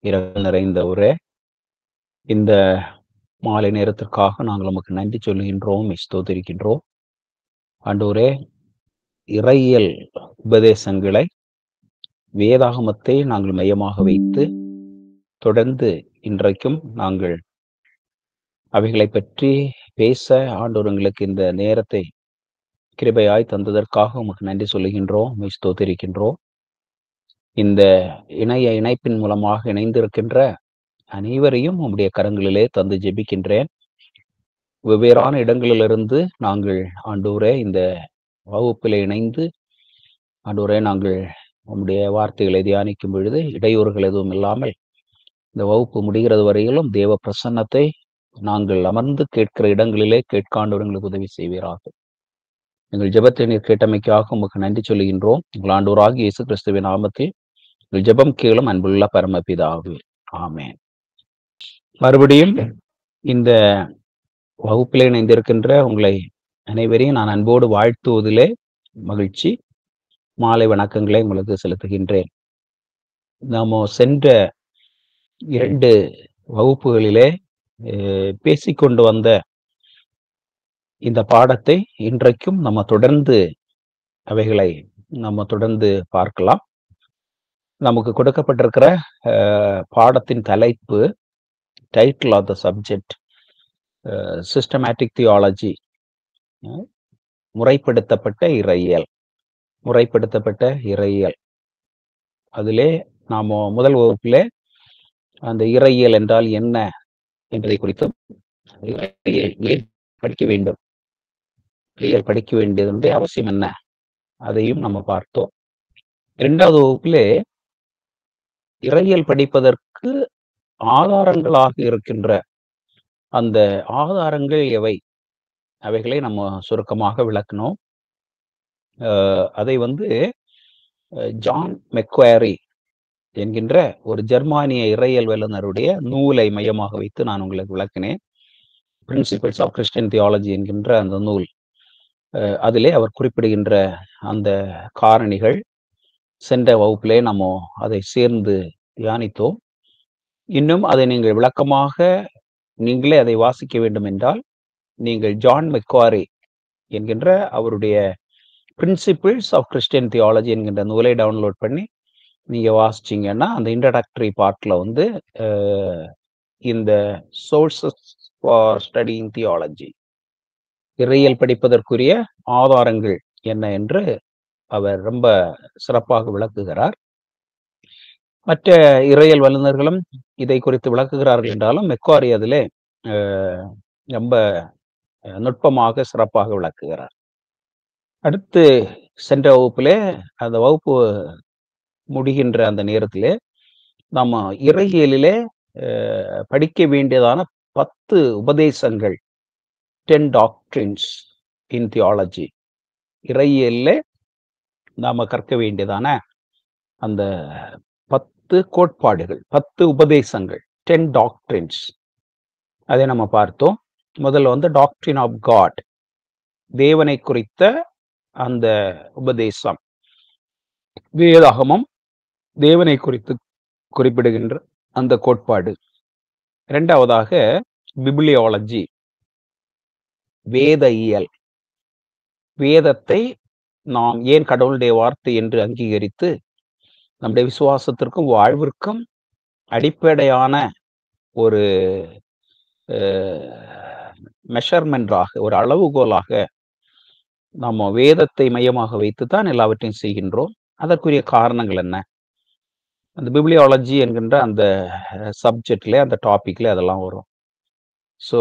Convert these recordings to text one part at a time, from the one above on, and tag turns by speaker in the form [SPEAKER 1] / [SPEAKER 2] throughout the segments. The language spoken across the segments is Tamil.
[SPEAKER 1] இரவு நிறைந்தவரே, இந்த மாலை நேரத்திற்காக நாங்கள் உமக்கு நன்றி சொல்லுகின்றோம், ஸ்தோத்திரிக்கின்றோம். ஆண்டவரே, இறையியல் உபதேசங்களை, வேதாகமத்தை நாங்கள் மையமாக வைத்து தொடர்ந்து இன்றைக்கும் நாங்கள் அவைகளை பற்றி பேச ஆண்டவர் எங்களுக்கு இந்த நேரத்தை கிருபையாய் தந்ததற்காக உமக்கு நன்றி சொல்லுகின்றோம், ஸ்தோத்திரிக்கின்றோம். இந்த இணைப்பின் மூலமாக இணைந்திருக்கின்ற அனைவரையும் உம்முடைய கரங்களிலே தந்து ஜெபிக்கின்றேன். வெவ்வேறான இடங்களிலிருந்து நாங்கள் ஆண்டவரே இந்த வகுப்பில் இணைந்து ஆண்டவரே நாங்கள் உம்முடைய வார்த்தைகளை தியானிக்கும் பொழுது இடையூறுகள் எதுவும் இல்லாமல் இந்த வகுப்பு முடிகிறது வரையிலும் தேவ பிரசன்னத்தை நாங்கள் அமர்ந்து கேட்கிற இடங்களிலே கேட்காண்டவர் எங்களுக்கு உதவி செய்வீராக. எங்கள் ஜெபத்தை நீர் கேட்டமைக்காக உமக்கு நன்றி சொல்லுகின்றோம். எங்கள் ஆண்டவராகிய இயேசு கிறிஸ்துவின் நாமத்தில் எங்கள் ஜெபம் கேளும் அன்புள்ள பரமபிதாவே, ஆமென். மறுபடியும் இந்த வகுப்பில் இணைந்திருக்கின்ற உங்களை அனைவரையும் நான் அன்போடு வாழ்த்துவதிலே மகிழ்ச்சி. மாலை வணக்கங்களை உங்களுக்கு செலுத்துகின்றேன். நாம சென்ற 2 வகுப்புகளிலே பேசிக்கொண்டு வந்த இந்த பாடத்தை இன்றைக்கும் நம்ம தொடர்ந்து பார்க்கலாம். நமக்கு கொடுக்கப்பட்டிருக்கிற பாடத்தின் தலைப்பு, title of the subject, systematic theology, முறைப்படுத்தப்பட்ட இறையியல். அதிலே நாம முதல் வகுப்பிலே அந்த இறையியல் என்றால் என்ன என்பதை குறித்தும், படிக்க வேண்டும், படிக்க வேண்டியதனுடைய அவசியம் என்ன, அதையும் நம்ம பார்த்தோம். 2வது வகுப்பிலே இறையியல் படிப்பதற்கு ஆதாரங்களாக இருக்கின்ற அந்த ஆதாரங்கள் எவை, அவைகளை நம்ம சுருக்கமாக விளக்கணும். அதை ஜான் மெக்வாரி என்கின்ற ஒரு ஜெர்மானிய இறையியல் வல்லுநருடைய நூலை மையமாக வைத்து நான் உங்களுக்கு விளக்கினேன். பிரின்சிபிள்ஸ் ஆஃப் கிறிஸ்டியன் தியாலஜி என்கின்ற அந்த நூல், அதிலே அவர் குறிப்பிடுகின்ற அந்த காரணிகள் சென்ற வகுப்பிலே நம்ம அதை சேர்ந்து தியானித்தோம். இன்னும் அதை நீங்கள் விளக்கமாக நீங்களே அதை வாசிக்க வேண்டும் என்றால் நீங்கள் ஜான் மெக்வாரி என்கின்ற அவருடைய பிரின்சிபிள்ஸ் ஆஃப் கிறிஸ்டியன் தியாலஜி என்கின்ற நூலை டவுன்லோட் பண்ணி நீங்க வாசிச்சீங்கன்னா அந்த இன்ட்ரடக்டரி பார்ட்ல இந்த சோர்சஸ் ஃபார் ஸ்டடியிங் தியாலஜி, இறையியல் படிப்பதற்குரிய ஆதாரங்கள் என்ன என்று அவர் ரொம்ப சிறப்பாக விளக்குகிறார். மற்ற இறையியல் வல்லுநர்களும் இதை குறித்து விளக்குகிறார்கள் என்றாலும் மெக்வாரி அதிலே ரொம்ப நுட்பமாக சிறப்பாக விளக்குகிறார். அடுத்து சென்ற வகுப்பிலே அந்த வகுப்பு முடிகின்ற அந்த நேரத்திலே நம்ம இறையியலிலே படிக்க வேண்டியதான 10 உபதேசங்கள், 10 doctrines in theology, இறையியலிலே நாம கற்க வேண்டியதான அந்த 10 கோட்பாடுகள், 10 உபதேசங்கள், 10 doctrines, அதை நம்ம பார்த்தோம். முதல்ல டாக்ட்ரின் ஆஃப் காட், தேவனை குறித்த அந்த உபதேசம், வேதாகமம் தேவனை குறித்து குறிப்பிடுகின்ற அந்த கோட்பாடு. 2வதாக பிப்லியாலஜி, வேத இயல், வேதத்தை நாம் ஏன் கடவுளுடைய வார்த்தை என்று அங்கீகரித்து நம்முடைய விசுவாசத்திற்கும் வாழ்விற்கும் அடிப்படையான ஒரு மெஷர்மெண்டாக, ஒரு அளவுகோலாக நம்ம வேதத்தை மையமாக வைத்து தான் எல்லாவற்றையும் செய்கின்றோம். அதற்குரிய காரணங்கள் என்ன, அந்த பிப்லியாலஜி என்கின்ற அந்த சப்ஜெக்ட்ல, அந்த டாபிக்ல அதெல்லாம் வரும். ஸோ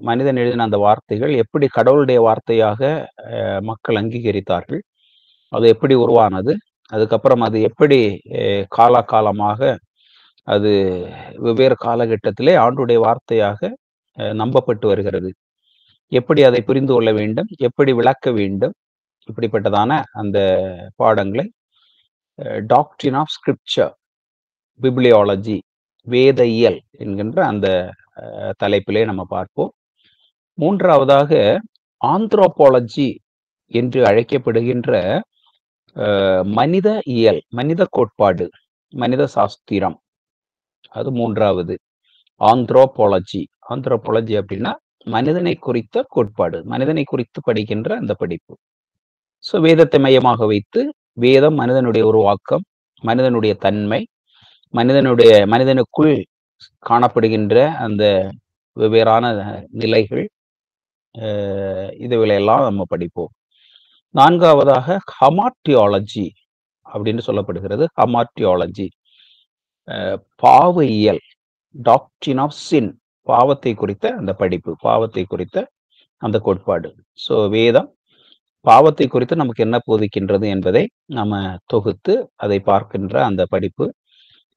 [SPEAKER 1] மனிதன் எழுதின அந்த வார்த்தைகள் எப்படி கடவுளுடைய வார்த்தையாக மக்கள் அங்கீகரித்தார்கள், அது எப்படி உருவானது, அதுக்கப்புறம் அது எப்படி காலகாலமாக அது வெவ்வேறு காலகட்டத்திலே ஆண்டுடைய வார்த்தையாக நம்பப்பட்டு வருகிறது, எப்படி அதை புரிந்து கொள்ள வேண்டும், எப்படி விளக்க வேண்டும், இப்படிப்பட்டதான அந்த பாடங்களை டாக்ட்ரின் ஆஃப் ஸ்கிரிப்சர், பிப்லியாலஜி, வேத இயல் என்கின்ற அந்த தலைப்பிலே நம்ம பார்ப்போம். 3வதாக ஆந்த்ரோபாலஜி என்று அழைக்கப்படுகின்ற மனித இயல், மனித கோட்பாடு, மனித சாஸ்திரம், அது 3வது. ஆந்த்ரோபாலஜி. ஆந்த்ரோபாலஜி அப்படின்னா மனிதனை குறித்த கோட்பாடு, மனிதனை குறித்து படிக்கின்ற அந்த படிப்பு. ஸோ வேதத்தை மையமாக வைத்து வேதம் மனிதனுடைய உருவாக்கம், மனிதனுடைய தன்மை, மனிதனுக்குள் காணப்படுகின்ற அந்த வெவ்வேறான நிலைகள், இதுவளையெல்லாம் நம்ம படிப்போம். 4வதாக ஹமார்டியாலஜி அப்படின்னு சொல்லப்படுகிறது. ஹமார்டியாலஜி பாவ இயல், டாக்ட்ரின் ஆஃப் சின், பாவத்தை குறித்த அந்த படிப்பு, பாவத்தை குறித்த அந்த கோட்பாடு. ஸோ வேதம் பாவத்தை குறித்து நமக்கு என்ன போதிக்கின்றது என்பதை நம்ம தொகுத்து அதை பார்க்கின்ற அந்த படிப்பு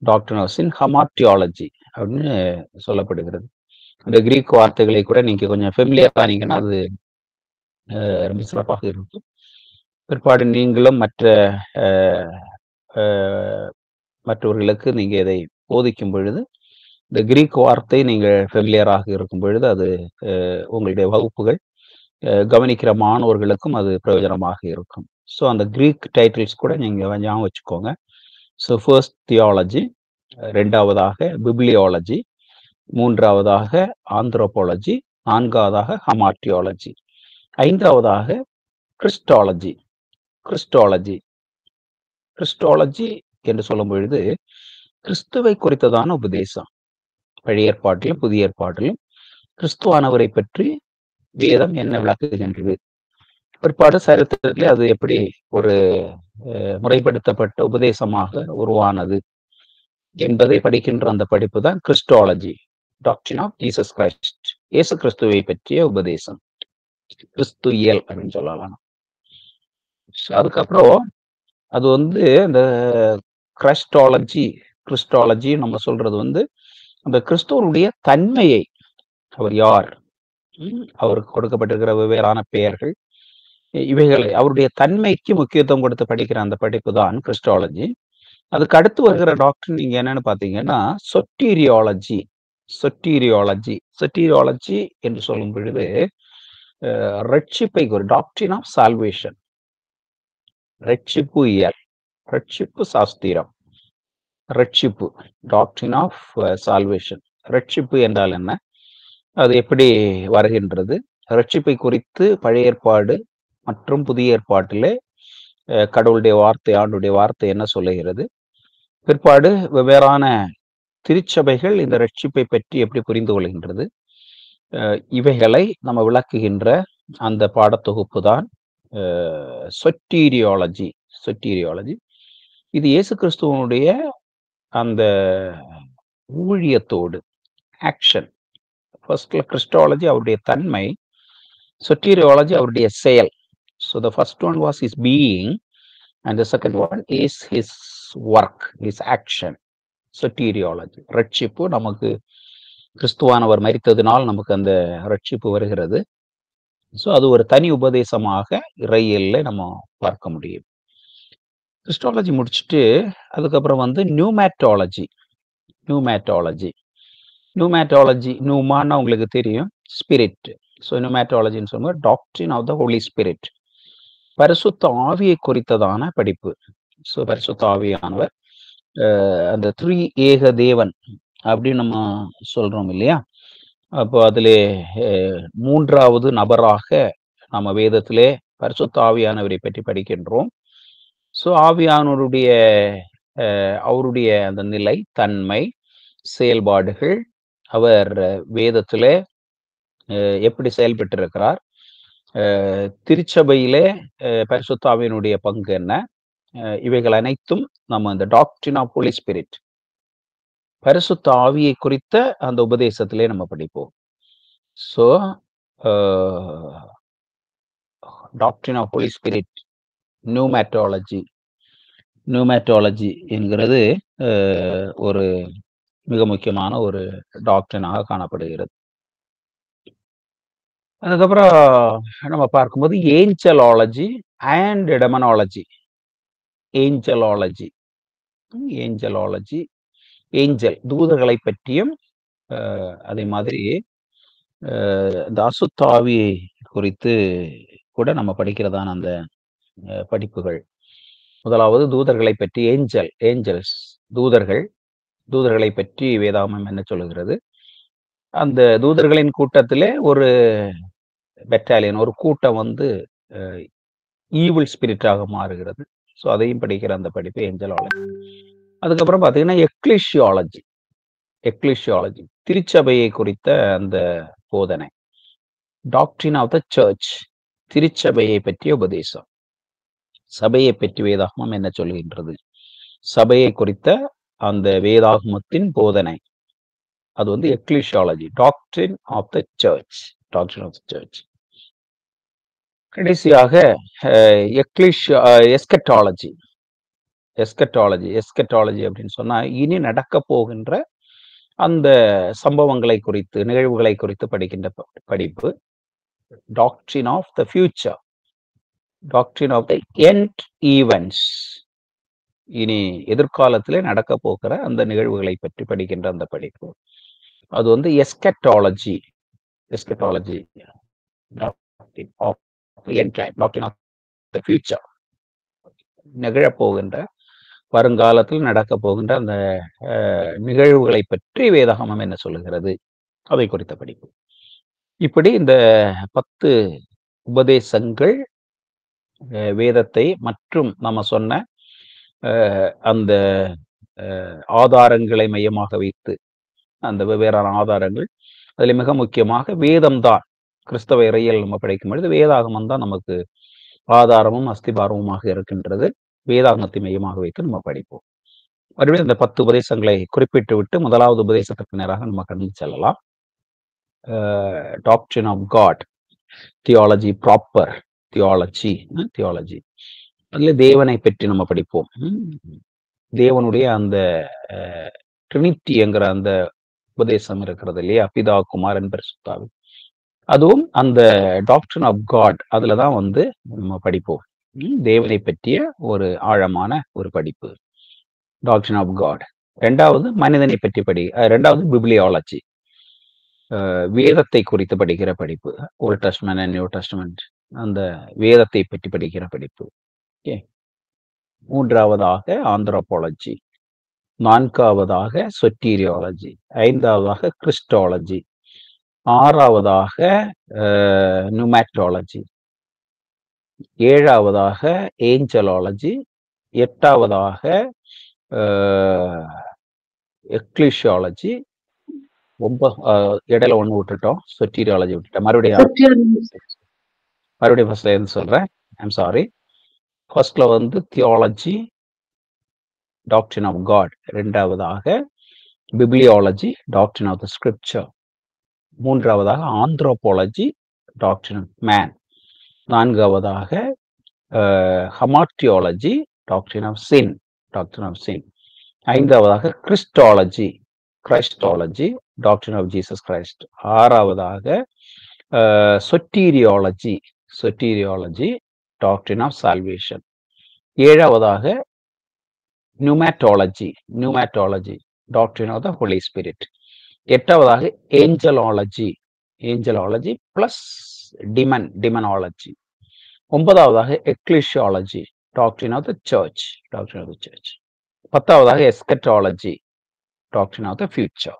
[SPEAKER 1] டாக்ட்ரின் ஆஃப் சின், ஹமார்டியாலஜி அப்படின்னு சொல்லப்படுகிறது. இந்த கிரீக் வார்த்தைகளை கூட நீங்க கொஞ்சம் ஃபெமிலியர் ஆனீங்கன்னா அது ரொம்ப சிறப்பாக இருக்கும். பிற்பாடு நீங்களும் மற்றவர்களுக்கு நீங்க இதை போதிக்கும் பொழுது இந்த கிரீக் வார்த்தை நீங்கள் ஃபெமிலியராக இருக்கும் பொழுது அது உங்களுடைய வகுப்புகள் கவனிக்கிற மாணவர்களுக்கும் அது பிரயோஜனமாக இருக்கும். ஸோ அந்த கிரீக் டைட்டில்ஸ் கூட நீங்க ஞாபகம் வச்சுக்கோங்க. ஸோ ஃபர்ஸ்ட் தியாலஜி, 2வதாக பிப்ளியாலஜி, 3வதாக ஆந்த்ரோபாலஜி, 4வதாக ஹமார்டியாலஜி, 5வதாக கிறிஸ்டாலஜி. கிறிஸ்டாலஜி கிறிஸ்டாலஜி என்று சொல்லும் பொழுது கிறிஸ்துவை குறித்ததான உபதேசம். பழைய ஏற்பாட்டிலும் புதிய ஏற்பாட்டிலும் கிறிஸ்துவானவரை பற்றி வேதம் என்ன விளக்குகின்றது, பிற்பாடு சரித்திரத்திலே அது எப்படி ஒரு முறைப்படுத்தப்பட்ட உபதேசமாக உருவானது என்பதை படிக்கின்ற அந்த படிப்பு தான் Christology, doctrine of Jesus Christ, இயேசு கிறிஸ்துவை பற்றிய உபதேசம், கிறிஸ்து இயல் அப்படின்னு சொல்லலாம். அதுக்கப்புறம் அது இந்த கிறிஸ்டாலஜி நம்ம சொல்றது அந்த கிறிஸ்துவனுடைய தன்மையை, அவர் யார், அவருக்கு கொடுக்கப்பட்டிருக்கிற வெவ்வேறான பெயர்கள், இவைகளை அவருடைய தன்மைக்கு முக்கியத்துவம் கொடுத்து படிக்கிற அந்த படிப்பு தான் கிறிஸ்டாலஜி. அதுக்கு அடுத்து வருகிற டாக்டர் நீங்க என்னன்னு பாத்தீங்கன்னா சொட்டீரியாலஜி. சொட்டீரியாலஜி என்று சொல்லும் பொழுது ரட்சிப்பை, ஒரு டாக்ட்ரின் ஆஃப் சால்வேஷன், ரட்சிப்பு இயல், ரட்சிப்பு சாஸ்திரம், ரட்சிப்பு, டாக்ட்ரின் ஆஃப் சால்வேஷன். ரட்சிப்பு என்றால் என்ன, அது எப்படி வருகின்றது, ரட்சிப்பை குறித்து பழைய ஏற்பாடு மற்றும் புதிய ஏற்பாட்டிலே கடவுளுடைய வார்த்தை, ஆண்டுடைய வார்த்தை என்ன சொல்லுகிறது, பிற்பாடு வெவ்வேறான திருச்சபைகள் இந்த ரட்சிப்பை பற்றி எப்படி புரிந்து கொள்கின்றது, இவைகளை நம்ம விளக்குகின்ற அந்த பாடத்தொகுப்பு தான் சொட்டீரியாலஜி. இது இயேசு கிறிஸ்துவனுடைய அந்த ஊழியத்தோடு, ஆக்ஷன். ஃபர்ஸ்ட்ல கிறிஸ்டாலஜி அவருடைய தன்மை, சொட்டீரியாலஜி அவருடைய செயல். So the first one was his being and the second one is his work, his action. சொட்டீரியாலஜி, ரட்சிப்பு, நமக்கு கிறிஸ்துவானவர் மரித்ததினால் நமக்கு அந்த ரட்சிப்பு வருகிறது. ஸோ அது ஒரு தனி உபதேசமாக இறையியல்ல நம்ம பார்க்க முடியும். கிறிஸ்டாலஜி முடிச்சுட்டு அதுக்கப்புறம் நியூமேட்டாலஜி. நியூமான்னா உங்களுக்கு தெரியும், ஸ்பிரிட். ஸோ நியூமேட்டாலஜின்னு சொல்லும்போது doctrine of the Holi spirit, பரிசுத்த ஆவியை குறித்ததான படிப்பு. ஸோ பரிசுத்த ஆவியானவர் அந்த த்ரீ ஏக தேவன் அப்படின்னு நம்ம சொல்றோம் இல்லையா. அப்போ அதிலே 3வது நபராக நம்ம வேதத்திலே பரிசுத்த ஆவியானவரை பற்றி படிக்கின்றோம். ஸோ ஆவியானவருடைய அவருடைய அந்த நிலை, தன்மை, செயல்பாடுகள், அவர் வேதத்திலே எப்படி செயல்பட்டிருக்கிறார், திருச்சபையிலே பரிசுத்த ஆவியினுடைய பங்கு என்ன, இவைகள் அனைத்தும் நம்ம இந்த டாக்ட்ரின் ஆஃப் ஹோலி ஸ்பிரிட், பரிசுத்த ஆவியை குறித்த அந்த உபதேசத்திலே நம்ம படிப்போம். So doctrine of Holy Spirit, pneumatology என்கிறது ஒரு மிக முக்கியமான ஒரு டாக்ட்ரினாக காணப்படுகிறது. அதுக்கப்புறம் நம்ம பார்க்கும்போது ஏஞ்சலாலஜி அண்ட் டெமனாலஜி. ஏஞ்சல் தூதர்களை பற்றியும், அதே மாதிரி இந்த அசுத்தாவி குறித்து கூட நம்ம படிக்கிறதான அந்த படிப்புகள். முதலாவது தூதர்களை பற்றி, ஏஞ்சல்ஸ், தூதர்கள். தூதர்களை பற்றி வேதாகமம் என்ன சொல்லுகிறது? அந்த தூதர்களின் கூட்டத்திலே ஒரு பெட்டாலியன், ஒரு கூட்டம் வந்து ஈவில் ஸ்பிரிட்டாக மாறுகிறது. ஸோ அதையும் படிக்கிற அந்த படிப்பு ஏஞ்சலாலஜி. அதுக்கப்புறம் பார்த்தீங்கன்னா எக்லிஷியாலஜி திருச்சபையை குறித்த அந்த போதனை. டாக்ட்ரின் ஆஃப் த சர்ச், திருச்சபையை பற்றிய உபதேசம். சபையை பற்றி வேதாகமம் என்ன சொல்கின்றது? சபையை குறித்த அந்த வேதாகமத்தின் போதனை, அது வந்து எக்லிஷியாலஜி, டாக்ட்ரின் ஆஃப் த சர்ச். கடைசியாக எஸ்கட்டாலஜி அப்படின்னு சொன்னா இனி நடக்க போகின்ற அந்த சம்பவங்களை குறித்து, நிகழ்வுகளை குறித்து படிக்கின்ற படிப்பு. Doctrine of the future, doctrine of the end events, இனி எதிர்காலத்திலே நடக்க போகிற அந்த நிகழ்வுகளை பற்றி படிக்கின்ற அந்த படிப்பு. அது வந்து eschatology, doctrine of the future, நிகழப்போகின்ற வருங்காலத்தில் நடக்க போகின்ற அந்த நிகழ்வுகளை பற்றி வேதாகமம் என்ன சொல்லுகிறது, அதை குறித்த படிப்பு. இப்படி இந்த 10 உபதேசங்கள் வேதத்தை மற்றும் நம்ம சொன்ன அந்த ஆதாரங்களை மையமாக வைத்து, அந்த வெவ்வேறான ஆதாரங்கள், அதில் மிக முக்கியமாக வேதம்தான். கிறிஸ்தவ இறையியல் நம்ம படிக்கும் பொழுது வேதாகமம் தான் நமக்கு ஆதாரமும் அஸ்திபாரமுமாக இருக்கின்றது. வேதாகமத்தை மையமாக வைத்து நம்ம படிப்போம். மறுபடியும் இந்த 10 உபதேசங்களை குறிப்பிட்டு விட்டு முதலாவது உபதேசத்துக்கு நேராக நம்ம கடந்து செல்லலாம். Doctrine of God, theology, proper theology. அதுல தேவனை பற்றி நம்ம படிப்போம். தேவனுடைய அந்த ட்ரினிட்டி என்கிற அந்த உபதேசம் இருக்கிறது இல்லையா, பிதா, குமாரன், பரிசுத்தாவி. அதுவும் அந்த டாக்ட்ரின் ஆஃப் காட், அதுலதான் வந்து நம்ம படிப்போம். தேவனை பற்றிய ஒரு ஆழமான ஒரு படிப்பு, டாக்ட்ரின் ஆஃப் காட். ரெண்டாவது மனிதனை பற்றி ரெண்டாவது பிப்ளியாலஜி, வேதத்தை குறித்து படிக்கிற படிப்பு. Old Testament and New Testament, அந்த வேதத்தை பற்றி படிக்கிற படிப்பு. ஓகே. மூன்றாவதாக ஆந்த்ரோபாலஜி, நான்காவதாக சொட்டீரியாலஜி, ஐந்தாவதாக கிறிஸ்டாலஜி, ஆறாவதாக நியூமேட்டாலஜி, ஏழாவதாக ஏஞ்சலாலஜி, எட்டாவதாக எக்லிஷியாலஜி, இடையில ஒன்று விட்டுட்டோம், சொட்டீரியாலஜி விட்டுட்டோம். மறுபடியும் ஃபர்ஸ்ட்ல இருந்து சொல்றேன். I'm sorry. ஃபர்ஸ்ட்ல வந்து தியாலஜி, டாக்ட்ரின் ஆஃப் காட். ரெண்டாவதாக bibliology, doctrine of the scripture. மூன்றாவதாக ஆந்த்ரோபாலஜி, டாக்ட்ரின் ஆஃப் மேன். நான்காவதாக ஹமார்டியாலஜி, டாக்ட்ரின் ஆஃப் சின். ஐந்தாவதாக Christology, doctrine of Jesus Christ. ஆறாவதாக சொட்டீரியாலஜி, டாக்ட்ரின் ஆஃப் சால்வேஷன். ஏழாவதாக pneumatology, doctrine of the Holi Spirit. எட்டாவதாக ஏஞ்சலாலஜி பிளஸ் டிமனாலஜி. ஒன்பதாவதாக ecclesiology, doctrine of the church. பத்தாவதாக eschatology, doctrine of the future,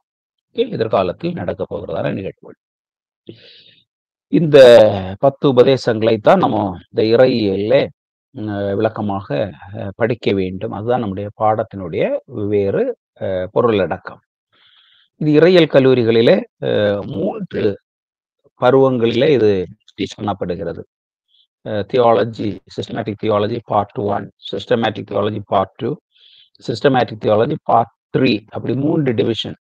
[SPEAKER 1] எதிர்காலத்தில் நடக்க போகிறதான நிகழ்வுகள். இந்த 10 உபதேசங்களை தான் நம்ம இந்த இறையியல்ல விளக்கமாக படிக்க வேண்டும். அதுதான் நம்முடைய பாடத்தினுடைய வேறு பொருளடக்கம். இது இறையியல் கல்லூரிகளிலே 3 பருவங்களிலே இது பண்ணப்படுகிறது. Theology, systematic theology part 1, systematic theology part 2, systematic theology part 3, அப்படி 3 டிவிஷன்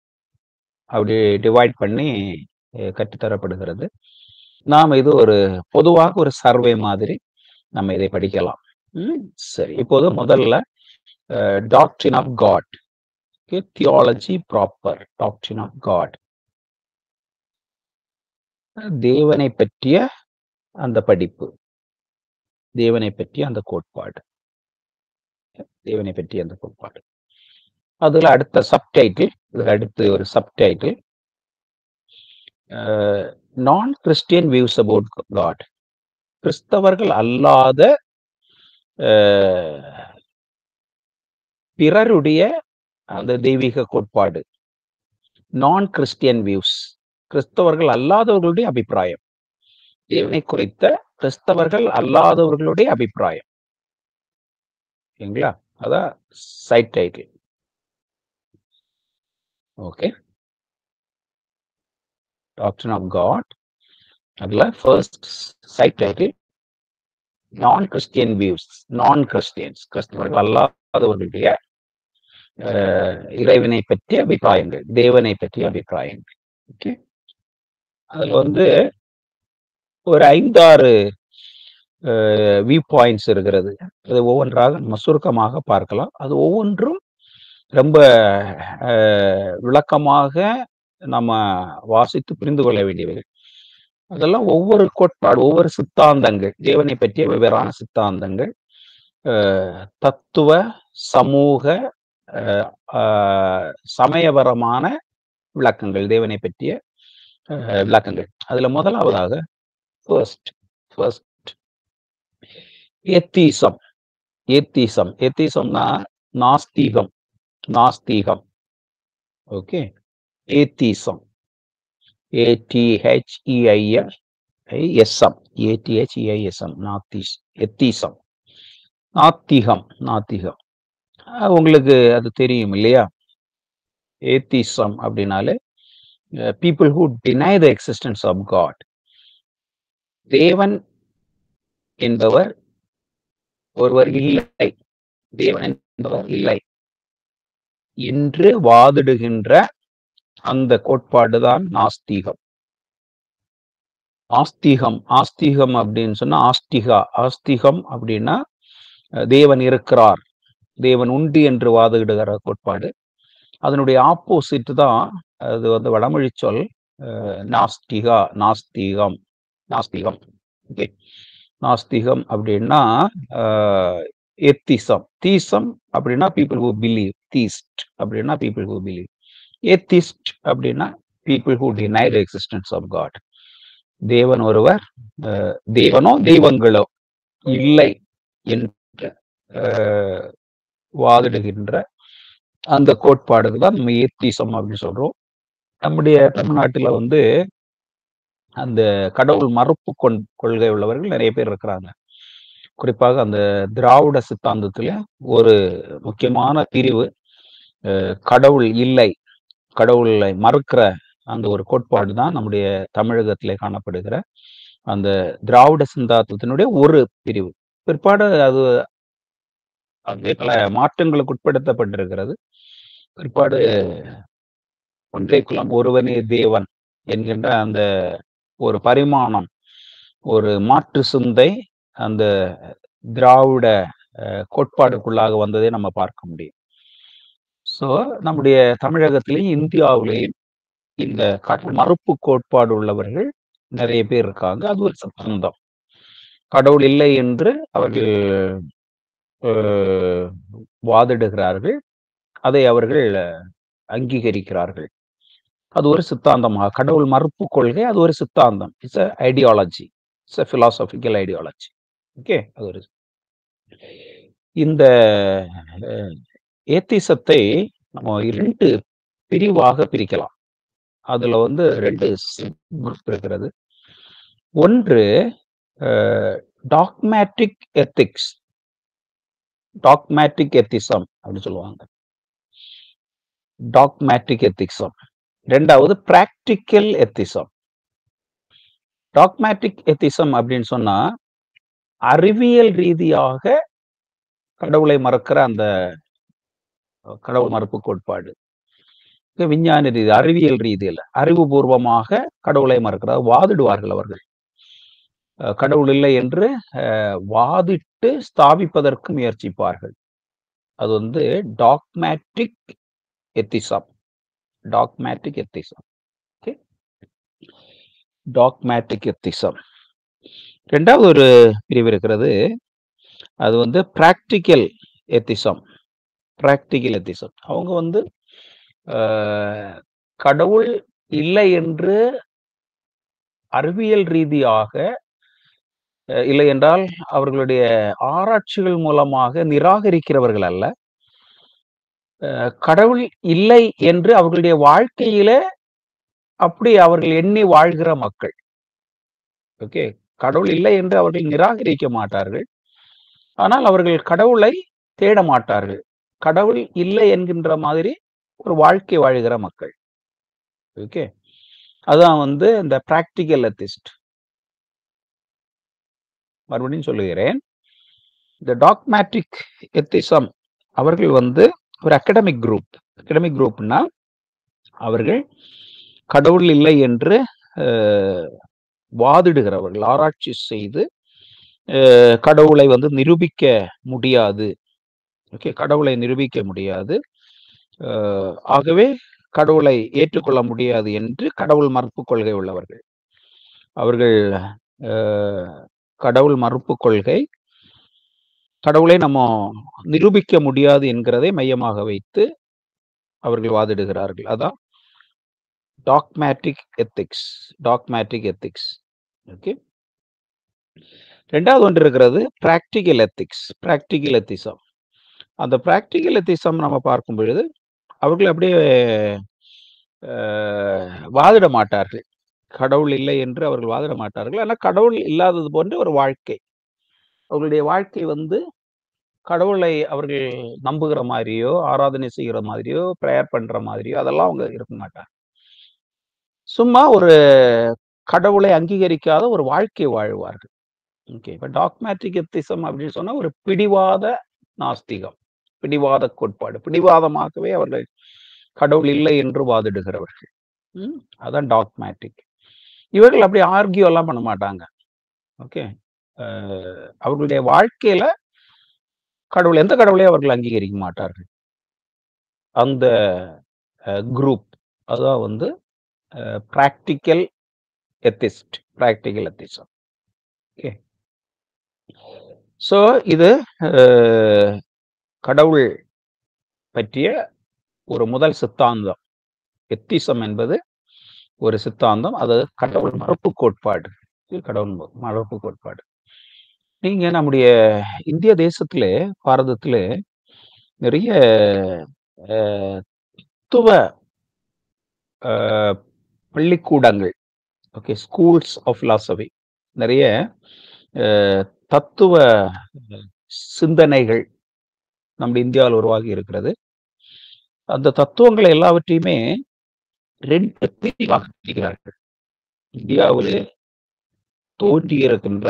[SPEAKER 1] அப்படி டிவைட் பண்ணி கற்றுத்தரப்படுகிறது. நாம் இது ஒரு பொதுவாக ஒரு சர்வே மாதிரி நம்ம இதை படிக்கலாம். சரி, இப்போது முதல்ல doctrine of God, theology proper, doctrine of God, தேவனை பற்றிய அந்த படிப்பு, தேவனை பற்றிய அந்த கோட்பாடு. அதுல அடுத்த சப்டைட்டில், அடுத்து ஒரு சப்டைட்டில், நான் கிறிஸ்டியன் வியூஸ் அபவுட் காட், கிறிஸ்தவர்கள் அல்லாத பிறருடைய அந்த தெய்வீக கோட்பாடு. நான் கிறிஸ்டியன் வியூஸ், கிறிஸ்தவர்கள் அல்லாதவர்களுடைய அபிப்பிராயம். தேவனை குறித்த கிறிஸ்தவர்கள் அல்லாதவர்களுடைய அபிப்பிராயம். சரிங்களா? அதான் side title. Okay, doctrine of God. அதுல first side title non Christian views, non Christians, கிறிஸ்தவர்கள் அல்லாதவர்களுடைய இறைவனை பற்றிய அபிப்பிராயங்கள், தேவனை பற்றிய அபிப்பிராயங்கள். ஓகே, அதுல வந்து ஒரு 5-6 வியூ பாயிண்ட்ஸ் இருக்கிறது. அது ஒவ்வொன்றாக நம்ம சுருக்கமாக பார்க்கலாம். அது ஒவ்வொன்றும் ரொம்ப விளக்கமாக நம்ம வாசித்து புரிந்து கொள்ள வேண்டியவைகள். அதெல்லாம் ஒவ்வொரு கோட்பாடு, ஒவ்வொரு சித்தாந்தங்கள், தேவனை பற்றிய வெவ்வேறான சித்தாந்தங்கள், தத்துவ, சமூக, சமயபரமான விளக்கங்கள், தேவனை பற்றிய விளக்கங்கள். அதுல முதலாவதாக ஃபர்ஸ்ட் ஏத்தீசம். ஏத்தீசம், ஏத்தீசம்னா நாஸ்திகம், நாஸ்திகம். ஓகே, ஏத்தீசம், ATHEISM, ATHEISM, எத்தீசம், நாத்திகம், நாத்திகம். உங்களுக்கு அது தெரியும் இல்லையா? ஏத்தீசம் அப்படின்னாலே people who deny the existence of God. தேவன் என்பவர் ஒருவர் இல்லை, தேவன் என்பவர் இல்லை என்று வாதிடுகின்ற அந்த கோட்பாடுதான் நாஸ்திகம். ஆஸ்திகம், ஆஸ்திகம் அப்படின்னு சொன்னா ஆஸ்திகா, ஆஸ்திகம் அப்படின்னா தேவன் இருக்கிறார், தேவன் உண்டு என்று வாதிடுகிற கோட்பாடு. அதனுடைய ஆப்போசிட் தான் அது வந்து வடமொழி சொல் நாஸ்திகா, நாஸ்திகம், நாஸ்திகம். ஓகே, நாஸ்திகம் அப்படின்னா எத்திசம். தீசம் அப்படின்னா பீப்புள் ஹூ பிலீவ், தீஸ்ட் அப்படின்னா பீப்புள் ஹூ பிலீவ். ஏத்திஸ்ட் அப்படின்னா people who deny the existence of God. தேவன் ஒருவர், தேவனோ தெய்வங்களோ இல்லை என்று வாதிடுகின்ற அந்த கோட்பாடுக்கு தான் நம்ம ஏத்திசம் அப்படின்னு சொல்றோம். நம்முடைய தமிழ்நாட்டுல வந்து அந்த கடவுள் மறுப்பு கொள்கை உள்ளவர்கள் நிறைய பேர் இருக்கிறாங்க. குறிப்பாக அந்த திராவிட சித்தாந்தத்துல ஒரு முக்கியமான பிரிவு கடவுள் இல்லை, கடவுளை மறுக்கிற அந்த ஒரு கோட்பாடு தான் நம்முடைய தமிழகத்திலே காணப்படுகிற அந்த திராவிட சித்தாந்தத்தினுடைய ஒரு பிரிவு. பிற்பாடு அது பல மாற்றங்களுக்கு உட்படுத்தப்பட்டிருக்கிறது. பிற்பாடு ஒன்றே குலம் ஒருவனே தேவன் என்கின்ற அந்த ஒரு பரிமாணம், ஒரு மாற்று சிந்தை அந்த திராவிட கோட்பாடுக்குள்ளாக வந்ததை நம்ம பார்க்க முடியும். ஸோ நம்முடைய தமிழகத்திலையும் இந்தியாவிலையும் இந்த மறுப்பு கோட்பாடு உள்ளவர்கள் நிறைய பேர் இருக்காங்க. அது ஒரு சித்தாந்தம். கடவுள் இல்லை என்று அவர்கள் வாதிடுகிறார்கள், அதை அவர்கள் அங்கீகரிக்கிறார்கள். அது ஒரு சித்தாந்தமாக, கடவுள் மறுப்பு கொள்கை அது ஒரு சித்தாந்தம். It's a ideology, it's a philosophical ideology. Okay, அது ஒரு இந்த ஏத்திசத்தை நம்ம 2 பிரிவாக பிரிக்கலாம். அதுல வந்து 2 குரூப் இருக்கிறது. ஒன்று டாக்மேட்டிக் எத்திக்ஸ், டாக்மேட்டிக் எத்திசம் அப்படின்னு சொல்லுவாங்க. டாக்மேட்டிக் எத்திக்ஸம். ரெண்டாவது பிராக்டிக்கல் எத்திசம். டாக்மேட்டிக் எத்திசம் அப்படின்னு சொன்னா அறிவியல் ரீதியாக கடவுளை மறுக்கிற அந்த கடவுள் மறுப்பு கோட்பாடு. விஞ்ஞான ரீதி, அறிவியல் ரீதியில் அறிவுபூர்வமாக கடவுளை மறுக்கிறார், வாதிடுவார்கள் அவர்கள். கடவுள் இல்லை என்று வாதிட்டு ஸ்தாபிப்பதற்கு முயற்சிப்பார்கள். அது வந்து dogmatic atheism, dogmatic atheism. Okay, dogmatic atheism. ரெண்டாவது ஒரு பிரிவு இருக்கிறது, அது வந்து பிராக்டிக்கல் எத்திசம். பிராக்டிக்கல் எத்திசம் அவங்க வந்து கடவுள் இல்லை என்று அறிவியல் ரீதியாக, இல்லை என்றால் அவர்களுடைய ஆராய்ச்சிகள் மூலமாக நிராகரிக்கிறவர்கள் அல்ல, கடவுள் இல்லை என்று அவர்களுடைய வாழ்க்கையில அப்படி அவர்கள் எண்ணி வாழ்கிற மக்கள். ஓகே, கடவுள் இல்லை என்று அவர்கள் நிராகரிக்க மாட்டார்கள். ஆனால் அவர்கள் கடவுளை தேட மாட்டார்கள். கடவுள் இல்லை என்கின்ற மாதிரி ஒரு வாழ்க்கை வாழ்கிற மக்கள். ஓகே, அதான் வந்து இந்த பிராக்டிக்கல் எத்திஸ்ட். மறுபடியும் சொல்லுகிறேன், இந்த டாக்மேட்டிக் எத்திசம் அவர்கள் வந்து ஒரு அகடமிக் குரூப். அகடமிக் குரூப்னா அவர்கள் கடவுள் இல்லை என்று வாதிடுகிறவர்கள், ஆராய்ச்சி செய்து கடவுளை வந்து நிரூபிக்க முடியாது. ஓகே, கடவுளை நிரூபிக்க முடியாது, ஆகவே கடவுளை ஏற்றுக்கொள்ள முடியாது என்று கடவுள் மறுப்பு கொள்கை உள்ளவர்கள். அவர்கள் கடவுள் மறுப்பு கொள்கை, கடவுளை நம்ம நிரூபிக்க முடியாது என்கிறதை மையமாக வைத்து அவர்கள் வாதிடுகிறார்கள். அதான் dogmatic ethics. Dogmatic ethics. Okay, ரெண்டாவது ஒன்று இருக்கிறது பிராக்டிக்கல் எத்திக்ஸ். பிராக்டிக்கல் எத்திசம். அந்த பிராக்டிக்கல் எத்திசம் நம்ம பார்க்கும் பொழுது அவர்கள் அப்படியே வாதிட மாட்டார்கள், கடவுள் இல்லை என்று அவர்கள் வாதிட மாட்டார்கள். ஆனால் கடவுள் இல்லாதது போன்ற ஒரு வாழ்க்கை, அவர்களுடைய வாழ்க்கை வந்து கடவுளை அவர்கள் நம்புகிற மாதிரியோ, ஆராதனை செய்கிற மாதிரியோ, ப்ரேயர் பண்ற மாதிரியோ அதெல்லாம் அவங்க இருக்க மாட்டாங்க. சும்மா ஒரு கடவுளை அங்கீகரிக்காத ஒரு வாழ்க்கை வாழ்வார்கள். ஓகே, இப்போ டாக்மேட்டிக் எத்திசம் அப்படின்னு சொன்னா ஒரு பிடிவாத நாஸ்திகம், பிடிவாத கோட்பாடு. பிடிவாதமாகவே அவர்கள் கடவுள் இல்லை என்று வாதிடுகிறவர்கள். அதான் டாக்மேட்டிக். இவர்கள் அப்படி ஆர்கியூ எல்லாம் பண்ண மாட்டாங்க. ஓகே, அவர்களுடைய வாழ்க்கையில கடவுள், எந்த கடவுளையும் அவர்கள் அங்கீகரிக்க மாட்டார்கள். அந்த குரூப் அதான் வந்து practical atheist, practical atheism. Okay, so இது கடவுள் பற்றிய ஒரு முதல் சித்தாந்தம். எத்திசம் என்பது ஒரு சித்தாந்தம், அது கடவுள் மறுப்பு கோட்பாடு. கடவுள் மறுப்பு கோட்பாடு. நீங்க நம்முடைய இந்திய தேசத்திலே, பாரதத்திலே நிறைய தத்துவ பள்ளிக்கூடங்கள், ஓகே, ஸ்கூல்ஸ் ஆஃப் பிலாசபி, நிறைய தத்துவ சிந்தனைகள் நம்முடைய இந்தியாவில் உருவாகி இருக்கிறது. அந்த தத்துவங்களை எல்லாவற்றையுமே ரெண்டு பிரிவாக பிரிக்கிறார்கள். இந்தியாவிலே தோன்றி இருக்கின்ற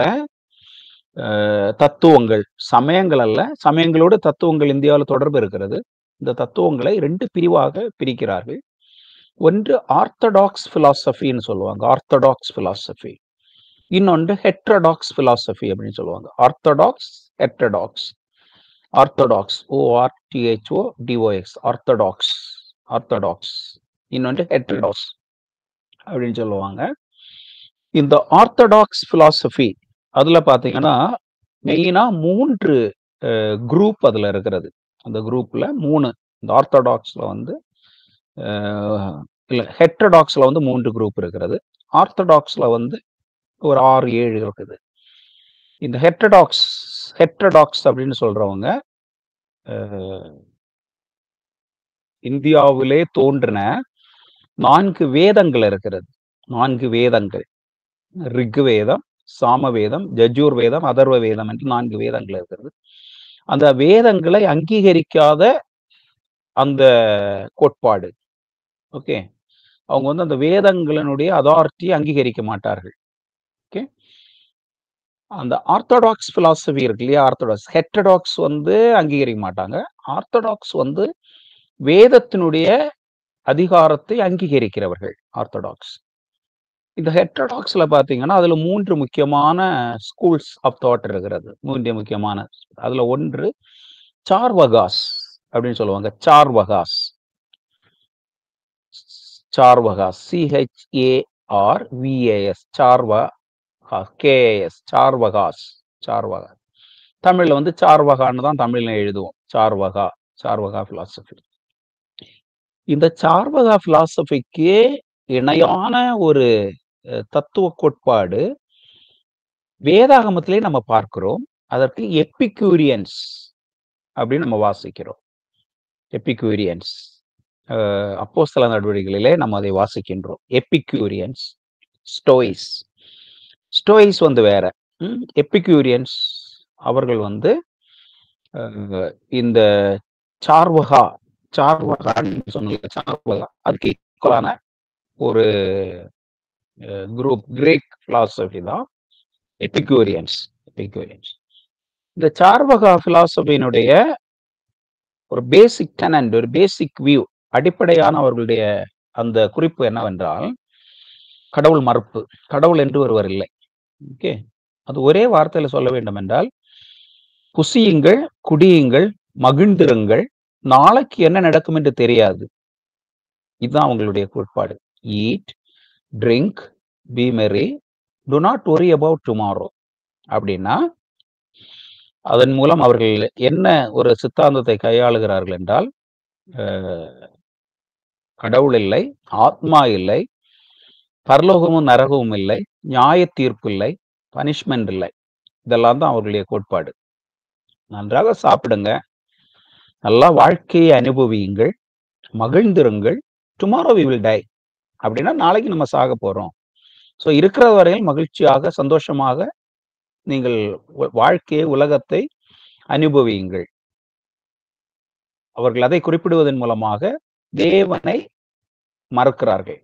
[SPEAKER 1] தத்துவங்கள், சமயங்கள் அல்ல, சமயங்களோடு தத்துவங்கள் இந்தியாவில் தொடர்பு இருக்கிறது. இந்த தத்துவங்களை ரெண்டு பிரிவாக பிரிக்கிறார்கள். ஒன்று ஆர்த்தடாக்ஸ் பிலாசபின்னு சொல்லுவாங்க, ஆர்த்தடாக்ஸ் பிலாசபி. இன்னொன்று ஹெட்ரடாக்ஸ் பிலாசபி அப்படின்னு சொல்லுவாங்க. Orthodox, heterodox. Orthodox, ORTHODOX, orthodox, orthodox. இன்னொன்று ஹெட்ரடாக்ஸ் அப்படின்னு சொல்லுவாங்க. இந்த ஆர்த்தடாக்ஸ் பிலாசபி அதுல பாத்தீங்கன்னா மெயினா 3 குரூப் அதுல இருக்கிறது. அந்த குரூப்ல 3, இந்த ஆர்த்தடாக்ஸ்ல வந்து இல்ல, ஹெட்ரடாக்ஸ்ல வந்து 3 குரூப் இருக்கிறது. ஆர்த்தடாக்ஸ்ல வந்து ஒரு 6-7 இருக்குது. இந்த ஹெட்ரடாக்ஸ் அப்படின்னு சொல்றவங்க இந்தியாவிலே தோன்றின 4 வேதங்கள் இருக்கிறது. 4 வேதங்கள், ரிக்வேதம், சாமவேதம், யஜுர் வேதம், அதர்வ வேதம் என்று 4 வேதங்கள் இருக்கிறது. அந்த வேதங்களை அங்கீகரிக்காத அந்த கோட்பாடு. ஓகே, அவங்க வந்து அந்த வேதங்களினுடைய அதாரிட்டியை அங்கீகரிக்க மாட்டார்கள். ஓகே, அந்த ஆர்த்தடாக்ஸ் பிலாசபி இருக்கு இல்லையா, ஆர்த்தடாக்ஸ். ஹெட்ரடாக்ஸ் வந்து அங்கீகரிக்க மாட்டாங்க. ஆர்த்தடாக்ஸ் வந்து வேதத்தினுடைய அதிகாரத்தை அங்கீகரிக்கிறவர்கள் ஆர்த்தடாக்ஸ். இந்த ஹெட்ரடாக்ஸ்ல பாத்தீங்கன்னா அதுல 3 முக்கியமான ஸ்கூல்ஸ் ஆஃப் தாட் இருக்கிறது. 3 முக்கியமான, அதுல ஒன்று சார்வகாஸ் அப்படின்னு சொல்லுவாங்க. சார்வகாஸ், சார்வகாஸ், CHARVAS, KAS, சார்வகாஸ். சார்வகாஸ் தமிழ்ல வந்து சார்வகான்னு தான் தமிழ்ல எழுதுவோம். சார்வகா, சார்வகா பிலாசபி. இந்த சார்வகா பிலாசபிக்கு இணையான ஒரு தத்துவ கோட்பாடு வேதாகமத்திலே நம்ம பார்க்கிறோம். அதற்கு எபிக்யூரியன்ஸ் அப்படின்னு நம்ம வாசிக்கிறோம். எபிக்யூரியன்ஸ். அப்போஸ்தல நடவடிக்கைகளிலே நம்ம அதை வாசிக்கின்றோம். எபிக்யூரியன்ஸ், ஸ்டோயிஸ். ஸ்டோயிஸ் வந்து வேற. எபிக்யூரியன்ஸ் அவர்கள் வந்து இந்த சார்வகா அதுக்கு ஈக்குவலான ஒரு குரூப், கிரேக் பிலாசபி தான் எபிக்யூரியன்ஸ். இந்த சார்வகா பிலாசபியினுடைய ஒரு பேசிக் டெனன்ட், ஒரு பேசிக் வியூ, அடிப்படையான அவர்களுடைய அந்த குறிப்பு என்னவென்றால் கடவுள் மறுப்பு. கடவுள் என்று ஒருவர் இல்லை. ஓகே, அது ஒரே வார்த்தையில சொல்ல வேண்டும் என்றால் புசியுங்கள், குடியுங்கள், மகிழ்ந்திருங்கள், நாளைக்கு என்ன நடக்கும் என்று தெரியாது. இதுதான் அவங்களுடைய கோட்பாடு. ஈட், ட்ரிங்க், பி மெரி, to not worry about tomorrow. அப்படின்னா அதன் மூலம் அவர்கள் என்ன ஒரு சித்தாந்தத்தை கையாளுகிறார்கள் என்றால் கடவுள் இல்லை, ஆத்மா இல்லை, பரலோகமும் நரகமும் இல்லை, நியாய தீர்ப்பு இல்லை, பனிஷ்மெண்ட் இல்லை. இதெல்லாம் தான் அவர்களுடைய கோட்பாடு. நன்றாக சாப்பிடுங்க, நல்லா வாழ்க்கையை அனுபவியுங்கள், மகிழ்ந்திருங்கள், டுமாரோ வி வில் டை. அப்படின்னா நாளைக்கு நம்ம சாக போறோம். ஸோ இருக்கிற வரையில் மகிழ்ச்சியாக சந்தோஷமாக நீங்கள் வாழ்க்கையை, உலகத்தை அனுபவியுங்கள். அவர்கள் அதை குறிப்பிடுவதன் மூலமாக தேவனை மறுக்கிறார்கள்.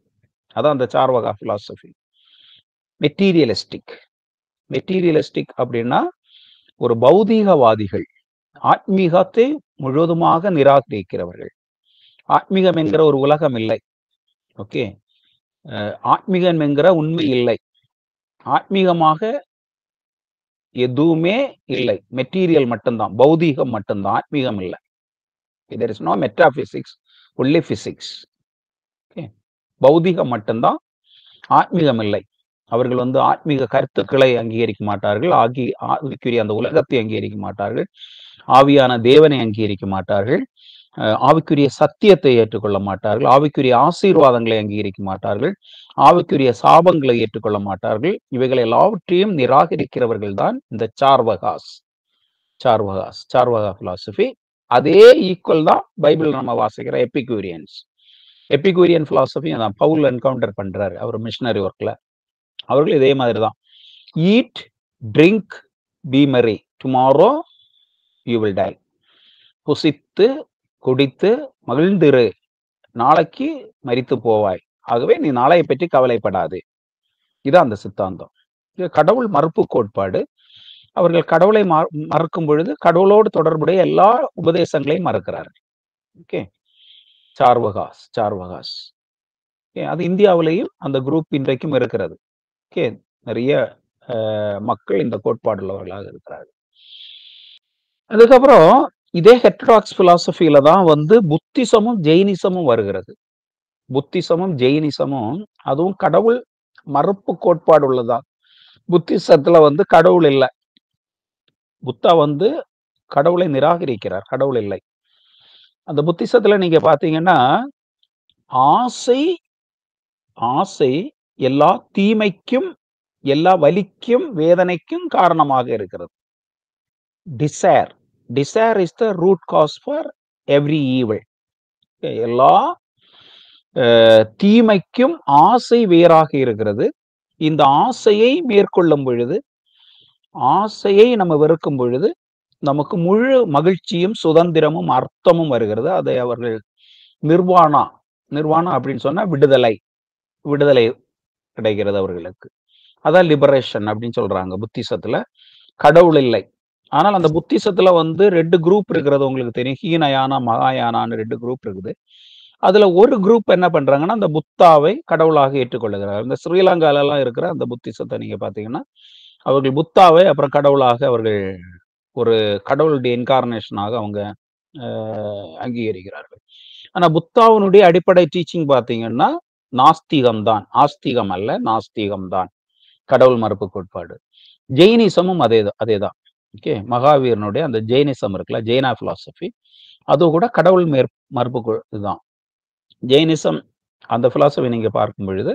[SPEAKER 1] அதான் அந்த சார்வகா பிலாசபி. மெட்டீரியலிஸ்டிக் அப்படின்னா ஒரு பௌதீகவாதிகள், ஆத்மீகத்தை முழுவதுமாக நிராகரிக்கிறவர்கள். ஆத்மீகம் என்கிற ஒரு உலகம் இல்லை. ஓகே, ஆத்மீகம் என்கிற உண்மை இல்லை. ஆத்மீகமாக எதுவுமே இல்லை. மெட்டீரியல் மட்டும்தான், பௌதீகம் மட்டும்தான், ஆத்மீகம் இல்லை. there is no metaphysics, only physics. Okay, பௌதீகம் மட்டும்தான், ஆத்மீகம் இல்லை. அவர்கள் வந்து ஆத்மீக கருத்துக்களை அங்கீகரிக்க மாட்டார்கள், ஆவிக்குரிய அந்த உலகத்தை அங்கீகரிக்க மாட்டார்கள், ஆவியான தேவனை அங்கீகரிக்க மாட்டார்கள், ஆவிக்குரிய சத்தியத்தை ஏற்றுக்கொள்ள மாட்டார்கள், ஆவிக்குரிய ஆசீர்வாதங்களை அங்கீகரிக்க மாட்டார்கள், ஆவிக்குரிய சாபங்களை ஏற்றுக்கொள்ள மாட்டார்கள். இவைகள் எல்லாவற்றையும் நிராகரிக்கிறவர்கள் தான் இந்த சார்வகா பிலாசபி. அதே ஈக்குவல் தான் பைபிள் நம்ம வாசிக்கிற எபிக்யூரியன் பிலாசபி. அதான் பவுல் என்கவுண்டர் பண்றாரு அவர் மிஷனரி ஒர்க்ல. அவர்கள் இதே மாதிரி தான். ஈட், ட்ரிங்க், பி மெரி, டுமாரோ யூ வில் டை. புசித்து, குடித்து, மகிழ்ந்திரு, நாளைக்கு மரித்து போவாய், ஆகவே நீ நாளையை பற்றி கவலைப்படாது. இதுதான் அந்த சித்தாந்தம். இது கடவுள் மறுப்பு கோட்பாடு. அவர்கள் கடவுளை மறுக்கும் பொழுது கடவுளோடு தொடர்புடைய எல்லா உபதேசங்களையும் மறுக்கிறார்கள். ஓகே, சார்வகாஸ். அது இந்தியாவிலேயும் அந்த குரூப் இன்றைக்கும் இருக்கிறது. ஓகே, நிறைய மக்கள் இந்த கோட்பாடு உள்ளவர்களாக இருக்கிறார்கள். அதுக்கப்புறம் இதே ஹெட்ராக்ஸ் பிலாசபியில தான் வந்து புத்திசமும் ஜெயினிசமும் வருகிறது. புத்திசமும் ஜெயினிசமும் அதுவும் கடவுள் மறுப்பு கோட்பாடு உள்ளதான். புத்திசத்துல வந்து கடவுள் இல்லை. புத்தா வந்து கடவுளை நிராகரிக்கிறார், கடவுள் இல்லை. அந்த புத்திசத்துல நீங்க பாத்தீங்கன்னா ஆசை எல்லா தீமைக்கும், எல்லா வலிக்கும், வேதனைக்கும் காரணமாக இருக்கிறது. Desire is the root cause for every evil. எல்லா தீமைக்கும் ஆசை வேறாக இருக்கிறது. இந்த ஆசையை மேற்கொள்ளும் பொழுது, ஆசையை நம்ம வெறுக்கும் பொழுது நமக்கு முழு மகிழ்ச்சியும் சுதந்திரமும் அர்த்தமும் வருகிறது. அதை அவர்கள் நிர்வாணா அப்படின்னு சொன்னா விடுதலை கிடைக்கிறது அவர்களுக்கு. அதான் லிபரேஷன் அப்படின்னு சொல்றாங்க புத்திசத்துல. கடவுள் இல்லை. ஆனால் அந்த புத்திசத்துல வந்து 2 குரூப் இருக்கிறது உங்களுக்கு தெரியும். ஹீனயானா, மகாயானான்னு 2 குரூப் இருக்குது. அதுல ஒரு குரூப் என்ன பண்றாங்கன்னா அந்த புத்தாவை கடவுளாக ஏற்றுக்கொள்ளுகிறார். இந்த ஸ்ரீலங்கால எல்லாம் இருக்கிற அந்த புத்திசத்தை நீங்க பாத்தீங்கன்னா அவர்கள் புத்தாவை அப்புறம் கடவுளாக அவர்கள் ஒரு கடவுளுடைய இன்கார்னேஷனாக அவங்க அங்கீகரிக்கிறார்கள். ஆனா புத்தாவினுடைய அடிப்படை டீச்சிங் பாத்தீங்கன்னா நாஸ்திகம் தான், ஆஸ்திகம் அல்ல, நாஸ்திகம் தான், கடவுள் மறுப்பு கோட்பாடு. ஜெயினிசமும் அதேதான். ஓகே, மகாவீரனுடைய அந்த ஜெயினிசம் இருக்குல்ல, ஜெயினா பிலாசபி, அது கூட கடவுள் மறுப்பு இதுதான். ஜெயினிசம் அந்த பிலாசபி நீங்க பார்க்கும் பொழுது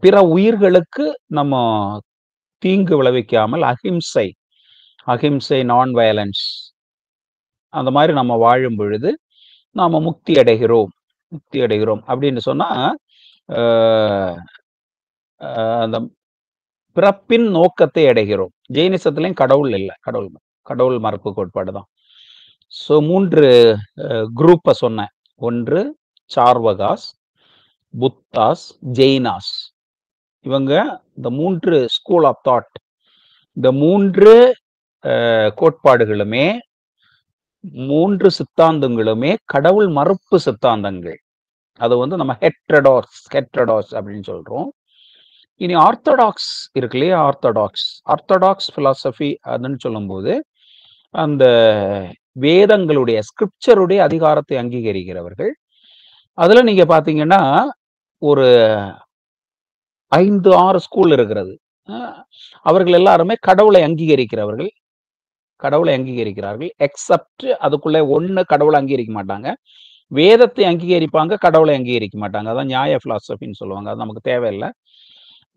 [SPEAKER 1] பிற உயிர்களுக்கு நம்ம தீங்கு விளைவிக்காமல் அஹிம்சை, நான் வயலன்ஸ், அந்த மாதிரி நம்ம வாழும் பொழுது நாம முக்தி அடைகிறோம் அப்படின்னு சொன்னா அந்த பிறப்பின் நோக்கத்தை அடைகிறோம். ஜெயினிசத்திலையும் கடவுள் இல்லை, கடவுள் மறுப்பு கோட்பாடு தான். ஸோ 3 குரூப்பை சொன்னேன். ஒன்று சார்வகாஸ், புத்தாஸ், ஜெயினாஸ். இவங்க இந்த 3 ஸ்கூல் ஆஃப் தாட், இந்த 3 கோட்பாடுகளுமே 3 சித்தாந்தங்களுமே கடவுள் மறுப்பு சித்தாந்தங்கள். அது வந்து நம்ம ஹெட்ரடாக்ஸ் அப்படின்னு சொல்றோம். இனி ஆர்த்தடாக்ஸ் இருக்கு இல்லையா, ஆர்த்தடாக்ஸ் பிலாசபி அதுன்னு சொல்லும்போது அந்த வேதங்களுடைய ஸ்கிரிப்சருடைய அதிகாரத்தை அங்கீகரிக்கிறவர்கள். அதுல நீங்க பாத்தீங்கன்னா ஒரு 5-6 ஸ்கூல் இருக்கிறது. அவர்கள் எல்லாருமே கடவுளை அங்கீகரிக்கிறார்கள். எக்ஸப்ட் அதுக்குள்ள ஒண்ணு கடவுளை அங்கீகரிக்க மாட்டாங்க, வேதத்தை அங்கீகரிப்பாங்க, கடவுளை அங்கீகரிக்க மாட்டாங்க. அதான் நியாய பிலாசபின்னு சொல்லுவாங்க. அது நமக்கு தேவையில்லை.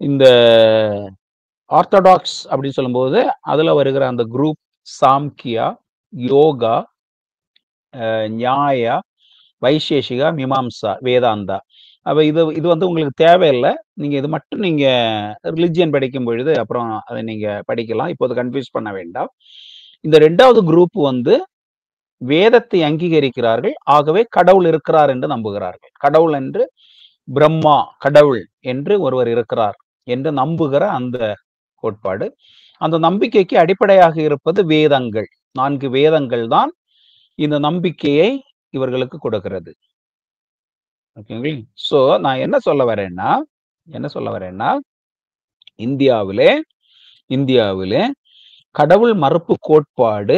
[SPEAKER 1] இந்த ஆர்த்தடாக்ஸ் அப்படின்னு சொல்லும்போது அதுல வருகிற அந்த குரூப் சாம்கியா, யோகா, நியாயா, வைசேஷிகா, மீமாம்சா, வேதாந்தா. அப்ப இது வந்து உங்களுக்கு தேவையில்லை. நீங்க இது மட்டும் நீங்க ரிலிஜியன் படிக்கும் பொழுது அப்புறம் அதை நீங்க படிக்கலாம். இப்போது கன்ஃபியூஸ் பண்ண வேண்டாம். இந்த 2வது குரூப் வந்து வேதத்தை அங்கீகரிக்கிறார்கள், ஆகவே கடவுள் இருக்கிறார் என்று நம்புகிறார்கள். கடவுள் என்று, பிரம்மா கடவுள் என்று ஒருவர் இருக்கிறார் என்று நம்புகிற அந்த கோட்பாடு. அந்த நம்பிக்கைக்கு அடிப்படையாக இருப்பது வேதங்கள். 4 வேதங்கள் தான் இந்த நம்பிக்கையை இவர்களுக்கு கொடுக்கிறது. ஓகேங்களா? சோ நான் என்ன சொல்ல வரேன்னா இந்தியாவிலே கடவுள் மறுப்பு கோட்பாடு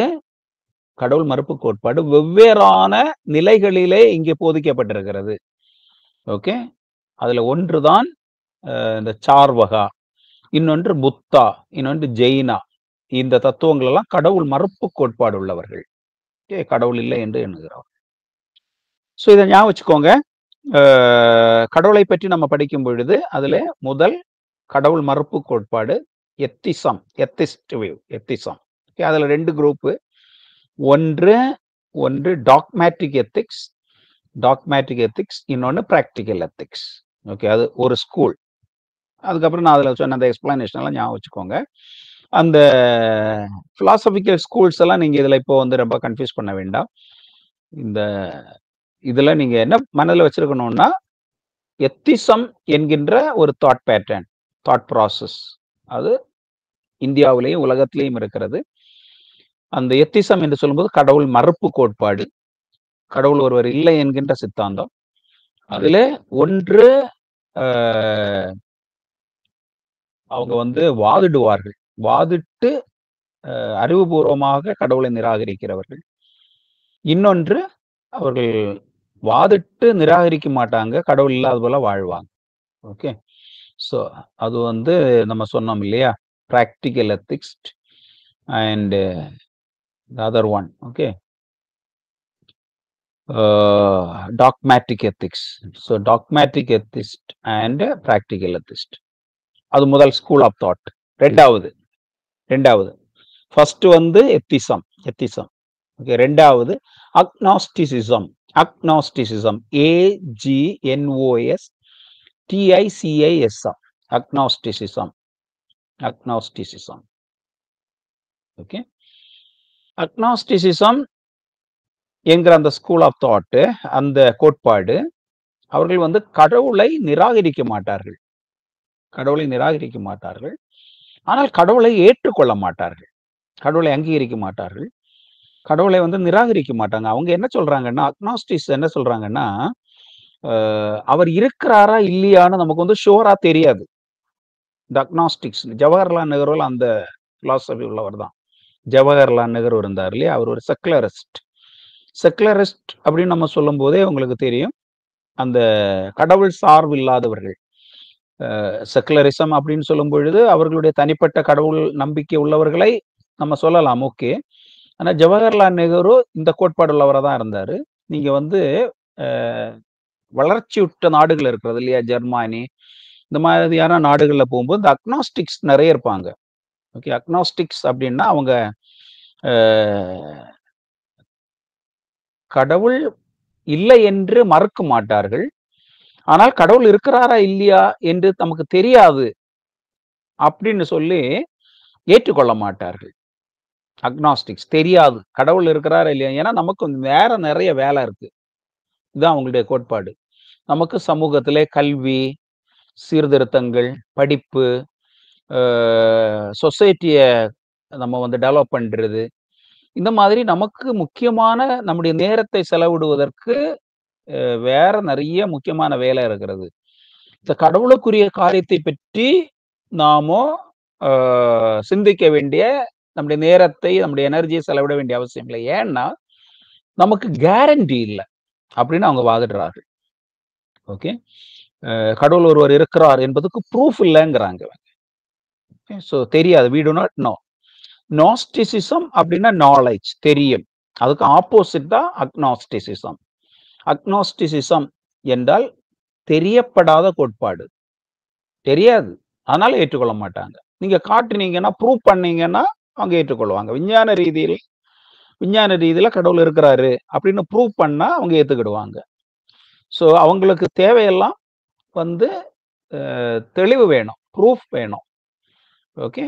[SPEAKER 1] வெவ்வேறான நிலைகளிலே இங்கே போதிக்கப்பட்டிருக்கிறது. ஓகே, அதுல ஒன்றுதான் இந்த சார்வகா, இன்னொன்று புத்தா, இன்னொன்று ஜெயினா. இந்த தத்துவங்கள் எல்லாம் கடவுள் மறுப்பு கோட்பாடு உள்ளவர்கள், கடவுள் இல்லை என்று எண்ணுகிறோம். ஸோ இதை ஞாபகம் வச்சுக்கோங்க. கடவுளை பற்றி நம்ம படிக்கும் பொழுது அதுல முதல் கடவுள் மறுப்பு கோட்பாடு எத்திஸ்ட் வியூ. அதுல 2 குரூப். ஒன்று டாக்மேட்டிக் எத்திக்ஸ், இன்னொன்று பிராக்டிக்கல் எத்திக்ஸ். ஓகே, அது ஒரு ஸ்கூல். அதுக்கப்புறம் நான் அதுல சொன்ன அந்த எக்ஸ்பிளனேஷன் எல்லாம் ஞாபகம் வச்சுக்கோங்க. அந்த பிலாசபிக்கல் ஸ்கூல்ஸ் எல்லாம் நீங்க இதுல இப்போ வந்து ரொம்ப கன்ஃபியூஸ் பண்ண வேண்டாம். இதுல நீங்க என்ன மனதில் வச்சிருக்கணும்னா, எத்திசம் என்கின்ற ஒரு தாட் ப்ராசஸ் அது இந்தியாவிலேயும் உலகத்திலேயும் இருக்கிறது. அந்த எத்திசம் என்று சொல்லும்போது கடவுள் மறுப்பு கோட்பாடு, கடவுள் ஒருவர் இல்லை என்கின்ற சித்தாந்தம். அதுல ஒன்று அவங்க வந்து வாதிட்டு அறிவுபூர்வமாக கடவுளை நிராகரிக்கிறவர்கள். இன்னொன்று அவர்கள் வாதிட்டு நிராகரிக்க மாட்டாங்க, கடவுள் இல்லாத போல வாழ்வாங்க. ஓகே, ஸோ அது வந்து நம்ம சொன்னோம் இல்லையா, practical ethics and other one. Okay, dogmatic ethics. So dogmatic atheist and practical atheist, அது முதல் ஸ்கூல் ஆஃப் தாட். ரெண்டாவது ஃபர்ஸ்ட் வந்து எத்திசம். ஓகே, ரெண்டாவது அக்னாஸ்டிசிசம். அக்னாஸ்டிசிசம். ஓகே, அக்னாஸ்டிசிசம் என்கிற அந்த ஸ்கூல் ஆஃப் தாட், அந்த கோட்பாடு, அவர்கள் வந்து கடவுளை நிராகரிக்க மாட்டார்கள், ஆனால் கடவுளை ஏற்றுக்கொள்ள மாட்டார்கள், கடவுளை அங்கீகரிக்க மாட்டார்கள், கடவுளை வந்து நிராகரிக்க மாட்டாங்க. அவங்க என்ன சொல்றாங்கன்னா, அக்னாஸ்டிக்ஸ் என்ன சொல்றாங்கன்னா, அவர் இருக்கிறாரா இல்லையான்னு நமக்கு வந்து ஷுவரா தெரியாது. இந்த அக்னாஸ்டிக்ஸ், ஜவஹர்லால் நேரு அந்த பிலாசபி உள்ளவர் தான். ஜவஹர்லால் நேரு இருந்தார் இல்லையா, அவர் ஒரு செக்குலரிஸ்ட் அப்படின்னு நம்ம சொல்லும் போதே உங்களுக்கு தெரியும், அந்த கடவுள் சார்பு இல்லாதவர்கள். செக்குலரிசம் அப்படின்னு சொல்லும் பொழுது அவர்களுடைய தனிப்பட்ட கடவுள் நம்பிக்கை உள்ளவர்களை நம்ம சொல்லலாம், ஓகே. ஆனா ஜவஹர்லால் நேரு இந்த கோட்பாடு உள்ளவராக தான் இருந்தாரு. நீங்க வந்து வளர்ச்சியுற்ற நாடுகள் இருக்கிறது இல்லையா, ஜெர்மானி இந்த மாதிரியான நாடுகள்ல போகும்போது இந்த அக்னாஸ்டிக்ஸ் நிறைய இருப்பாங்க. ஓகே, அக்னாஸ்டிக்ஸ் அப்படின்னா அவங்க கடவுள் இல்லை என்று மறுக்க மாட்டார்கள். ஆனால் கடவுள் இருக்கிறாரா இல்லையா என்று நமக்கு தெரியாது அப்படின்னு சொல்லி ஏற்றுக்கொள்ள மாட்டார்கள். அக்னாஸ்டிக்ஸ் தெரியாது கடவுள் இருக்கிறாரா இல்லையா, ஏன்னா நமக்கு வேற நிறைய வேலை இருக்கு. இதுதான் அவங்களுடைய கோட்பாடு. நமக்கு சமூகத்திலே கல்வி, சீர்திருத்தங்கள், படிப்பு, சொசைட்டிய நம்ம டெவலப் பண்றது, இந்த மாதிரி நமக்கு முக்கியமான நம்முடைய நேரத்தை செலவிடுவதற்கு வேற நிறைய முக்கியமான வேலை இருக்கிறது. இந்த கடவுளுக்குரிய காரியத்தை பற்றி நாமோ சிந்திக்க வேண்டிய, நம்முடைய நேரத்தை, நம்முடைய எனர்ஜியை செலவிட வேண்டிய அவசியம் இல்லை. ஏன்னா நமக்கு கேரண்டி இல்லை அப்படின்னு அவங்க வாதிடுறார்கள். ஓகே, கடவுள் ஒருவர் இருக்கிறார் என்பதுக்கு ப்ரூஃப் இல்லைங்கிறாங்க. ஸோ தெரியாது, we do not know. Gnosticism அப்படின்னா நாலேஜ், தெரியும். அதுக்கு ஆப்போசிட் தான் அக்னாஸ்டிசிசம். அக்னாஸ்டிசிசம் என்றால் தெரியப்படாத கோட்பாடு, தெரியாது, அதனால ஏற்றுக்கொள்ள மாட்டாங்க. நீங்க காட்டுனீங்கன்னா, ப்ரூவ் பண்ணீங்கன்னா அவங்க ஏற்றுக்கொள்வாங்க. விஞ்ஞான ரீதியில கடவுள் இருக்கிறாரு அப்படின்னு ப்ரூவ் பண்ணா அவங்க ஏத்துக்கிடுவாங்க. ஸோ அவங்களுக்கு தேவையெல்லாம் தெளிவு வேணும், ப்ரூஃப் வேணும். ஓகே,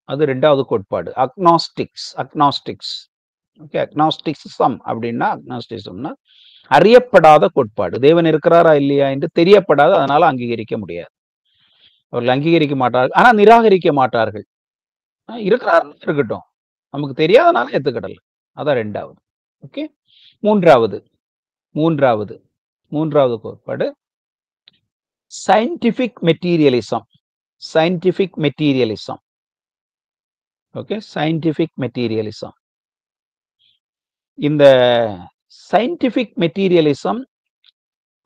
[SPEAKER 1] அது ரெண்டாவது கோட்பாடு அக்னாஸ்டிக்ஸ். ஓகே, அக்னாஸ்டிசிசம் அப்படின்னா, அக்னாஸ்டிசிசம்னா அறியப்படாத கோட்பாடு. தேவன் இருக்கிறாரா இல்லையா என்று தெரியப்படாத, அதனால அங்கீகரிக்க முடியாது. அவர்கள் அங்கீகரிக்க மாட்டார்கள், ஆனா நிராகரிக்க மாட்டார்கள். இருக்கிறாருன்னு இருக்கட்டும், நமக்கு தெரியாதனால ஏத்துக்கிடல. அதான் ரெண்டாவது. ஓகே, மூன்றாவது கோட்பாடு scientific materialism. Okay, scientific materialism. இந்த சயின்டிபிக் மெட்டீரியலிசம்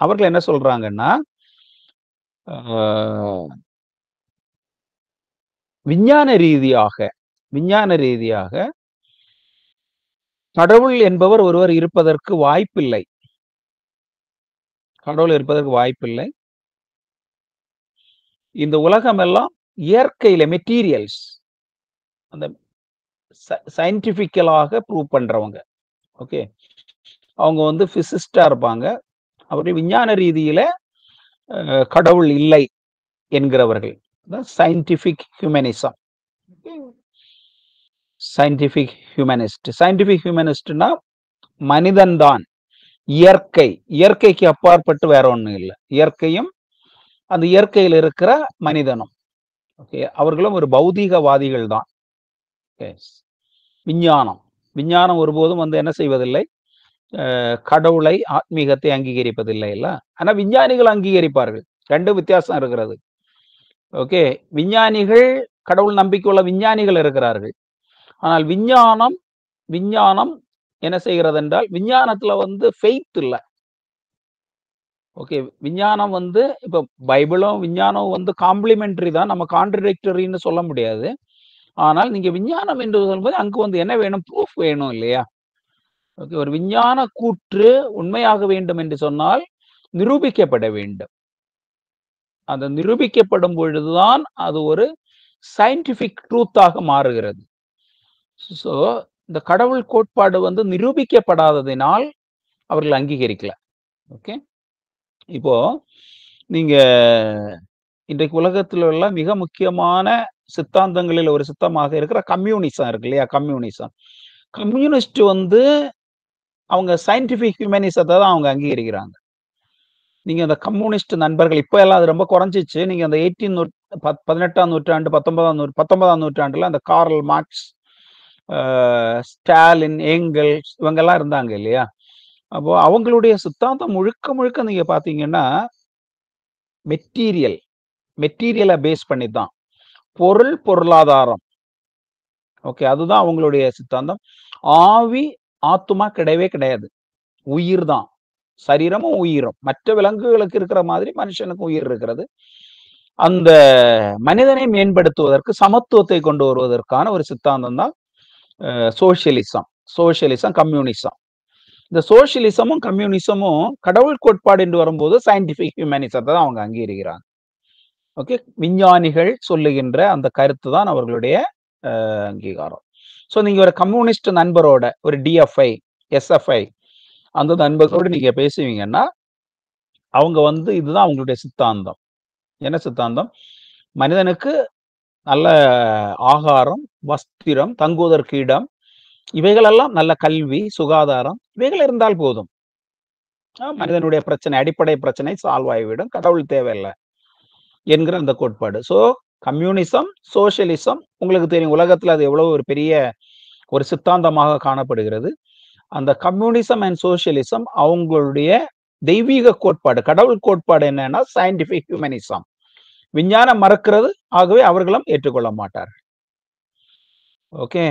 [SPEAKER 1] அவர்கள் என்ன சொல்றாங்கன்னா, விஞ்ஞான ரீதியாக கடவுள் என்பவர் ஒருவர் இருப்பதற்கு வாய்ப்பில்லை. இந்த உலகம் எல்லாம் இயற்கையில மெட்டீரியல்ஸ், அந்த சயின்டிபிக்கலாக ப்ரூவ் பண்றவங்க. ஓகே, அவங்க பிசிசிஸ்டா இருப்பாங்க. அப்படி விஞ்ஞான ரீதியில கடவுள் இல்லை என்கிறவர்கள் சயின்டிபிக் ஹியூமனிசம். சயின்டிபிக் ஹியூமனிஸ்ட்னா மனிதன் தான், இயற்கைக்கு அப்பாற்பட்டு வேற ஒண்ணும் இல்லை. இயற்கையும் அந்த இயற்கையில் இருக்கிற மனிதனும். ஓகே, அவர்களும் ஒரு பௌதீகவாதிகள் தான். விஞ்ஞானம் ஒருபோதும் என்ன செய்வதில்லை, கடவுளை, ஆத்மீகத்தை அங்கீகரிப்பதில்லை இல்ல. ஆனா விஞ்ஞானிகள் அங்கீகரிப்பார்கள். ரெண்டு வித்தியாசம் இருக்கிறது. ஓகே, விஞ்ஞானிகள், கடவுள் நம்பிக்கையுள்ள விஞ்ஞானிகள் இருக்கிறார்கள். ஆனால் விஞ்ஞானம் என்ன செய்கிறது என்றால், விஞ்ஞானத்துல ஃபெய்த் இல்லை. ஓகே, விஞ்ஞானம் இப்ப பைபிளும் விஞ்ஞானம் காம்ப்ளிமெண்டரி தான், நம்ம கான்ட்ரடிக்டரின்னு சொல்ல முடியாது. ஆனால் நீங்க விஞ்ஞானம் என்று சொல்லும்போது அங்கு என்ன வேணும், ப்ரூஃப் வேணும் இல்லையா. ஓகே, ஒரு விஞ்ஞான கூற்று உண்மையாக வேண்டும் என்று சொன்னால் நிரூபிக்கப்பட வேண்டும். அந்த நிரூபிக்கப்படும் பொழுதுதான் அது ஒரு சயின்டிபிக் ட்ரூத்தாக மாறுகிறது. ஸோ இந்த கடவுள் கோட்பாடு நிரூபிக்கப்படாததினால் அவர்கள் அங்கீகரிக்கல. ஓகே, இப்போ நீங்க இன்றைக்கு உலகத்தில் உள்ள மிக முக்கியமான சித்தாந்தங்களில் ஒரு சித்தமாக இருக்கிற கம்யூனிசம் இருக்கு இல்லையா. கம்யூனிஸ்ட் அவங்க சயின்டிபிக் ஹியூமனிசத்தை தான் அவங்க அங்கீகரிக்கிறாங்க. நீங்க அந்த கம்யூனிஸ்ட் நண்பர்கள் இப்ப எல்லாம் அது ரொம்ப குறைஞ்சிச்சு. நீங்க அந்த 18ஆம் நூற்றாண்டு 19ஆம் நூற்றாண்டுல அந்த கார்ல் மார்க்ஸ், ஸ்டாலின், ஏங்கல்ஸ் இவங்கெல்லாம் இருந்தாங்க இல்லையா. அப்போ அவங்களுடைய சித்தாந்தம் முழுக்க நீங்க பாத்தீங்கன்னா மெட்டீரியலை பேஸ் பண்ணி தான், பொருளாதாரம். ஓகே, அதுதான் அவங்களுடைய சித்தாந்தம். ஆவி ஆத்துமா கிடையவே கிடையாது, உயிர் தான். சரீரமும் உயிரும் மற்ற விலங்குகளுக்கு இருக்கிற மாதிரி மனுஷனுக்கு உயிர் இருக்கிறது. அந்த மனிதனை மேம்படுத்துவதற்கு, சமத்துவத்தை கொண்டு வருவதற்கான ஒரு சித்தாந்தம் தான் சோசியலிசம், கம்யூனிசம். இந்த சோசியலிசமும் கம்யூனிசமும் கடவுள் கோட்பாடு என்று வரும்போது சயின்டிபிக் ஹியூமனிசத்தை தான் அவங்க அங்கீகரிக்கிறாங்க. ஓகே, விஞ்ஞானிகள் சொல்லுகின்ற அந்த கருத்து தான் அவர்களுடைய அங்கீகாரம். ஸோ நீங்க ஒரு கம்யூனிஸ்ட் நண்பரோட, ஒரு டிஎஃப்ஐ, எஸ்எஃப்ஐ அந்த நண்பர்களோடு நீங்க பேசுவீங்கன்னா அவங்க வந்து இதுதான் அவங்களுடைய சித்தாந்தம். என்ன சித்தாந்தம்? மனிதனுக்கு நல்ல ஆகாரம், வஸ்திரம், தங்குவதற்கு இடம், இவைகளெல்லாம் நல்ல கல்வி, சுகாதாரம் இவைகள் இருந்தால் போதும். மனிதனுடைய பிரச்சனை, அடிப்படை பிரச்சனை சால்வ் ஆகிவிடும். கடவுள் தேவையில்லை என்கிற அந்த கோட்பாடு. ஸோ கம்யூனிசம், சோசியலிசம் உங்களுக்கு தெரியும் உலகத்துல அது எவ்வளவு ஒரு பெரிய ஒரு சித்தாந்தமாக காணப்படுகிறது. அந்த கம்யூனிசம் அண்ட் சோசியலிசம் அவங்களுடைய தெய்வீக கோட்பாடு, கடவுள் கோட்பாடு என்னன்னா சயின்டிபிக் ஹியூமனிசம். விஞ்ஞானம் மறுக்கிறது, ஆகவே அவர்களும் ஏற்றுக்கொள்ள மாட்டார்கள். ஓகே,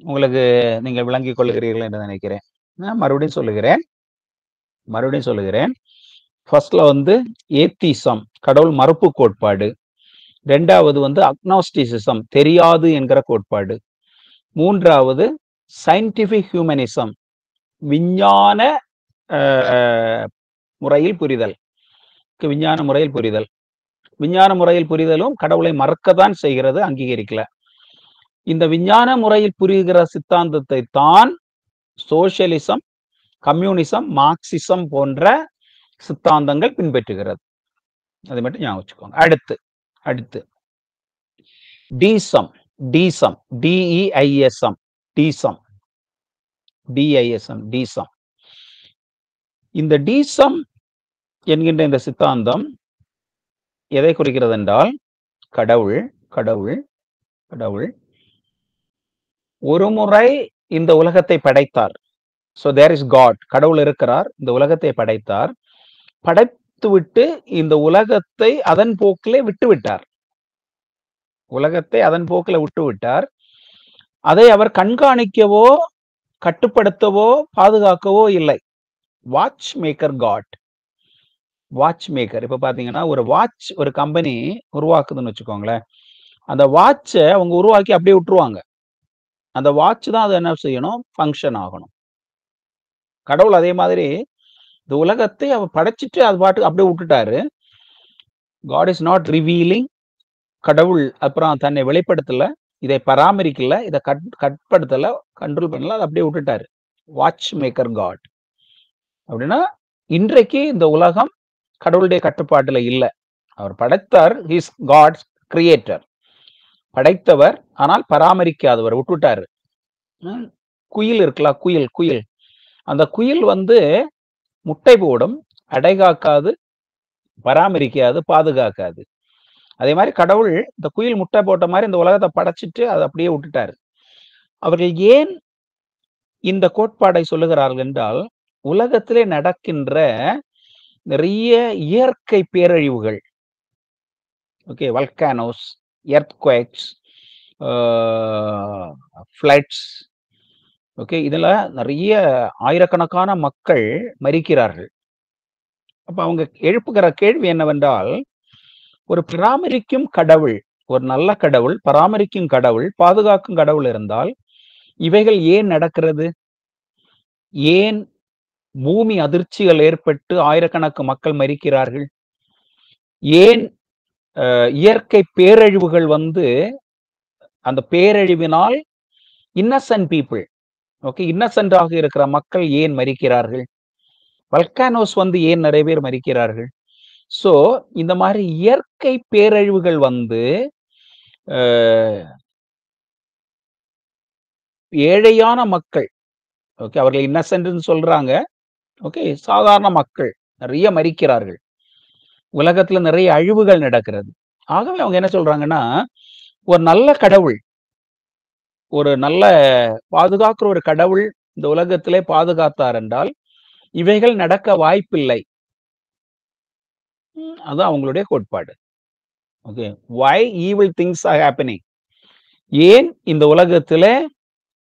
[SPEAKER 1] உங்களுக்கு நீங்க விளங்கிக் கொள்கிறீர்கள் என்று நினைக்கிறேன். நான் மறுபடியும் சொல்லுகிறேன். ஃபர்ஸ்ட்ல வந்து ஏத்திசம், கடவுள் மறுப்பு கோட்பாடு. ரெண்டாவது வந்து அக்னாஸ்டிசிசம், தெரியாது என்கிற கோட்பாடு. மூன்றாவது சயின்டிபிக் ஹியூமனிசம், விஞ்ஞான முறையில் புரிதல். விஞ்ஞான முறையில் புரிதலும் கடவுளை மறக்கத்தான் செய்கிறது, அங்கீகரிக்கல. இந்த விஞ்ஞான முறையில் புரிகிற சித்தாந்தத்தை தான் சோசியலிசம், கம்யூனிசம், மார்க்சிசம் போன்ற சித்தாந்தங்கள் பின்பற்றுகிறது. அதை மட்டும் ஞாபகம் வச்சுக்கோங்க. அடுத்து டீசம், DEISM, டீசம். இந்த டீசம் என்கின்ற இந்த சித்தாந்தம் எதை குறிக்கிறது என்றால், கடவுள் ஒரு முறை இந்த உலகத்தை படைத்தார். So there is God, கடவுள் இருக்கிறார், இந்த உலகத்தை படைத்தார். படைத்துவிட்டு இந்த உலகத்தை அதன் போக்கிலே விட்டுவிட்டார். அதை அவர் கண்காணிக்கவோ, கட்டுப்படுத்தவோ, பாதுகாக்கவோ இல்லை. Watch maker God. இப்ப பாத்தீங்கன்னா ஒரு வாட்ச் ஒரு கம்பெனி உருவாக்குதுன்னு வச்சுக்கோங்களேன். அந்த வாட்சை அவங்க உருவாக்கி அப்படியே விட்டுருவாங்க. அந்த வாட்ச் தான் அதை என்ன செய்யணும், ஃபங்க்ஷன் ஆகணும். கடவுள் அதே மாதிரி இந்த உலகத்தை அவர் படைச்சிட்டு அது பாட்டுக்கு அப்படியே விட்டுட்டாரு. God is not revealing. கடவுள் அப்புறம் தன்னை வெளிப்படுத்தல, இதை பராமரிக்கல, இதை கட்படுத்தல, கண்ட்ரோல் பண்ணல, அதை அப்படியே விட்டுட்டாரு. Watch maker God. அப்படின்னா இன்றைக்கு இந்த உலகம் கடவுளுடைய கட்டுப்பாட்டுல இல்லை. அவர் படைத்தார், ஹிஸ் காட்ஸ் கிரியேட்டர், படைத்தவர், ஆனால் பராமரிக்காதவர், விட்டுட்டாரு. குயில் இருக்கலாம், குயில் அந்த குயில் வந்து முட்டை போடும், அடைகாக்காது, பராமரிக்காது, பாதுகாக்காது. அதே மாதிரி கடவுள் இந்த குயில் முட்டை போட்ட மாதிரி இந்த உலகத்தை படைச்சிட்டு அதை அப்படியே விட்டுட்டாரு. அவர்கள் ஏன் இந்த கோட்பாடை சொல்லுகிறார்கள் என்றால், உலகத்திலே நடக்கின்ற நிறைய இயற்கை பேரழிவுகள், ஓகே, வல்கானோஸ், எர்த்குவேக்ஸ், ஃப்ளட்ஸ், ஓகே, இதுல நிறைய ஆயிரக்கணக்கான மக்கள் மரிக்கிறார்கள். அப்ப அவங்க எழுப்புகிற கேள்வி என்னவென்றால், ஒரு பராமரிக்கும் கடவுள், ஒரு நல்ல கடவுள், பராமரிக்கும் கடவுள், பாதுகாக்கும் கடவுள் இருந்தால் இவைகள் ஏன் நடக்கிறது? ஏன் பூமி அதிர்ச்சிகள் ஏற்பட்டு ஆயிரக்கணக்கு மக்கள் மரிக்கிறார்கள்? ஏன் இயற்கை பேரழிவுகள் வந்து அந்த பேரழிவினால் இன்னசென்ட் பீப்புள், ஓகே, இன்னசென்டாக இருக்கிற மக்கள் ஏன் மரிக்கிறார்கள்? வல்கானோஸ் வந்து ஏன் நிறைய பேர் மரிக்கிறார்கள்? சோ இந்த மாதிரி இயற்கை பேரழிவுகள் வந்து ஏழையான மக்கள், ஓகே, அவர்கள் இன்னசென்ட்னு சொல்றாங்க, ஓகே, சாதாரண மக்கள் நிறைய மரிக்கிறார்கள். உலகத்துல நிறைய அழிவுகள் நடக்கிறது. ஆகவே அவங்க என்ன சொல்றாங்கன்னா, ஒரு நல்ல கடவுள், ஒரு நல்ல பாதுகாக்கிற ஒரு கடவுள் இந்த உலகத்திலே பாதுகாத்தார் என்றால் இவைகள் நடக்க வாய்ப்பில்லை. அதுதான் அவங்களுடைய கோட்பாடு. Okay, why evil things are happening? ஏன் இந்த உலகத்திலே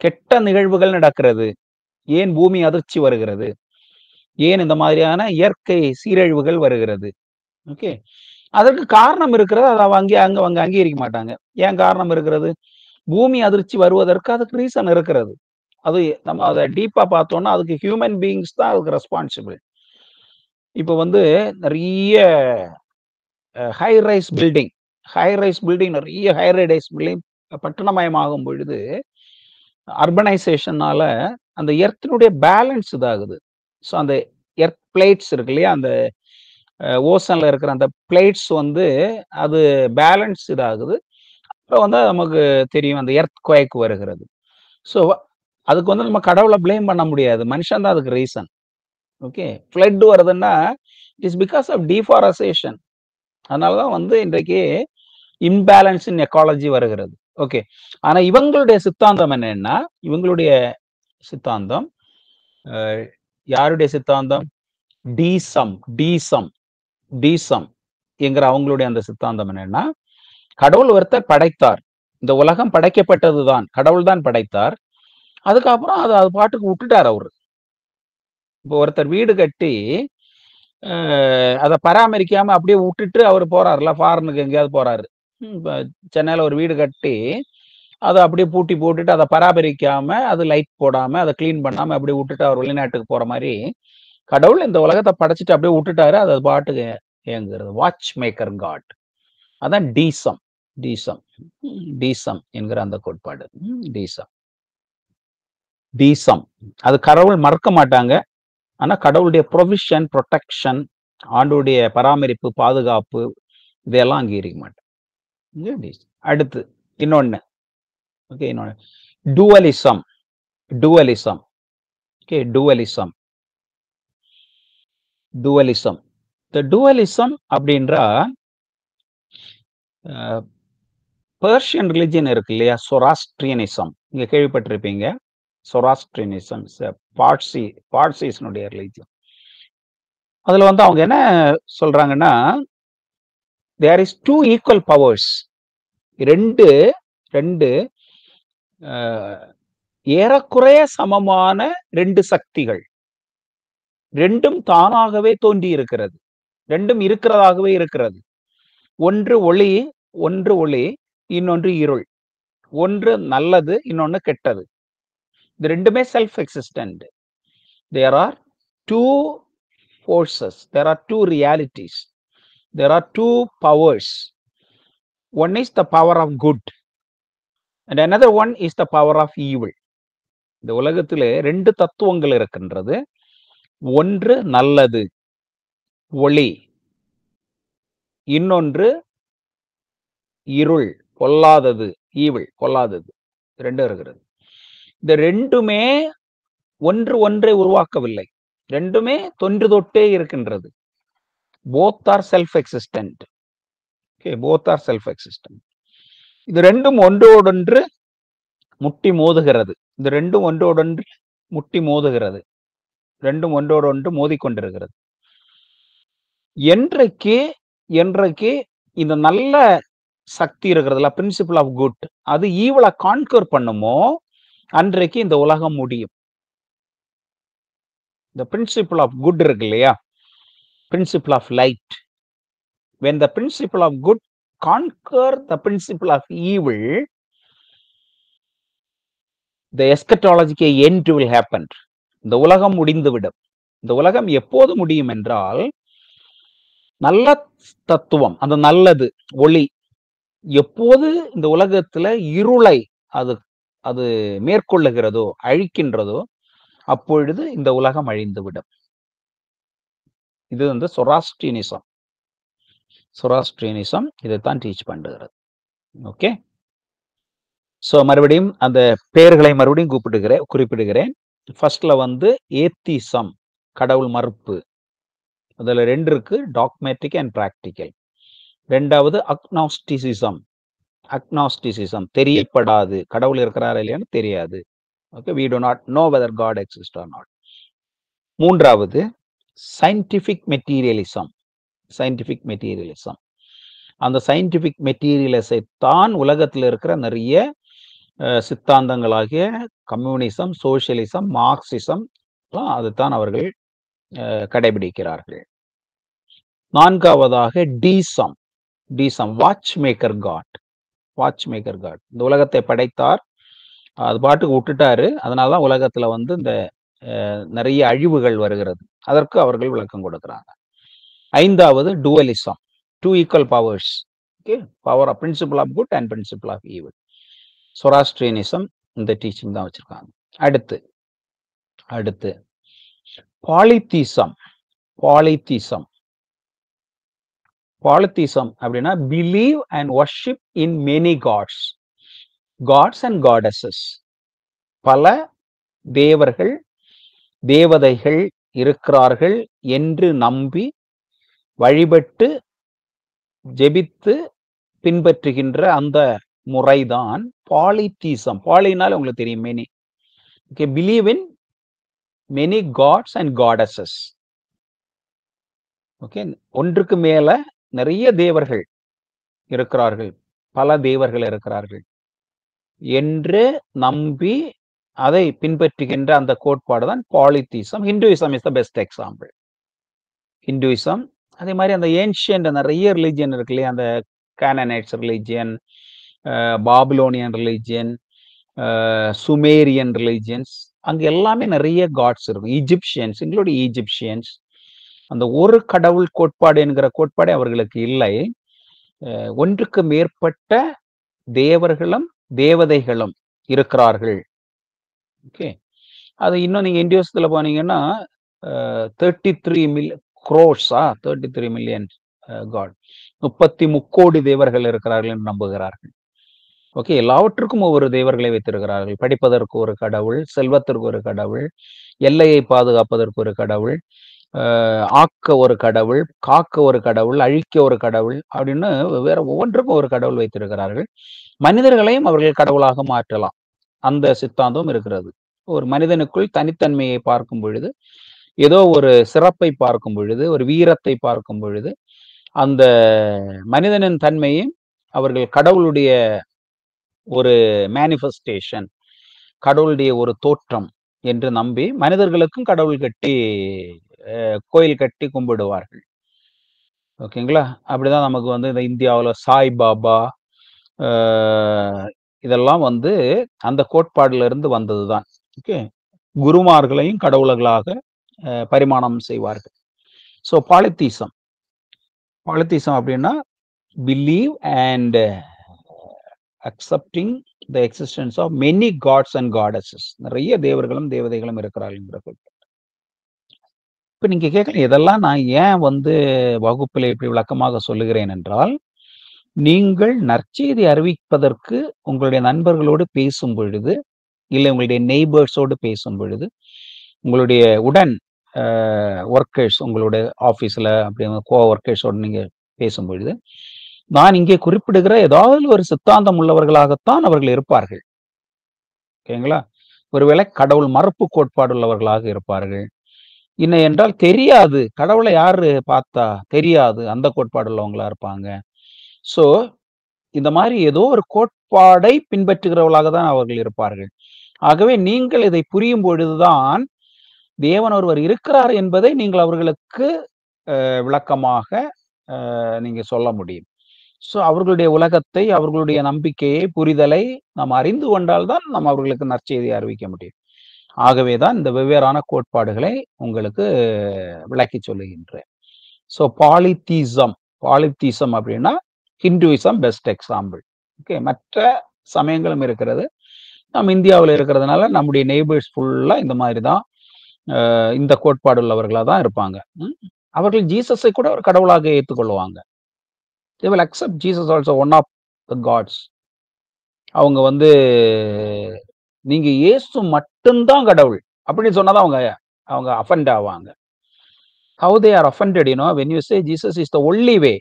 [SPEAKER 1] கெட்ட நிகழ்வுகள் நடக்கிறது? ஏன் பூமி அதிர்ச்சி வருகிறது? ஏன் இந்த மாதிரியான இயற்கை சீரழிவுகள் வருகிறது? ஓகே, அதற்கு காரணம் இருக்கிறது. அதை அவங்க அங்கீகரிக்க மாட்டாங்க. ஏன் காரணம் இருக்கிறது? பூமி அதிர்ச்சி வருவதற்கு அதுக்கு ரீசன் இருக்கிறது. அது நம்ம அதை டீப்பா பார்த்தோம்னா அதுக்கு ஹியூமன் பீயிங்ஸ் தான் அதுக்கு ரெஸ்பான்சிபிள். இப்போ வந்து நிறைய ஹை ரைஸ் பில்டிங், நிறைய ஹை ரைஸ் பில்டிங் பட்டணமயமாகும் பொழுது அர்பனைசேஷனால அந்த எர்த்தினுடைய பேலன்ஸ் இதாகுது. ஸோ அந்த எர்த் பிளேட்ஸ் இருக்கு இல்லையா, அந்த ஓசன்ல இருக்கிற அந்த பிளேட்ஸ் வந்து அது பேலன்ஸ் இதாகுது. அப்புறம் வந்து நமக்கு தெரியும் அந்த எர்த் குவைக் வருகிறது. ஸோ அதுக்கு வந்து நம்ம கடவுளை பிளேம் பண்ண முடியாது, மனுஷன் தான் அதுக்கு ரீசன். ஓகே, ஃப்ளட் வருதுன்னா it is because of deforestation. அதனால தான் வந்து இன்றைக்கு இம்பேலன்ஸ் இன் எக்காலஜி வருகிறது. ஓகே, ஆனா இவங்களுடைய சித்தாந்தம் என்னன்னா, இவங்களுடைய சித்தாந்தம் யாருடைய சித்தாந்தம்? டீசம் டீசம் டீசம் என்கிற அவங்களுடைய அந்த சித்தாந்தம் என்னன்னா, கடவுள் ஒருத்தர் படைத்தார், இந்த உலகம் படைக்கப்பட்டதுதான், கடவுள் தான் படைத்தார். அதுக்கப்புறம் அது பாட்டுக்கு விட்டுட்டார் அவரு. இப்போ ஒருத்தர் வீடு கட்டி அதை பராமரிக்காம அப்படியே விட்டுட்டு அவர் போறாருல, ஃபாரினுக்கு எங்கேயாவது போறாரு. இப்போ சென்னையில ஒரு வீடு கட்டி அதை அப்படியே பூட்டி போட்டுட்டு அதை பராமரிக்காம, அது லைட் போடாம, அதை கிளீன் பண்ணாம அப்படியே விட்டுட்டு அவர் வெளிநாட்டுக்கு போற மாதிரி, கடவுள் இந்த உலகத்தை படைச்சிட்டு அப்படியே விட்டுட்டாரு, அது பாட்டுக்கு இயங்குகிறது. Watch maker God. அதான் டீசம் டீசம் டீசம் என்கிற அந்த கோட்பாடு. டீசம் டீசம் அது கடவுள் மறக்க மாட்டாங்க. ஆனா கடவுளுடைய ப்ரொவிஷன், ப்ரொடெக்ஷன், ஆண்டுடைய பராமரிப்பு, பாதுகாப்பு இதெல்லாம் அங்கீகரிக்க மாட்டாங்க. அடுத்து இன்னொன்னு. ஓகே, இன்னொன்னு டூவலிசம். டூவலிசம். ஓகே, டூவலிசம். டூவலிசம். இந்த டூவலிசம் அப்படின்றா பெர்ஷியன் ரிலிஜன் இருக்கு இல்லையா, சொராஸ்ட்ரியனிசம், நீங்க கேள்விப்பட்டிருப்பீங்க. சொராஸ்ட்ரியனிசம் பார்சிஸ்னுடைய ரிலிஜன். அதுல வந்து அவங்க என்ன சொல்றாங்கன்னா, there is two equal powers. ரெண்டு ரெண்டு ஏறக்குறைய சமமான ரெண்டு சக்திகள், ரெண்டும் தானாகவே தோன்றி இருக்கிறது, ரெண்டும் இருக்கிறதாகவே இருக்கிறது. ஒன்று ஒளி, ஒன்று ஒளி, இன்னொன்று இருள். ஒன்று நல்லது, இன்னொன்று கெட்டது. இது ரெண்டுமே self existent. There are two forces, there are two realities, there are two powers. One is the power of good and another one is the power of evil. இந்த உலகத்திலே ரெண்டு தத்துவங்கள் இருக்கின்றது. ஒன்று நல்லது, ஒளி, இன்னொன்று இருள், பொல்லாதது, ஈவில், பொல்லாதது. ரெண்டும் இருக்கிறது. இந்த ரெண்டுமே ஒன்று ஒன்றை உருவாக்கவில்லை, ரெண்டுமே தொன்று தொட்டே இருக்கின்றது. Both are self existent. Okay, both are self existent. இது ரெண்டும் ஒன்றோடொன்று முட்டி மோதுகிறது. இது ரெண்டும் ஒன்றோடொன்று முட்டி மோதுகிறது, ரெண்டும் ஒன்றோடொன்று மோதிக்கொண்டிருக்கிறது. என்றைக்கு இந்த நல்ல சக்தி இருக்கிறதுல, பிரின்சிபிள் ஆஃப் குட், அது ஈவலை கான்கர் பண்ணுமோ அன்றைக்கு இந்த உலகம் முடியும். இந்த பிரின்சிபிள் ஆஃப் குட் இருக்கு இல்லையா, principle of light, when the principle of good conquer the principle of evil, the eschatological end will happen. இந்த உலகம் முடிந்துவிடும். இந்த உலகம் எப்போது முடியும் என்றால், நல்ல தத்துவம், அந்த நல்லது ஒளி எப்போது இந்த உலகத்துல இருளை அது மேற்கொள்ளுகிறதோ, அழிக்கின்றதோ, அப்பொழுது இந்த உலகம் அழிந்துவிடும். இது வந்து சொராஸ்ட்ரியனிசம். சொராஸ்ட்ரியனிசம் இதைத்தான் டீச் பண்ணுகிறது. ஓகே, ஸோ மறுபடியும் அந்த பெயர்களை மறுபடியும் குறிப்பிடுகிறேன். ஃபர்ஸ்ட்ல வந்து ஏத்திசம், கடவுள் மறுப்பு. அதுல ரெண்டு இருக்கு, டாக்மேட்டிக் அண்ட் பிராக்டிக்கல். ரெண்டாவது அக்னாஸ்டிசிசம். அக்னாஸ்டிசிசம் தெரியப்படாது, கடவுள் இருக்கிறாரா இல்லையான்னு தெரியாது. Okay, we do not know whether God exists or not. மூன்றாவது சயின்டிபிக் மெட்டீரியலிசம். சயின்டிபிக் மெட்டீரியலிசம், அந்த சயின்டிபிக் மெட்டீரியலிசை தான் உலகத்தில் இருக்கிற நிறைய சித்தாந்தங்களாகிய கம்யூனிசம், சோசியலிசம், மார்க்சிசம் அதுதான் அவர்கள் கடைபிடிக்கிறார்கள். நான்காவதாக deism. Deism, watch maker God. Watch maker God, இந்த உலகத்தை படைத்தார், அது பாட்டுக்கு விட்டுட்டாரு, அதனாலதான் உலகத்துல வந்து இந்த நிறைய அழிவுகள் வருகிறது. அதற்கு அவர்கள் விளக்கம் கொடுக்கிறாங்க. ஐந்தாவது dualism, two equal powers. Okay, power of principle of good and principle of evil. Zoroastrianism இந்த டீச்சிங் தான் வச்சிருக்காங்க. அடுத்து பாலித்தீசம். பாலித்தீசம் பாலித்தீசம் அப்படின்னா believe and worship in many gods, gods and goddesses. பல தேவர்கள், தேவதைகள் இருக்கிறார்கள் என்று நம்பி வழிபட்டு ஜெபித்து பின்பற்றுகின்ற அந்த முறைதான் பாலித்தீசம். பாலினால் உங்களுக்கு தெரியும், many. Okay, believe in many gods and goddesses. Okay, ஒன்றுக்கு மேல நிறைய தேவர்கள் இருக்கிறார்கள், பல தேவர்கள் இருக்கிறார்கள் என்று நம்பி அதை பின்பற்றுகின்ற அந்த கோட்பாடு தான் polytheism. Hinduism is the best example. Hinduism, அதே மாதிரி அந்த ஏன்ஷியன்ட் நிறைய ரிலிஜியன் இருக்கு இல்லையா, அந்த Canaanites religion, Babylonian religion, Sumerian religions, அங்க எல்லாமே நிறைய காட்ஸ் இருக்கும். ஈஜிப்சியன்ஸ், இன்க்ளூடிங் ஈஜிப்சியன்ஸ், அந்த ஒரு கடவுள் கோட்பாடு என்கிற கோட்பாடே அவர்களுக்கு இல்லை. ஒன்றுக்கு மேற்பட்ட தேவர்களும் தேவதைகளும் இருக்கிறார்கள். ஓகே, அது இன்னும் நீங்க இந்தியோசத்துல போனீங்கன்னா 33 மில்லியன் crores, 33 மில்லியன் காட், 33 கோடி தேவர்கள் இருக்கிறார்கள் என்று நம்புகிறார்கள். ஓகே, எல்லாவற்றுக்கும் ஒவ்வொரு தேவர்களை வைத்திருக்கிறார்கள். படிப்பதற்கு ஒரு கடவுள், செல்வத்திற்கு ஒரு கடவுள், எல்லையை பாதுகாப்பதற்கு ஒரு கடவுள், ஆக்க ஒரு கடவுள், காக்க ஒரு கடவுள், அழிக்க ஒரு கடவுள் அப்படின்னு வேற ஒவ்வொன்றுக்கும் ஒரு கடவுள் வைத்திருக்கிறார்கள். மனிதர்களையும் அவர்கள் கடவுளாக மாற்றலாம், அந்த சித்தாந்தம் இருக்கிறது. ஒரு மனிதனுக்குள் தனித்தன்மையை பார்க்கும் பொழுது, ஏதோ ஒரு சிறப்பை பார்க்கும் பொழுது, ஒரு வீரத்தை பார்க்கும் பொழுது, அந்த மனிதனின் தன்மையை அவர்கள் கடவுளுடைய ஒரு மேனிஃபெஸ்டேஷன், கடவுளுடைய ஒரு தோற்றம் என்று நம்பி மனிதர்களுக்கும் கடவுள் கட்டி கோயில் கட்டி கும்பிடுவார்கள். ஓகேங்களா, அப்படிதான் நமக்கு வந்து இந்த இந்தியாவில் சாய் பாபா இதெல்லாம் வந்து அந்த கோட்பாடுல இருந்து வந்ததுதான். ஓகே, குருமார்களையும் கடவுள்களாக பரிமாணம் செய்வார்கள். ஸோ பாலித்தீசம், பாலித்தீசம் அப்படின்னா believe and accepting the existence of many gods and goddesses. நிறைய தேவர்களும் தேவதைகளும் இருக்கிறார்கள். இப்ப நீங்க கேட்கலாம், இதெல்லாம் நான் ஏன் வந்து வகுப்பில் இப்படி விளக்கமாக சொல்லுகிறேன் என்றால், நீங்கள் நற்செய்தி அறிவிப்பதற்கு உங்களுடைய நண்பர்களோடு பேசும் பொழுது, இல்லை உங்களுடைய நெய்பர்ஸோடு பேசும் பொழுது, உங்களுடைய உடன் ஒர்க்கர்ஸ், உங்களுடைய ஆஃபீஸில் அப்படி கோ ஒர்க்கர்ஸோடு நீங்க பேசும் பொழுது, நான் இங்கே குறிப்பிடுகிற ஏதாவது ஒரு சித்தாந்தம் உள்ளவர்களாகத்தான் அவர்கள் இருப்பார்கள். ஓகேங்களா, ஒருவேளை கடவுள் மறுப்பு கோட்பாடு உள்ளவர்களாக இருப்பார்கள். இன்னும் என்றால் தெரியாது, கடவுளை யாரு பார்த்தா தெரியாது, அந்த கோட்பாடு உள்ளவங்களா இருப்பாங்க. ஸோ இந்த மாதிரி ஏதோ ஒரு கோட்பாடை பின்பற்றுகிறவர்களாக தான் அவர்கள் இருப்பார்கள். ஆகவே நீங்கள் இதை புரியும் பொழுதுதான் தேவன் ஒருவர் இருக்கிறார் என்பதை நீங்கள் அவர்களுக்கு விளக்கமாக நீங்க சொல்ல முடியும். ஸோ அவர்களுடைய உலகத்தை, அவர்களுடைய நம்பிக்கையை, புரிதலை நாம் அறிந்து கொண்டால்தான் நாம் அவர்களுக்கு நற்செய்தியை அறிவிக்க முடியும். ஆகவேதான் இந்த வெவ்வேறான கோட்பாடுகளை உங்களுக்கு விளக்கி சொல்லுகின்றேன். ஸோ பாலித்தீசம், பாலித்தீசம் அப்படின்னா ஹிந்துயிசம் பெஸ்ட் எக்ஸாம்பிள். ஓகே, மற்ற சமயங்களும் இருக்கிறது. நம்ம இந்தியாவில் இருக்கிறதுனால நம்முடைய நெய்பர்ஸ் ஃபுல்லா இந்த மாதிரி தான், இந்த கோட்பாடு உள்ளவர்களாக தான் இருப்பாங்க. அவர்கள் ஜீசஸை கூட ஒரு கடவுளாக ஏற்றுக்கொள்வாங்க. they will accept Jesus also one of the gods. அவங்க வந்து நீங்க இயேசு மட்டும்தான் கடவுள் அப்படின்னு சொன்னாதான் அவங்க அஃபெண்ட் ஆவாங்க. how they are offended, when you say Jesus is the only way,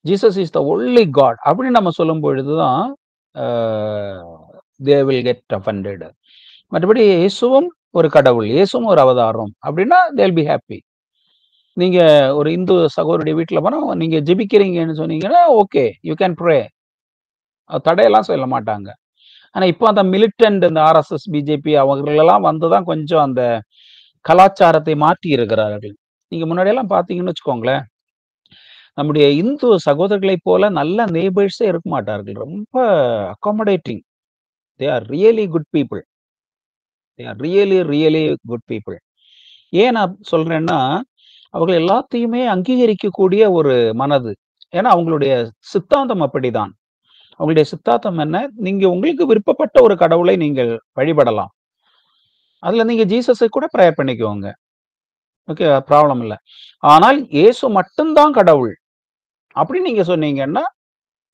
[SPEAKER 1] Jesus is the only God அப்படின்னு நம்ம சொல்லும் பொழுதுதான் they will get offended. மற்றபடி இயேசுவும் ஒரு கடவுள், இயேசுவும் ஒரு அவதாரம் அப்படின்னா they will be happy. நீங்க ஒரு இந்து சகோதரருடைய வீட்டுல போனா நீங்க ஜெபிக்கிறீங்கன்னு சொன்னீங்கன்னா ஓகே, யூ கேன் ப்ரே, தடையெல்லாம் சொல்ல மாட்டாங்க. ஆனா இப்போ அந்த மிலிட்டன்ட், இந்த RSS பிஜேபி அவங்களெல்லாம் வந்துதான் கொஞ்சம் அந்த கலாச்சாரத்தை மாற்றி இருக்கிறார்கள். நீங்க முன்னாடியெல்லாம் பாத்தீங்கன்னு வச்சுக்கோங்களேன், நம்முடைய இந்து சகோதரர்களை போல நல்ல நெய்பர்ஸே இருக்க மாட்டார்கள். ரொம்ப accommodating. They are really good people. They are really good people. ஏன் நான் சொல்றேன்னா, அவர்கள் எல்லாத்தையுமே அங்கீகரிக்கக்கூடிய ஒரு மனது. ஏன்னா அவங்களுடைய சித்தாந்தம் அப்படிதான். அவங்களுடைய சித்தாந்தம் என்ன, நீங்க உங்களுக்கு விருப்பப்பட்ட ஒரு கடவுளை நீங்கள் வழிபடலாம். அதுல நீங்க ஜீசஸை கூட ப்ரேயர் பண்ணிக்கோங்க. ஓகே, ப்ராப்ளம் இல்லை. ஆனால் இயேசு மட்டும்தான் கடவுள் அப்படி நீங்க சொன்னீங்கன்னா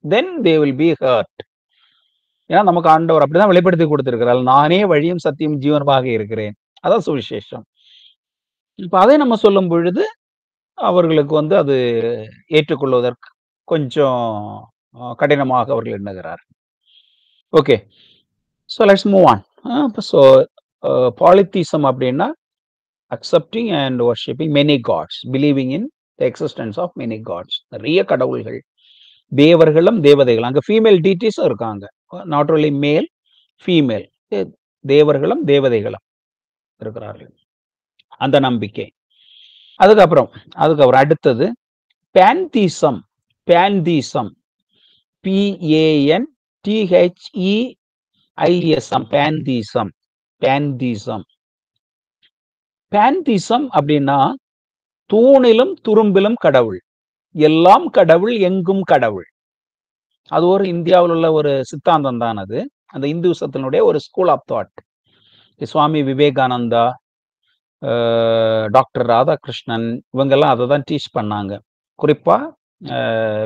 [SPEAKER 1] தென் தே வில் பி ஹர்ட். ஏன்னா நமக்கு ஆண்டவர் அப்படிதான் வெளிப்படுத்தி கொடுத்திருக்கிறார், நானே வழியும் சத்தியம் ஜீவனமாக இருக்கிறேன். அதான் சுவிசேஷம். இப்ப அதை நம்ம சொல்லும் பொழுது அவர்களுக்கு வந்து அது ஏற்றுக்கொள்வதற்கு கொஞ்சம் கடினமாக அவர்கள் எண்ணுகிறார். Okay, so let's move on. So polytheism அப்படின்னா accepting and worshipping many gods, believing in the existence of many gods. நிறைய கடவுள்கள், தேவர்களும் தேவதைகளும், அங்கே ஃபீமேல் டீட்டிஸும் இருக்காங்க, நாட் ஓன்லி மேல் ஃபீமேல், தேவர்களும் தேவதைகளும் இருக்கிறார்கள், அந்த நம்பிக்கை. அதுக்கப்புறம் அடுத்தது பேன்தீசம். பேன்தீசம், PANTHEISM, பேன்தீசம். பேன்தீசம் பேன்தீசம் அப்படின்னா தூணிலும் துரும்பிலும் கடவுள், எல்லாம் கடவுள், எங்கும் கடவுள். அது ஒரு இந்தியாவில் உள்ள ஒரு சித்தாந்தம் தான் அது. அந்த இந்துசத்தினுடைய ஒரு school of thought. Swami Vivekananda, doctor Radhakrishnan, இவங்கெல்லாம் அதை தான் டீச் பண்ணாங்க, குறிப்பா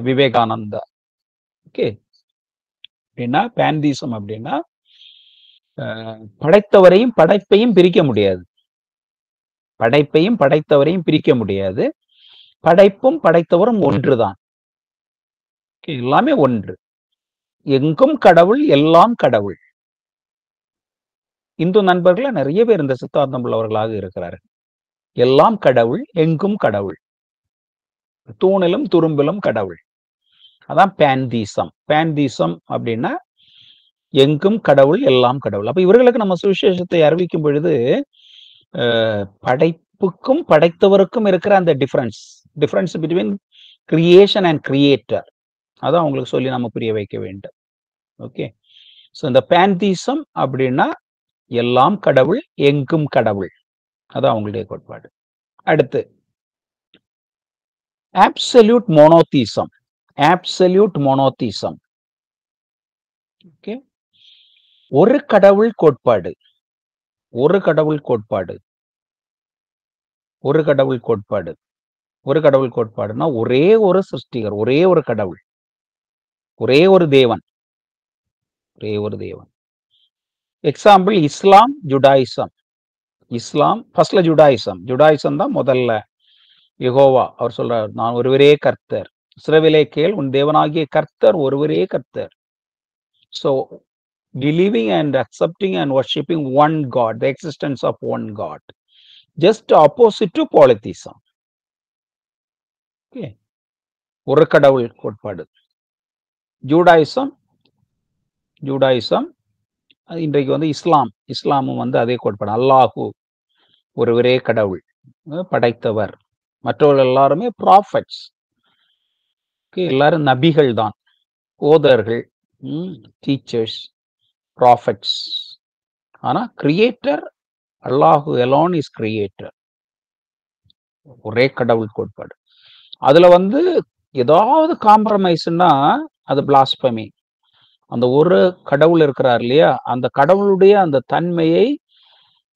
[SPEAKER 1] விவேகானந்தா. ஓகே, அப்படின்னா பேன்தீசம் அப்படின்னா படைத்தவரையும் படைப்பையும் பிரிக்க முடியாது, படைப்பையும் படைத்தவரையும் பிரிக்க முடியாது, படைப்பும் படைத்தவரும் ஒன்றுதான், எல்லாமே ஒன்று, எங்கும் கடவுள், எல்லாம் கடவுள். இந்து நண்பர்கள் நிறைய பேர் இந்த சித்தாந்தம் உள்ளவர்களாக இருக்கிறார்கள். எல்லாம் கடவுள், எங்கும் கடவுள், தூணிலும் துரும்பிலும் கடவுள். அதான் பேன்தீசம். பேன்தீசம் அப்படின்னா எங்கும் கடவுள், எல்லாம் கடவுள். அப்ப இவர்களுக்கு நம்ம சுவிசேஷத்தை அறிவிக்கும் பொழுது படைப்புக்கும் படைத்தவருக்கும் இருக்கிற அந்த difference between creation and creator, அதான் அவங்களுக்கு சொல்லி நம்ம புரிய வைக்க வேண்டும். ஓகே, ஸோ இந்த பேன்தீசம் அப்படின்னா எல்லாம் கடவுள், எங்கும் கடவுள், அதான் அவங்களுடைய கோட்பாடு. அடுத்து அப்சல்யூட் மோனோதீசம். அப்சல்யூட் மோனோதீசம், ஓகே, ஒரு கடவுள் கோட்பாடு. ஒரு கடவுள் கோட்பாடு, ஒரு கடவுள் கோட்பாடு. ஒரு கடவுள் கோட்பாடுனா ஒரே ஒரு சிருஷ்டிகர், ஒரே ஒரு கடவுள், ஒரே ஒரு தேவன், ஒரே ஒரு தேவன். எக்ஸாம்பிள் இஸ்லாம், ஜுடாயிசம். இஸ்லாம் ஃபர்ஸ்ட்ல, ஜுடாயிசம் தான் முதல்ல. யெகோவா அவர் சொல்றார், நான் ஒருவரே கர்த்தர், இஸ்ரவேலே கேள், உன் தேவனாகிய கர்த்தர் ஒருவரே கர்த்தர். So believing and accepting and worshipping one God, the existence of one God, just opposite to polytheism. Okay, ஒரு கடவுள் கோட்பாடு. ஜூடாயிசம் இன்றைக்கு வந்து இஸ்லாமும் வந்து அதே கோட்பாடு. அல்லாஹு ஒருவரே கடவுள், படைத்தவர், மற்றவர்கள் எல்லாருமே ப்ராஃபட்ஸ், எல்லாரும் நபிகள் தான், ஓதர்கள், டீச்சர்ஸ், ப்ராஃபட்ஸ். ஆனா கிரியேட்டர் அல்லாஹு அலோன் இஸ் கிரியேட்டர், ஒரே கடவுள் கோட்பாடு. அதுல வந்து ஏதாவது காம்ப்ரமைஸ்னா அது பிளாஸ்பமி. அந்த ஒரு கடவுள் இருக்கிறார் இல்லையா, அந்த கடவுளுடைய அந்த தன்மையை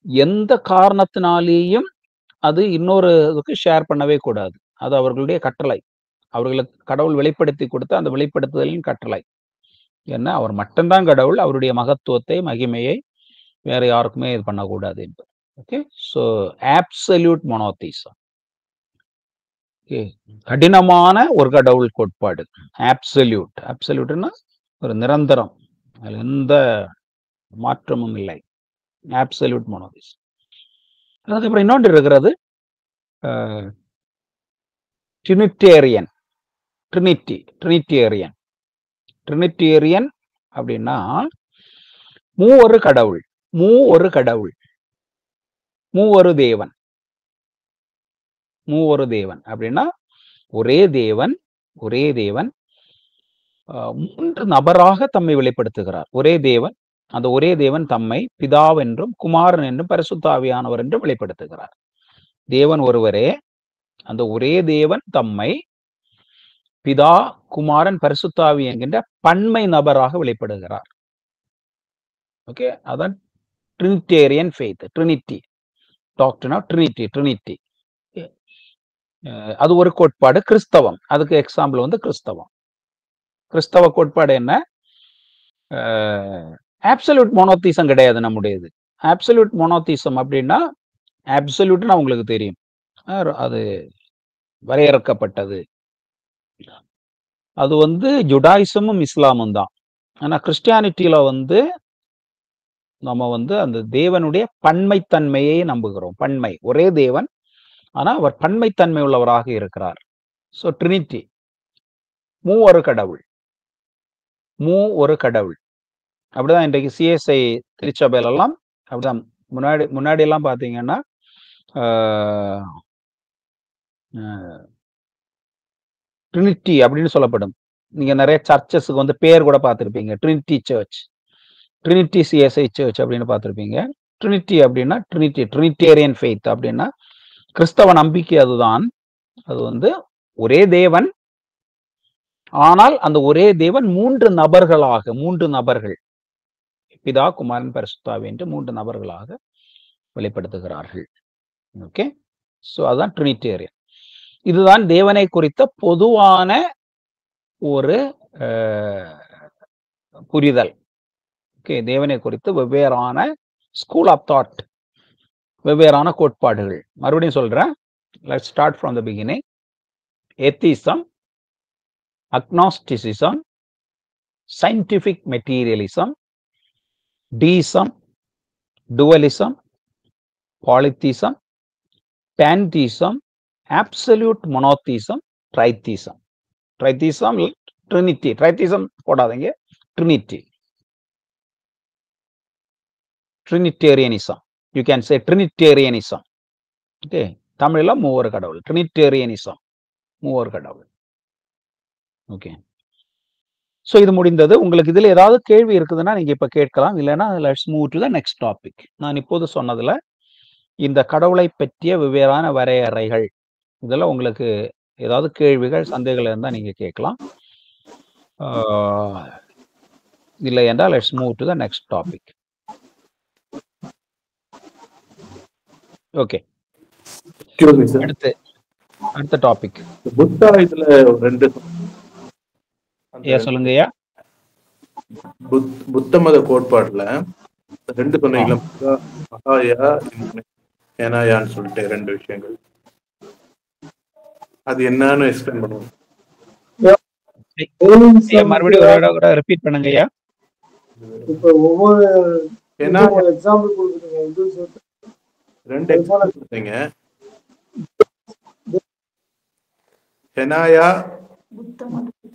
[SPEAKER 1] எந்த காரணத்தினாலேயும் அது இன்னொரு ஷேர் பண்ணவே கூடாது. அது அவர்களுடைய கட்டளை, அவர்களுக்கு கடவுள் வெளிப்படுத்தி கொடுத்த அந்த வெளிப்படுத்துதலின் கட்டளை. என்ன, அவர் மட்டும்தான் கடவுள், அவருடைய மகத்துவத்தை, மகிமையை வேற யாருக்குமே இது பண்ணக்கூடாது என்பது. ஓகே, ஸோ ஆப்சல்யூட் மோனோதீசம், கடினமான ஒரு கடவுள் கோட்பாடு. ஆப்சல்யூட்னா ஒரு நிரந்தரம், அதில் எந்த மாற்றமும் இல்லை, ஆப்சல்யூட் மோனோதீசம். அதுக்கப்புறம் இன்னொன்று இருக்கிறது ட்ரினிட்டேரியன். ட்ரினிட்டேரியன் அப்படின்னா மூவொரு கடவுள், மூவொரு தேவன் அப்படின்னா ஒரே தேவன் மூன்று நபராக தம்மை வெளிப்படுத்துகிறார். ஒரே தேவன், அந்த ஒரே தேவன் தம்மை பிதாவென்றும் குமாரன் என்றும் பரிசுத்த ஆவியானவர் என்றும் வெளிப்படுத்துகிறார். தேவன் ஒருவரே, அந்த ஒரே தேவன் தம்மை பிதா, குமாரன், பரிசுத்த ஆவி என்கின்ற பன்மை நபராக வெளிப்படுகிறார். ஓகே, அதான் trinitarian faith, trinity doctrine of trinity. அது ஒரு கோட்பாடு. கிறிஸ்தவம், அதுக்கு எக்ஸாம்பிள் வந்து கிறிஸ்தவம். கிறிஸ்தவ கோட்பாடு என்ன? ஆப்சல்யூட் மோனோதீசம் கிடையாது நம்முடையது. ஆப்சல்யூட் மோனோதீசம் அப்படின்னா, ஆப்சல்யூட்னா உங்களுக்கு தெரியும், அது வரையறுக்கப்பட்டது. அது வந்து ஜுடாயிசமும் இஸ்லாமும் தான். ஆனா கிறிஸ்டியானிட்டியில வந்து நம்ம வந்து அந்த தேவனுடைய பன்மைத்தன்மையை நம்புகிறோம். பன்மை, ஒரே தேவன், ஆனா அவர் பன்மைத்தன்மை உள்ளவராக இருக்கிறார். ஸோ ட்ரினிட்டி, ஒரு கடவுள், ஒரு கடவுள். அப்படிதான் இன்றைக்கு சிஎஸ்ஐ திருச்சபையில எல்லாம் அப்படிதான். முன்னாடி எல்லாம் பாத்தீங்கன்னா ட்ரினிட்டி அப்படின்னு சொல்லப்படும். நீங்க நிறைய சர்ச்சஸுக்கு வந்து பேர் கூட பார்த்துருப்பீங்க, Trinity church, Trinity CSI church அப்படின்னு பார்த்துருப்பீங்க. ட்ரினிட்டி அப்படின்னா ட்ரினிட்டேரியன் ஃபெய்த் அப்படின்னா கிறிஸ்தவ நம்பிக்கை. அதுதான், அது வந்து ஒரே தேவன், ஆனால் அந்த ஒரே தேவன் மூன்று நபர்கள், பிதா, குமாரன், பரிசுத்தாவி என்று மூன்று நபர்களாக வெளிப்படுத்துகிறார்கள். ஓகே, ஸோ அதுதான் ட்ரினிட்டேரியன். இதுதான் தேவனை குறித்த பொதுவான ஒரு புரிதல். ஓகே, தேவனை குறித்து வெவ்வேறான ஸ்கூல் ஆஃப் தாட், வெவ்வேறான கோட்பாடுகள். மறுபடியும் சொல்றேன், let's start from the beginning. Atheism, agnosticism, scientific materialism, deism, dualism, polytheism, pantheism, absolute monotheism, tritheism. Tritheism, Trinity. Tritheism போடாதீங்க, Trinity. Trinitarianism. You can say Trinitarianism. Okay. தமிழ்ல மூவர் கடவுள். Trinitarianism, மூவர் கடவுள். ஓகே, ஸோ இது முடிந்தது. உங்களுக்கு இதில் ஏதாவது கேள்வி இருக்குதுன்னா நீங்க இப்ப கேட்கலாம், இல்லைன்னா let's move to the next topic. நான் இப்போது சொன்னதுல இந்த கடவுளை பற்றிய வெவ்வேறான வரையறைகள், இதெல்லாம் உங்களுக்கு ஏதாவது கேள்விகள், சந்தேகங்கள் இருந்தால் நீங்க கேட்கலாம். இல்லை என்றால் let's move to the next topic. Okay, அடுத்த டாபிக்.
[SPEAKER 2] புத்தா இதுல ரெண்டு
[SPEAKER 1] சொல்லுங்க ஐயா.
[SPEAKER 2] புத்த மத கோட்பாடுல ரெண்டு சொன்னீங்களா, மகாயா, ஏனாயான்னு சொல்லிட்டு ரெண்டு விஷயங்கள், அது என்னன்னு எக்ஸ்பிளைன் பண்ணுவோம்.
[SPEAKER 1] மறுபடியும் கூட ரிப்பீட் பண்ணுங்க ஐயா.
[SPEAKER 3] இப்ப ஒவ்வொரு எக்ஸாம்பிள் கொடுக்குறீங்க,
[SPEAKER 2] ரெண்டு எக்ஸாம்பிள் கொடுத்தீங்க. ஹெனாயா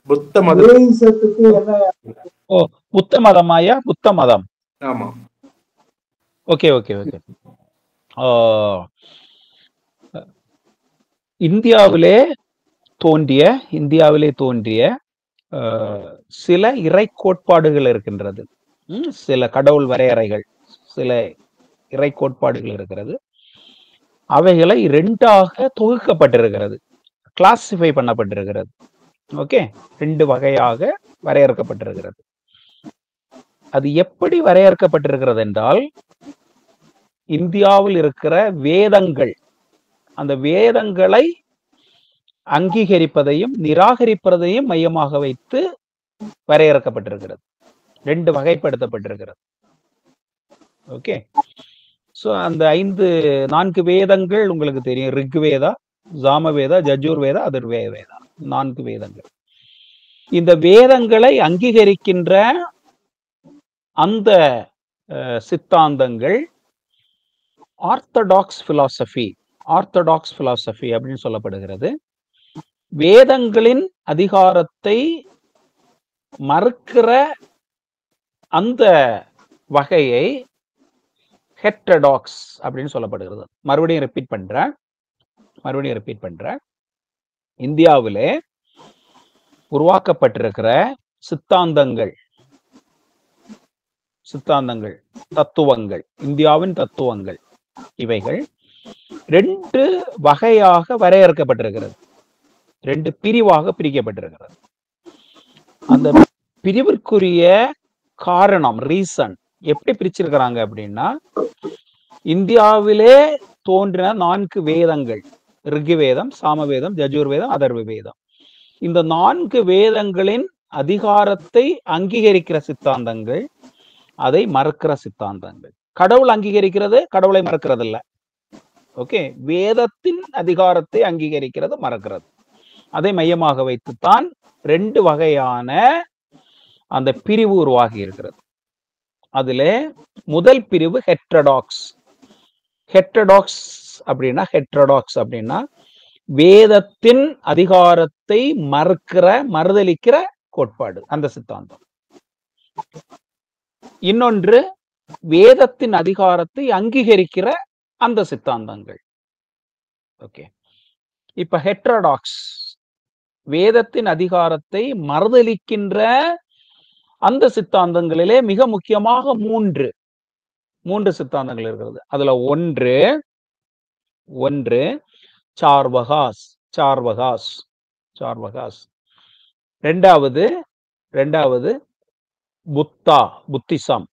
[SPEAKER 2] புத்த மதம்.
[SPEAKER 1] ஓ, புத்த மதமாயா? புத்த மதம்.
[SPEAKER 2] ஆமா.
[SPEAKER 1] Okay okay okay. இந்தியாவிலே தோன்றிய சில இறை கோட்பாடுகள் இருக்கின்றது. சில கடவுள் வரையறைகள், சில இறை கோட்பாடுகள் இருக்கிறது. அவைகளை ரெண்டாக தொகுக்கப்பட்டிருக்கிறது, கிளாசிஃபை பண்ணப்பட்டிருக்கிறது. ஓகே, ரெண்டு வகையாக வரையறுக்கப்பட்டிருக்கிறது. அது எப்படி வரையறுக்கப்பட்டிருக்கிறது என்றால், இந்தியாவில் இருக்கிற வேதங்கள், அந்த வேதங்களை அங்கீகரிப்பதையும் நிராகரிப்பதையும் மையமாக வைத்து வரையறுக்கப்பட்டிருக்கிறது, ரெண்டு வகைப்படுத்தப்பட்டிருக்கிறது. ஓகே, ஸோ அந்த 4 வேதங்கள் உங்களுக்கு தெரியும். ரிக்வேதா, சாமவேதா, ஜஜுர்வேதா, அதர்வேதா, 4 வேதங்கள். இந்த வேதங்களை அங்கீகரிக்கின்ற அந்த சித்தாந்தங்கள் ஆர்த்தடாக்ஸ் பிலாசபி அப்படின்னு சொல்லப்படுகிறது. வேதங்களின் அதிகாரத்தை மறுக்கிற அந்த வகையை ஹெட்டடாக்ஸ் அப்படின்னு சொல்லப்படுகிறது. மறுபடியும் ரிப்பீட் பண்றேன். இந்தியாவிலே உருவாக்கப்பட்டிருக்கிற சித்தாந்தங்கள், தத்துவங்கள், இந்தியாவின் தத்துவங்கள், இவைகள் 2 வகையாக வரையறுக்கப்பட்டிருக்கிறது, 2 பிரிவாக பிரிக்கப்பட்டிருக்கிறது. அந்த பிரிவிற்குரிய காரணம், ரீசன் எப்படி பிரிச்சிருக்கிறாங்க அப்படின்னா, இந்தியாவிலே தோன்றின 4 வேதங்கள், ரிக்வேதம், சாமவேதம், யஜுர்வேதம், அதர்வ வேதம். இந்த 4 வேதங்களின் அதிகாரத்தை அங்கீகரிக்கிற சித்தாந்தங்கள், அதை மறுக்கிற சித்தாந்தங்கள். கடவுள் அங்கீகரிக்கிறது, கடவுளை மறுக்கிறது இல்ல. ஓகே, வேதத்தின் அதிகாரத்தை அங்கீகரிக்கிறது, மறுக்கிறது. அதை மையமாக வைத்துத்தான் 2 வகையான அந்த பிரிவு உருவாகி இருக்கிறது. அதுல முதல் பிரிவு ஹெட்ரோடாக்ஸ். ஹெட்ரோடாக்ஸ் அப்படின்னா வேதத்தின் அதிகாரத்தை மறுதலிக்கிற கோட்பாடு, அந்த சித்தாந்தம். இன்னொன்று வேதத்தின் அதிகாரத்தை அங்கீகரிக்கிற அந்த சித்தாந்தங்கள். ஓகே, இப்ப ஹெட்ரோடாக்ஸ் வேதத்தின் அதிகாரத்தை மறுதலிக்கின்ற அந்த சித்தாந்தங்களிலே மிக முக்கியமாக மூன்று சித்தாந்தங்கள் இருக்கிறது. அதுல ஒன்று சார்வகாஸ். ரெண்டாவது புத்திசம்.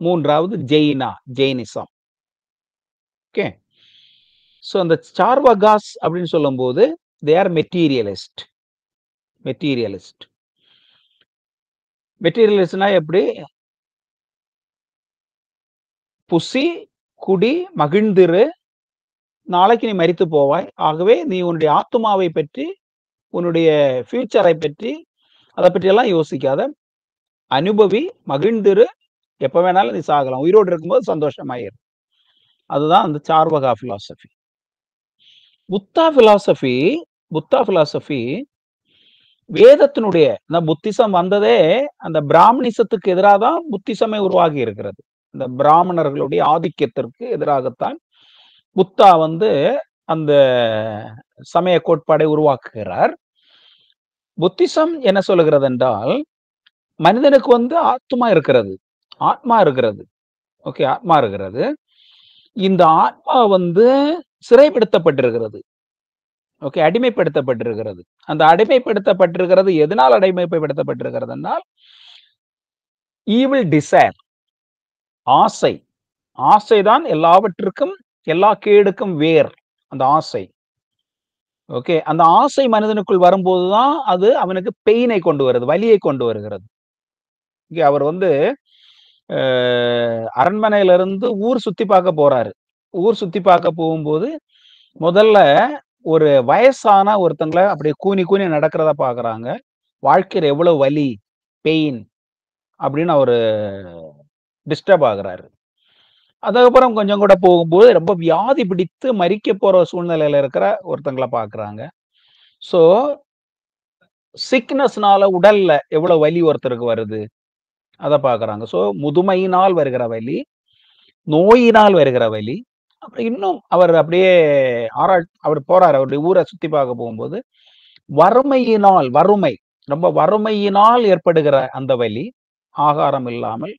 [SPEAKER 1] மூன்றாவது ஜெயினிசம். ஓகே, சோ அந்த சார்வகாஸ் அப்படின்னு சொல்லும் போது they are மெட்டீரியலிஸ்ட்னா எப்படி? புசி குடி மகிழ்ந்திரு, நாளைக்கு நீ மரித்து போவாய், ஆகவே நீ உன்னுடைய ஆத்மாவை பற்றி, உன்னுடைய ஃபியூச்சரை பற்றி, அதை பற்றி எல்லாம் யோசிக்காத, அனுபவி, மகிழ்ந்திரு, எப்ப வேணாலும் நீ சாகலாம், உயிரோடு இருக்கும்போது சந்தோஷமாயிரு. அதுதான் அந்த சார்வகா பிலாசபி. புத்தா பிலாசபி வேதத்தினுடைய புத்திசம் வந்ததே அந்த பிராமணிசத்துக்கு எதிராக தான் புத்திசமே உருவாகி இருக்கிறது. இந்த பிராமணர்களுடைய ஆதிக்கத்திற்கு எதிராகத்தான் புத்தா அந்த சமய கோட்பாடை உருவாக்குகிறார். புத்திசம் என்ன சொல்லுகிறது என்றால், மனிதனுக்கு ஆத்மா இருக்கிறது. ஓகே, ஆத்மா இருக்கிறது. இந்த ஆத்மா சிறைப்படுத்தப்பட்டிருக்கிறது. ஓகே, அடிமைப்படுத்தப்பட்டிருக்கிறது. அந்த அடிமைப்படுத்தப்பட்டிருக்கிறது எதனால் அடிமைப்படுத்தப்பட்டிருக்கிறது என்றால், ஈவில் டிசைர், ஆசைதான் எல்லாவற்றுக்கும், எல்லா கேடுக்கும் வேர், அந்த ஆசை. ஓகே, அந்த ஆசை மனிதனுக்குள் வரும்போதுதான் அது அவனுக்கு பெயினை கொண்டு வருது, வலியை கொண்டு வருகிறது. அவர் அரண்மனையில இருந்து ஊர் சுத்தி பார்க்க போறாரு. ஊர் சுத்தி பார்க்க போகும்போது முதல்ல ஒரு வயசான ஒருத்தங்களை அப்படியே கூனி நடக்கிறத பாக்குறாங்க. வாழ்க்கையில எவ்வளவு வலி, பெயின் அப்படின்னு அவரு டிஸ்டர்ப் ஆகுறாரு. அதுக்கப்புறம் கொஞ்சம் கூட போகும்போது ரொம்ப வியாதி பிடித்து மரிக்க போற சூழ்நிலையில இருக்கிற ஒருத்தங்களை பாக்குறாங்க. சோ சிக்னஸ்னால உடல்ல எவ்வளவு வலி ஒருத்தருக்கு வருது அதை பாக்குறாங்க. சோ முதுமையினால் வருகிற வலி, நோயினால் வருகிற வலி, அப்புறம் இன்னும் அவர் அப்படியே அவர் போறாரு. அவருடைய ஊரை சுத்தி பார்க்க போகும்போது ரொம்ப வறுமையினால் ஏற்படுகிற அந்த வலி, ஆகாரம் இல்லாமல்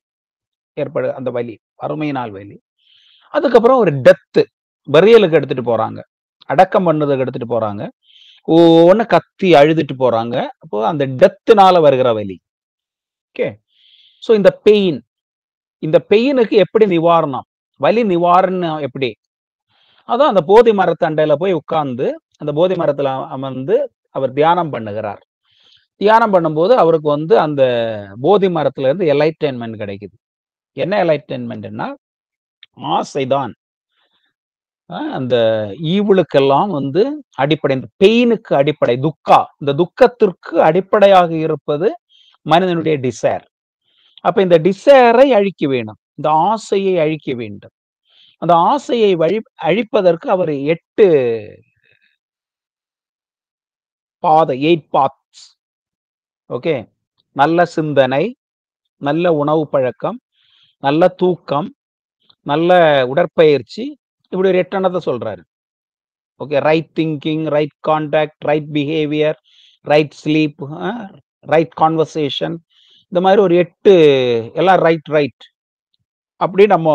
[SPEAKER 1] ஏற்படு அந்த வலி, வறுமையினால் வலி. அதுக்கப்புறம் ஒரு டெத்து, பரியலுக்கு எடுத்துட்டு போறாங்க, அடக்கம் பண்ணதுக்கு எடுத்துட்டு போறாங்க. ஒன்னு கத்தி அழுதுட்டு போறாங்க. அப்போ அந்த டெத்துனால வருகிற வலி. ஓகே, சோ இந்த பெயினுக்கு எப்படி நிவாரணம், வலி நிவாரணம் எப்படி? அதான் அந்த போதி மரத்தண்டையில போய் உட்கார்ந்து அந்த போதி மரத்துல அமர்ந்து அவர் தியானம் பண்ணுகிறார். தியானம் பண்ணும்போது அவருக்கு அந்த போதி மரத்துல இருந்து எலைட்டைன்மெண்ட் கிடைக்குது. என்ன எலைட்டைன்மெண்ட்னா, ஆசைதான் அந்த ஈவுளுக்கெல்லாம் அடிப்படை, இந்த பெயினுக்கு அடிப்படை இந்த துக்கத்திற்கு அடிப்படையாக இருப்பது மனிதனுடைய டிசைர். அப்ப இந்த டிசைரை அழிக்க வேணும், இந்த ஆசையை அழிக்க வேண்டும். அந்த ஆசையை அழிப்பதற்கு அவர் 8 பாத்ஸ். ஓகே, நல்ல சிந்தனை, நல்ல உணவு பழக்கம், நல்ல தூக்கம், நல்ல உடற்பயிற்சி, இப்படி ஒரு 8 சொல்றாரு. Okay, right thinking, right contact, right behaviour, right sleep, right conversation, இந்த மாதிரி ஒரு 8 எல்லாம் ரைட் அப்படி நம்ம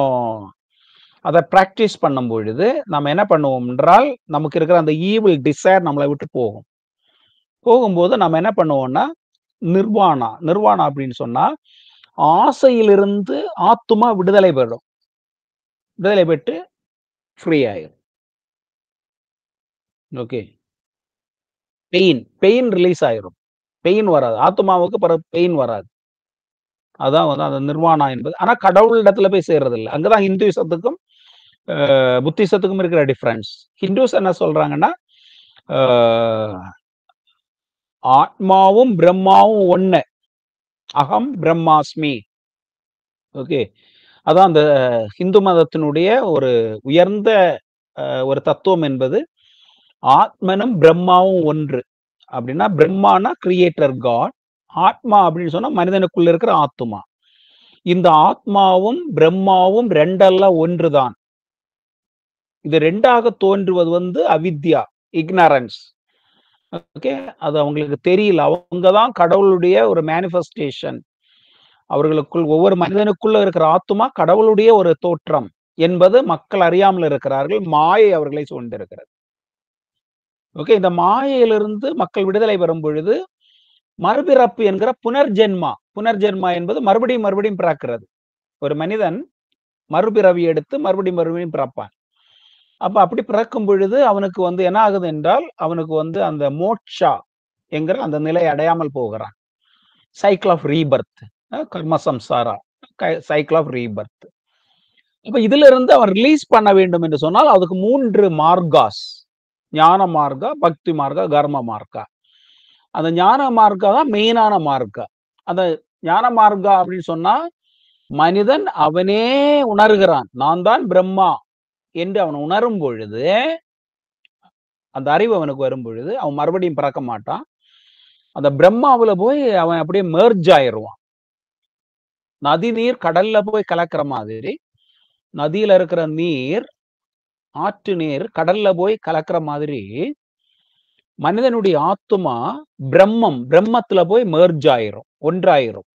[SPEAKER 1] அதை பிராக்டிஸ் பண்ணும் பொழுது நம்ம என்ன பண்ணுவோம் என்றால், நமக்கு இருக்கிற அந்த ஈவில் டிசைர் நம்மளை விட்டு போகும்போது நம்ம என்ன பண்ணுவோம்னா, நிர்வாணா அப்படின்னு சொன்னா, ஆசையிலிருந்து ஆத்துமா விடுதலை பெற்று ஃப்ரீ ஆயிரும். ஓகே. பெயின் ரிலீஸ் ஆயிரும். பெயின் வராது. ஆத்மாவுக்கு பிறகு பெயின் வராது. அதான் வந்து அந்த நிர்வாணா என்பது. ஆனா கடவுளிடத்துல போய் சேர்றது இல்ல. அங்கதான் ஹிந்துயிசத்துக்கும் புத்திசத்துக்கும் இருக்கிற டிஃபரன்ஸ். ஹிந்துஸ் என்ன சொல்றாங்கன்னா, ஆத்மாவும் பிரம்மாவும் ஒண்ணு. அகம் பிரம்மாஸ்மி. ஓகே. அதான் அந்த ஹிந்து மதத்தினுடைய ஒரு உயர்ந்த ஒரு தத்துவம் என்பது ஆத்மனும் பிரம்மாவும் ஒன்று. அப்படின்னா பிரம்மானா கிரியேட்டர் காட், ஆத்மா அப்படின்னு சொன்னா மனிதனுக்குள்ள இருக்கிற ஆத்மா. இந்த ஆத்மாவும் பிரம்மாவும் ரெண்டல்ல ஒன்றுதான். இது ரெண்டாக தோன்றுவது வந்து அவித்யா, இக்னரன்ஸ். ஓகே. அது அவங்களுக்கு தெரியல. அவங்கதான் கடவுளுடைய ஒரு மேனிஃபெஸ்டேஷன். அவர்களுக்குள் ஒவ்வொரு மனிதனுக்குள்ள இருக்கிற ஆத்மா கடவுளுடைய ஒரு தோற்றம் என்பது மக்கள் அறியாமல் இருக்கிறார்கள். மாயை அவர்களை சூழ்ந்திருக்கிறது. ஓகே. இந்த மாயையிலிருந்து மக்கள் விடுதலை பெறும் பொழுது மறுபிறப்பு என்கிற புனர்ஜென்மா என்பது மறுபடியும் பிறக்கிறது. ஒரு மனிதன் மறுபிறவி எடுத்து மறுபடியும் பிறப்பான். அப்ப அப்படி பிறக்கும் பொழுது அவனுக்கு வந்து என்ன ஆகுது என்றால், அவனுக்கு வந்து அந்த மோட்சா என்கிற அந்த நிலை அடையாமல் போகிறான். சைக்கிள் ஆஃப் ரீபர்த், கர்ம சம்சாரா, சைக்கிள் ஆஃப் ரீபர்த். அப்ப இதுல இருந்து அவன் ரிலீஸ் பண்ண வேண்டும் என்று சொன்னால் அதுக்கு 3 மார்காஸ், ஞான மார்க்கா, பக்தி மார்க்கா, கர்ம மார்க்கா. அந்த ஞான மார்க்கா தான் மெயினான மார்க்கா. அந்த ஞான மார்க்கா அப்படின்னு சொன்னா மனிதன் அவனே உணர்கிறான், நான் தான் பிரம்மா என்று அவன் உணரும் பொழுது, அந்த அறிவு அவனுக்கு வரும் பொழுது அவன் மறுபடியும் பிறக்க மாட்டான். அந்த பிரம்மாவுல போய் அவன் அப்படியே மெர்ஜ் ஆயிடுவான். நதி நீர் கடல்ல போய் கலக்கிற மாதிரி, நதியில இருக்கிற நீர், ஆற்று நீர் கடல்ல போய் கலக்கிற மாதிரி மனிதனுடைய ஆத்மா பிரம்மத்துல போய் மெர்ஜ் ஆயிரும், ஒன்றாயிரும்.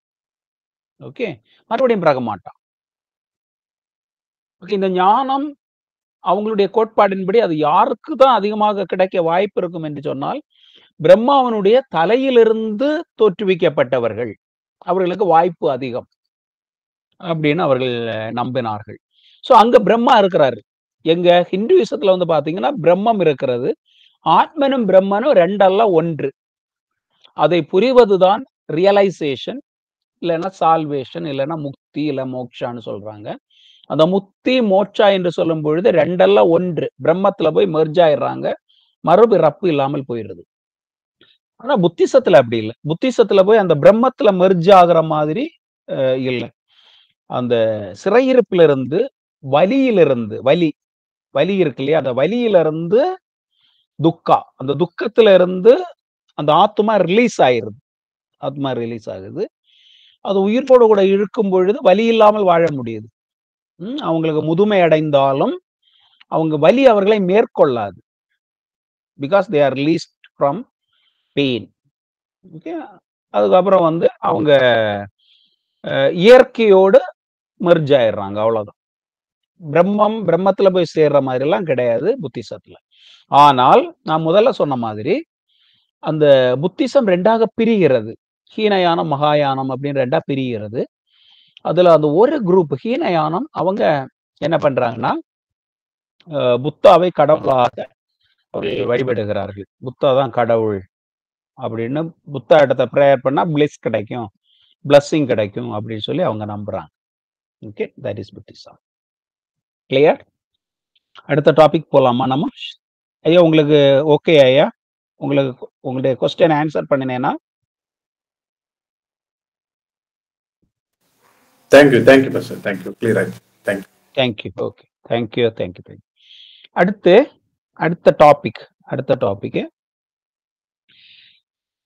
[SPEAKER 1] ஓகே. மறுபடியும் பிறக்க மாட்டான். ஓகே. இந்த ஞானம் அவங்களுடைய கோட்பாடின்படி அது யாருக்கு தான் அதிகமாக கிடைக்க வாய்ப்பு இருக்கும் என்று சொன்னால், பிரம்மாவனுடைய தலையிலிருந்து தோற்றுவிக்கப்பட்டவர்கள், அவர்களுக்கு வாய்ப்பு அதிகம் அப்படின்னு அவர்கள் நம்பினார்கள். சோ அங்க பிரம்மா இருக்கிறாரு. எங்க ஹிந்துயிசத்துல வந்து பாத்தீங்கன்னா பிரம்மம் இருக்கிறது. ஆத்மனும் பிரம்மனும் ரெண்டல்ல ஒன்று. அதை புரிவதுதான் ரியலைசேஷன், இல்லைன்னா சால்வேஷன், இல்லைன்னா முக்தி, இல்ல மோக்ஷான்னு சொல்றாங்க. அந்த முக்தி மோட்சா என்று சொல்லும் பொழுது ரெண்டல்ல ஒன்று. பிரம்மத்துல போய் மெர்ஜ் ஆயிடுறாங்க, மறுபிறப்பு இல்லாமல் போயிடுது. ஆனா புத்திசத்துல அப்படி இல்லை. புத்திசத்துல போய் அந்த பிரம்மத்துல மெர்ஜ் ஆகிற மாதிரி இல்லை. அந்த சிறையிருப்பிலிருந்து, வலியிலிருந்து, வலி இருக்கு இல்லையா, அந்த வலியிலிருந்து அந்த துக்கத்துல இருந்து அந்த ஆத்மா ரிலீஸ் ஆகுது. அது உயிரோடு கூட இழுக்கும் பொழுது வலி இல்லாமல் வாழ முடியுது. அவங்களுக்கு முதுமை அடைந்தாலும் அவங்க வலி அவர்களை மேற்கொள்ளாது. Because they are released from pain. Okay. அதுக்கப்புறம் வந்து அவங்க இயற்கையோடு மெர்ஜ் ஆயிடுறாங்க, அவ்வளவுதான். பிரம்மத்துல போய் சேர்ற மாதிரி எல்லாம் கிடையாது புத்திசத்துல. ஆனால் நான் முதல்ல சொன்ன மாதிரி அந்த புத்திசம் ரெண்டாக பிரிகிறது. ஹீனயானம், மகாயானம் அப்படின்னு ரெண்டா பிரிகிறது. அதுல அந்த ஒரு குரூப் ஹீனயானம் அவங்க என்ன பண்றாங்கன்னா, புத்தாவை கடவுளாக வழிபடுகிறார்கள். புத்தா தான் கடவுள் அப்படின்னு புத்தா இடத்த ப்ரேயர் பண்ணா பிளெஸ் கிடைக்கும், பிளஸ்ஸிங் கிடைக்கும் அப்படின்னு சொல்லி அவங்க நம்புறாங்க. Okay. That is Buddhism. Clear? அடுத்த டாபிக் போலாமா நம்ம? ஐயா உங்களுக்கு ஓகே? ஐயா உங்களுக்கு உங்களுடைய क्वेश्चन ஆன்சர் பண்ணினேனா?
[SPEAKER 2] Thank you pastor, thank you, clear ஆயிடுச்சு.
[SPEAKER 1] thank you. Okay, thank you. அடுத்த டாபிக்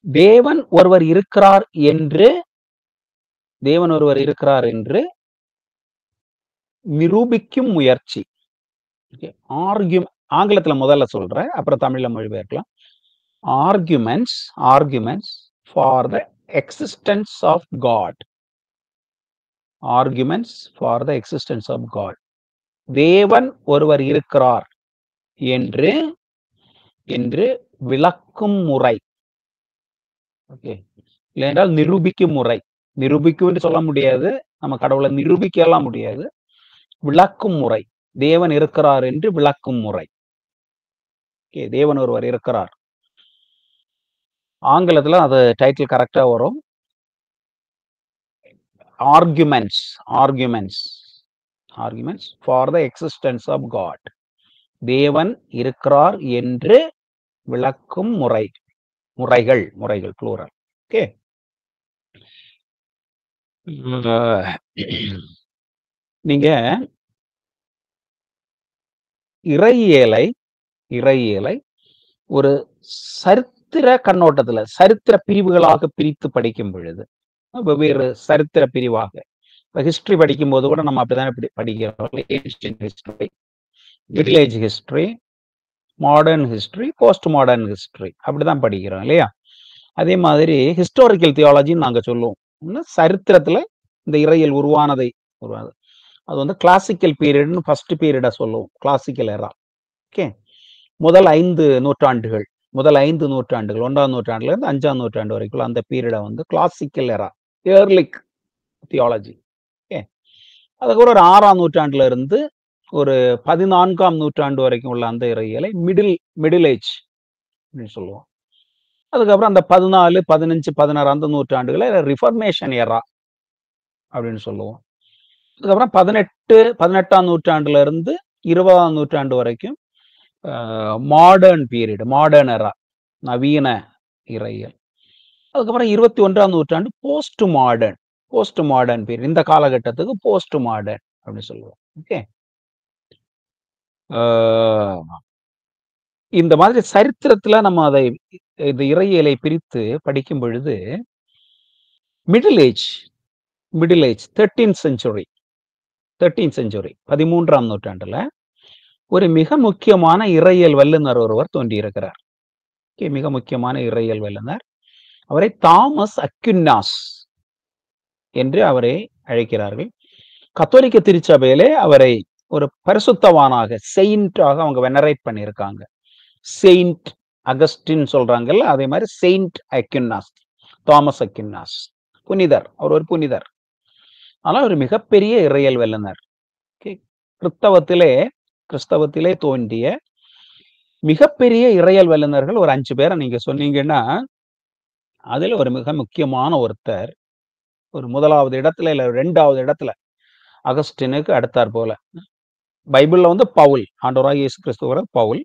[SPEAKER 1] தேவன் ஒருவர் இருக்கிறார் என்று நிரூபிக்கும் முயற்சி. ஆங்கிலத்துல முதல்ல சொல்றேன், அப்புறம் தமிழ்ல மொழிபெயர்க்கலாம். arguments for the existence of God. தேவன் ஒருவர் இருக்கிறார் என்று விளக்கும் முறை. ஓகே. இல்லையென்றால் நிரூபிக்கும் முறை. நிரூபிக்கும் என்று சொல்ல முடியாது, நம்ம கடவுளை நிரூபிக்கலாம் முடியாது. விளக்கும் முறை, தேவன் இருக்கிறார் என்று விளக்கும் முறை. ஓகே, தேவன் ஒருவர் இருக்கிறார். ஆங்கிலத்துல அது டைட்டில் கரெக்டா வரும். Arguments arguments arguments for the existence of God. தேவன் இருக்கிறார் என்று விளக்கும் முறைகள் ப்ளூரல். ஓகே, நீங்க இறையியலை ஒரு சரித்திர கண்ணோட்டத்துல, சரித்திர பிரிவுகளாக பிரித்து படிக்கும் பொழுது, வெவ்வேறு சரித்திர பிரிவாக, ஹிஸ்டரி படிக்கும் போது கூட நம்ம அப்படிதான் படிக்கிறோம். Ancient history, middle age history, modern history, post modern history, அப்படிதான் படிக்கிறோம் இல்லையா? அதே மாதிரி ஹிஸ்டாரிக்கல் தியாலஜின்னு நாங்க சொல்லுவோம். சரித்திரத்துல இந்த இறையியல் உருவானது. அது வந்து கிளாசிக்கல் பீரியட்னு ஃபர்ஸ்ட் பீரியடா சொல்லுவோம், கிளாசிக்கல் எரா. ஓகே, முதல் 5 நூற்றாண்டுகள், 1ஆம் நூற்றாண்டுல இருந்து 5ஆம் நூற்றாண்டு வரைக்கும் அந்த பீரியடை வந்து கிளாசிக்கல் எரா, ஏர்லிக் தியாலஜி. ஓகே, அதுக்கப்புறம் ஒரு 6ஆம் நூற்றாண்டுல இருந்து ஒரு 14ஆம் நூற்றாண்டு வரைக்கும் உள்ள அந்த இறையியலை மிடில் ஏஜ் அப்படின்னு சொல்லுவோம். அதுக்கப்புறம் அந்த 14, 15, 16 அந்த நூற்றாண்டுகளை ரிஃபர்மேஷன் எரா அப்படின்னு சொல்லுவோம். அதுக்கப்புறம் 18ஆம் நூற்றாண்டுல இருந்து 20ஆம் நூற்றாண்டு வரைக்கும் மாடர்ன் பீரியட், மாடர்ன் எரா, நவீன இறையியல். அதுக்கப்புறம் 21ஆம் நூற்றாண்டு போஸ்ட் மாடர்ன் பீரியட். இந்த காலகட்டத்துக்கு போஸ்ட் மாடர்ன் அப்படின்னு சொல்லுவோம். ஓகே, இந்த மாதிரி சரித்திரத்துல நம்ம அதை இந்த இறையியலை பிரித்து படிக்கும் பொழுது மிடில் ஏஜ் 13th செஞ்சுரி 13ஆம் நூற்றாண்டுல ஒரு மிக முக்கியமான இறையியல் வல்லுநர் ஒருவர் தோன்றியிருக்கிறார். மிக முக்கியமான இறையியல் வல்லுநர். அவரை தாமஸ் அக்வினாஸ் என்று அவரை அழைக்கிறார்கள். கத்தோலிக்க திருச்சபையிலே அவரை ஒரு பரிசுத்தவானாக, செயின்டாக அவங்க வெனரேட் பண்ணியிருக்காங்க. செயின்ட் அகஸ்டின் சொல்றாங்கல்ல, அதே மாதிரி செயின்ட் அக்வினாஸ், தாமஸ் அக்வினாஸ், புனிதர். அவர் ஒரு புனிதர். ஆனால் ஒரு மிகப்பெரிய இறையியல் வல்லுநர். கிறிஸ்தவத்திலே தோன்றிய மிகப்பெரிய இறையியல் வல்லுநர்கள் ஒரு 5 பேரை நீங்க சொன்னீங்கன்னா, அதுல ஒரு மிக முக்கியமான ஒருத்தர், ஒரு 1வது இடத்துல இல்ல 2வது இடத்துல, அகஸ்டினுக்கு அடுத்தாற் போல. பைபிள்ல வந்து பவுல், ஆண்டவராகிய இயேசு கிறிஸ்துவர் பவுல்.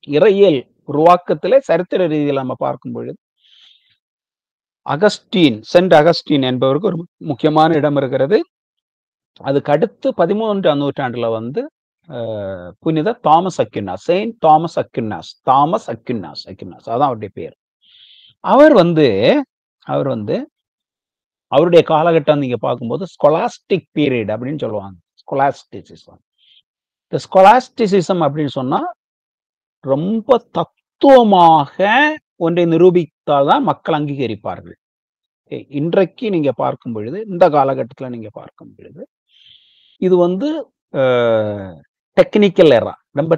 [SPEAKER 1] இறையியல் உருவாக்கத்திலே சரித்திர ரீதியில் நம்ம பார்க்கும் பொழுது சென்ட் அகஸ்டின் என்பவருக்கு ஒரு முக்கியமான இடம் இருக்கிறது. அதுக்கு அடுத்து 13ஆம் நூற்றாண்டுல வந்து புனித Thomas Aquinas, Saint Thomas Aquinas, அதான் அவருடைய பேர். அவர் வந்து அவருடைய காலகட்டம் நீங்க பார்க்கும்போது ஸ்கொலாஸ்டிக் பீரியட் அப்படின்னு சொல்லுவாங்க. ஸ்கொலாஸ்டிசிசம் அப்படின்னு சொன்னா ரொம்ப தத்துவமாக ஒன்றை நிரூபித்தால்தான் மக்கள் அங்கீகரிப்பார்கள். இன்றைக்கு நீங்க பார்க்கும் பொழுது, இந்த காலகட்டத்துல நீங்க பார்க்கும் பொழுது, இது வந்து டெக்னிக்கல் எரா, ரொம்ப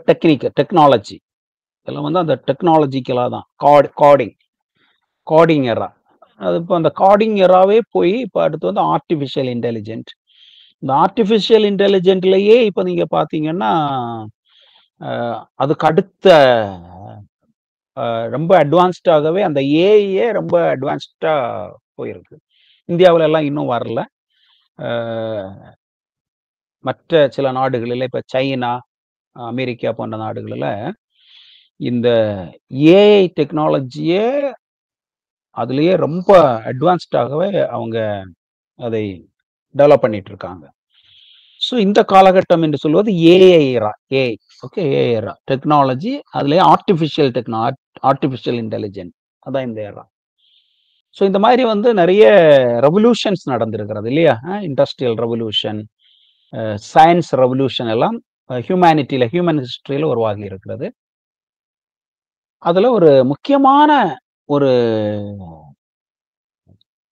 [SPEAKER 1] டெக்னாலஜி, இதெல்லாம் வந்து அந்த டெக்னாலஜிக்கலா தான் காடிங் எரா. அது இப்போ அந்த காடிங் எராவே போய் இப்போ அடுத்து வந்து ஆர்டிஃபிஷியல் இன்டெலிஜென்ட். இந்த ஆர்டிஃபிஷியல் இன்டெலிஜென்ட்லயே இப்போ நீங்க பார்த்தீங்கன்னா அதுக்கு அடுத்த ரொம்ப அட்வான்ஸ்டாகவே அந்த ஏஐயே ரொம்ப அட்வான்ஸ்டா போயிருக்கு. இந்தியாவில எல்லாம் இன்னும் வரல. மற்ற சில நாடுகளில், இப்போ சைனா, அமெரிக்கா போன்ற நாடுகளில் இந்த ஏஐ டெக்னாலஜியே அதுலேயே ரொம்ப அட்வான்ஸ்டாகவே அவங்க அதை டெவலப் பண்ணிட்டு இருக்காங்க. ஸோ இந்த காலகட்டம் என்று சொல்வது ஏஐ எரா. ஓகே, ஏஐ எரா டெக்னாலஜி, அதுலேயே ஆர்டிஃபிஷியல் இன்டெலிஜென்ட், அதான் இந்த எரா. ஸோ இந்த மாதிரி வந்து நிறைய ரெவல்யூஷன்ஸ் நடந்திருக்கிறது இல்லையா? இண்டஸ்ட்ரியல் ரெவல்யூஷன், சயின்ஸ் ரெவல்யூஷன் எல்லாம் ஹியூமன் ஹிஸ்டரியில் உருவாகி இருக்கிறது. அதுல ஒரு முக்கியமான ஒரு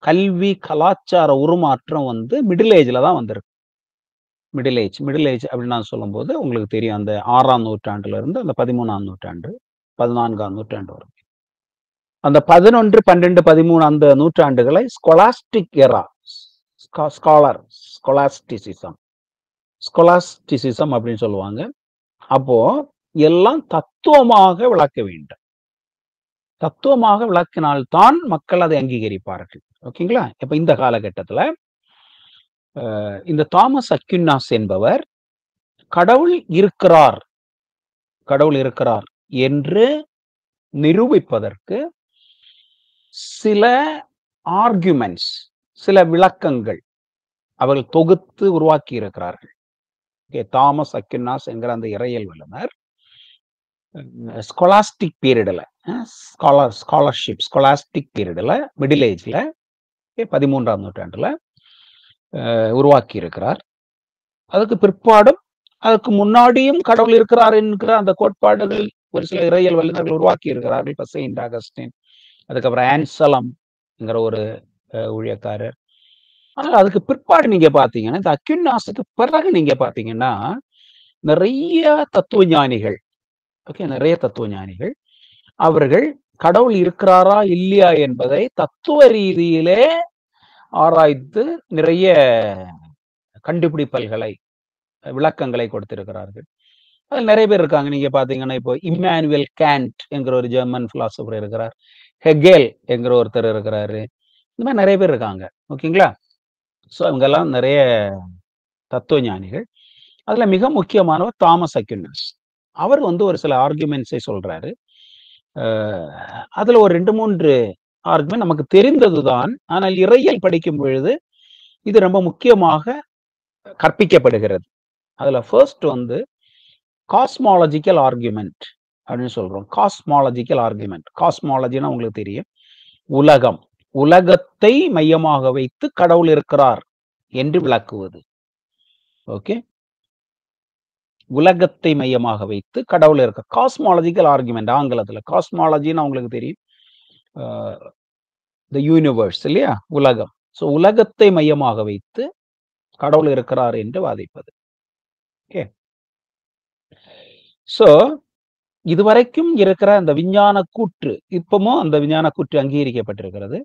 [SPEAKER 1] கல்வி கலாச்சார உருமாற்றம் வந்து மிடில் ஏஜ்ல தான் வந்திருக்கு. மிடில் ஏஜ் அப்படின்னு நான் சொல்லும்போது உங்களுக்கு தெரியும், அந்த 6ஆம் நூற்றாண்டுல இருந்து அந்த 13ஆம் நூற்றாண்டு, 14ஆம் நூற்றாண்டு வரும். அந்த 11, 12, 13 அந்த நூற்றாண்டுகளை ஸ்கொலாஸ்டிக் எரா, ஸ்கொலாஸ்டிசிசம் அப்படின்னு சொல்லுவாங்க. அப்போ எல்லாம் தத்துவமாக விளக்க வேண்டும். தத்துவமாக விளக்கினால்தான் மக்கள் அதை அங்கீகரிப்பார்கள். ஓகேங்களா? இப்ப இந்த காலகட்டத்துல இந்த தாமஸ் அக்வினாஸ் என்பவர் கடவுள் இருக்கிறார் என்று நிரூபிப்பதற்கு சில ஆர்குமெண்ட்ஸ், சில விளக்கங்கள் அவர்கள் தொகுத்து உருவாக்கி இருக்கிறார்கள். தாமஸ் அக்வினாஸ் என்கிற அந்த இறையியல் வல்லுனர் ஸ்காலாஸ்டிக் பீரியட்ல, ஸ்காலாஸ்டிக் பீரியட்ல, மிடில் ஏஜ்ல 13ஆம் நூற்றாண்டுல உருவாக்கி இருக்கிறார். அதுக்கு பிற்பாடும் அதுக்கு முன்னாடியும் கடவுள் இருக்கிறார் என்கிற அந்த கோட்பாடுகள் ஒரு சில இறையியல் வல்லுநர்கள் உருவாக்கி இருக்கிறார்கள். இப்ப செயின்ட் ஆகஸ்டின், அதுக்கப்புறம் ஆன்சலம் என்கிற ஒரு ஊழியக்காரர். ஆனால் அதுக்கு பிற்பாடு நீங்க பாத்தீங்கன்னா, இந்த அக்வினாஸுக்கு பிறகு நீங்க பாத்தீங்கன்னா நிறைய தத்துவ ஞானிகள், நிறைய தத்துவ ஞானிகள் அவர்கள் கடவுள் இருக்கிறாரா இல்லையா என்பதை தத்துவ ரீதியிலே ஆராய்ந்து நிறைய கண்டுபிடிப்பல்களை, விளக்கங்களை கொடுத்திருக்கிறார்கள். அதில் நிறைய பேர் இருக்காங்க. நீங்க பாத்தீங்கன்னா, இப்போ இம்மானுவேல் கேண்ட் என்கிற ஒரு ஜெர்மன் பிலாசபர் இருக்கிறார், ஹெகேல் என்கிற ஒருத்தர் இருக்கிறாரு. இந்த மாதிரி நிறைய பேர் இருக்காங்க. ஓகேங்களா? ஸோ அவங்கெல்லாம் நிறைய தத்துவ ஞானிகள். அதுல மிக முக்கியமானவர் தாமஸ் அக்வினாஸ். அவர் ஒரு சில ஆர்குமெண்ட்ஸை சொல்றாரு. அதுல ஒரு 2-3 ஆர்குமெண்ட் நமக்கு தெரிந்ததுதான். ஆனால் இறையியல் படிக்கும் பொழுது இது ரொம்ப முக்கியமாக கற்பிக்கப்படுகிறது. அதுல ஃபர்ஸ்ட் காஸ்மாலஜிக்கல் ஆர்குமெண்ட் அப்படின்னு சொல்றோம். காஸ்மாலஜிக்கல் ஆர்குமெண்ட், காஸ்மாலஜினா உங்களுக்கு தெரியும், உலகம், உலகத்தை மையமாக வைத்து கடவுள் இருக்கிறார் என்று விளக்குவது. ஓகே, உலகத்தை மையமாக வைத்து கடவுள் இருக்க, காஸ்மாலஜிக்கல் ஆர்குமெண்ட். ஆங்கிலத்துல காஸ்மாலஜின்னு உங்களுக்கு தெரியும், தி யூனிவர்ஸ் இல்லையா, உலகம். ஸோ உலகத்தை மையமாக வைத்து கடவுள் இருக்கிறார் என்று வாதிப்பது. ஓகே, ஸோ இதுவரைக்கும் இருக்கிற அந்த விஞ்ஞான கூற்று, இப்பவும் அந்த விஞ்ஞான கூற்று அங்கீகரிக்கப்பட்டிருக்கிறது.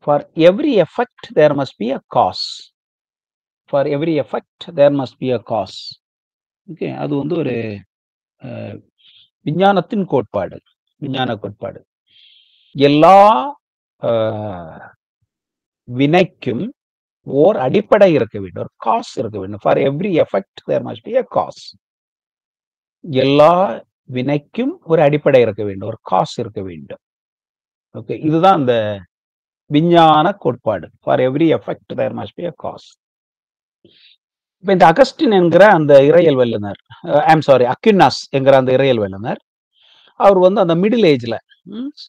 [SPEAKER 1] For every effect there must be a cause. For every effect there must be a cause. Okay, அது ஒரு விஞ்ஞானத்தின் கோட்பாடு, விஞ்ஞான கோட்பாடு. எல்லா வினைக்கும் ஓர் அடிப்படை இருக்க வேண்டும், ஒரு காஸ் இருக்க வேண்டும். For every effect there must be a cause. எல்லா வினைக்கும் ஒரு அடிப்படை இருக்க வேண்டும், ஒரு காஸ் இருக்க வேண்டும். ஓகே, இதுதான் அந்த விஞ்ஞான கோட்பாடு. For every effect there must be a cause. இப்ப இந்த அகஸ்டின் என்கிற அந்த இறையியல் வல்லுனர், அக்வினாஸ் என்கிற அந்த இறையியல் வல்லுனர், அவர் அந்த மிடில் ஏஜ்ல,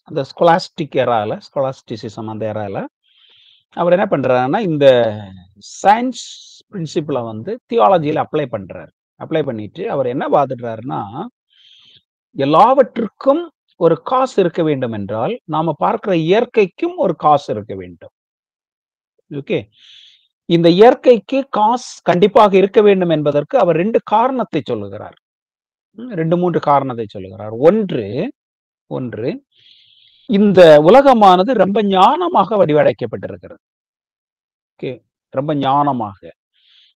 [SPEAKER 1] அந்த ஸ்காலாஸ்டிக் எரால, ஸ்காலாஸ்டிசிசம் அந்த எரால அவர் என்ன பண்றாருன்னா, இந்த சயின்ஸ் பிரின்சிபிளை தியாலஜியில அப்ளை பண்றாரு. அப்ளை பண்ணிட்டு அவர் என்ன வாதிடுறாருன்னா, எல்லாவற்றுக்கும் ஒரு காசு இருக்க வேண்டும் என்றால் நாம பார்க்கிற இயற்கைக்கும் ஒரு காசு இருக்க வேண்டும். ஓகே, இந்த இயற்கைக்கு காசு கண்டிப்பாக இருக்க வேண்டும் என்பதற்கு அவர் 2 காரணத்தை சொல்லுகிறார், 2-3 காரணத்தை சொல்லுகிறார். ஒன்று இந்த உலகமானது ரொம்ப ஞானமாக வடிவடைக்கப்பட்டிருக்கிறது. ஓகே, ரொம்ப ஞானமாக.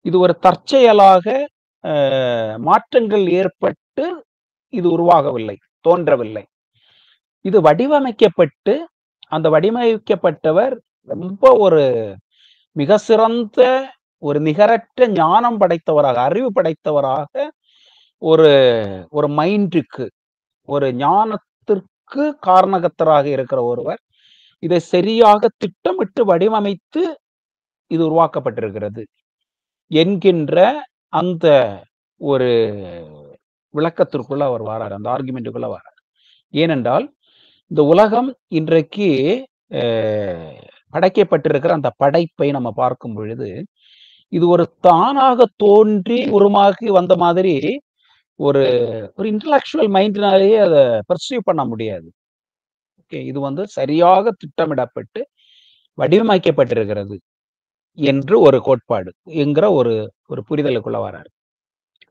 [SPEAKER 1] இது ஒரு தற்செயலாக மாற்றங்கள் ஏற்பட்டு இது உருவாகவில்லை, தோன்றவில்லை. இது வடிவமைக்கப்பட்டு, அந்த வடிவமைக்கப்பட்டவர் ரொம்ப ஒரு மிக சிறந்த, ஒரு நிகரற்ற ஞானம் படைத்தவராக, அறிவு படைத்தவராக, ஒரு மைண்டுக்கு, ஒரு ஞானத்திற்கு காரணகத்தராக இருக்கிற ஒருவர் இதை சரியாக திட்டமிட்டு வடிவமைத்து இது உருவாக்கப்பட்டிருக்கிறது என்கின்ற அந்த ஒரு விளக்கத்திற்குள்ள அவர் வரார், அந்த ஆர்குமெண்ட்டுக்குள்ள வரார். ஏனென்றால் இந்த உலகம் இன்றைக்கு படைக்கப்பட்டிருக்கிற அந்த படைப்பை நம்ம பார்க்கும் பொழுது இது ஒரு தானாக தோன்றி உருமாகி வந்த மாதிரி ஒரு இன்டலெக்சுவல் மைண்டினாலேயே அதை பர்சீவ் பண்ண முடியாது. ஓகே, இது சரியாக திட்டமிடப்பட்டு வடிவமைக்கப்பட்டிருக்கிறது என்று ஒரு கோட்பாடு என்கிற ஒரு புரிதலுக்குள்ள வராரு.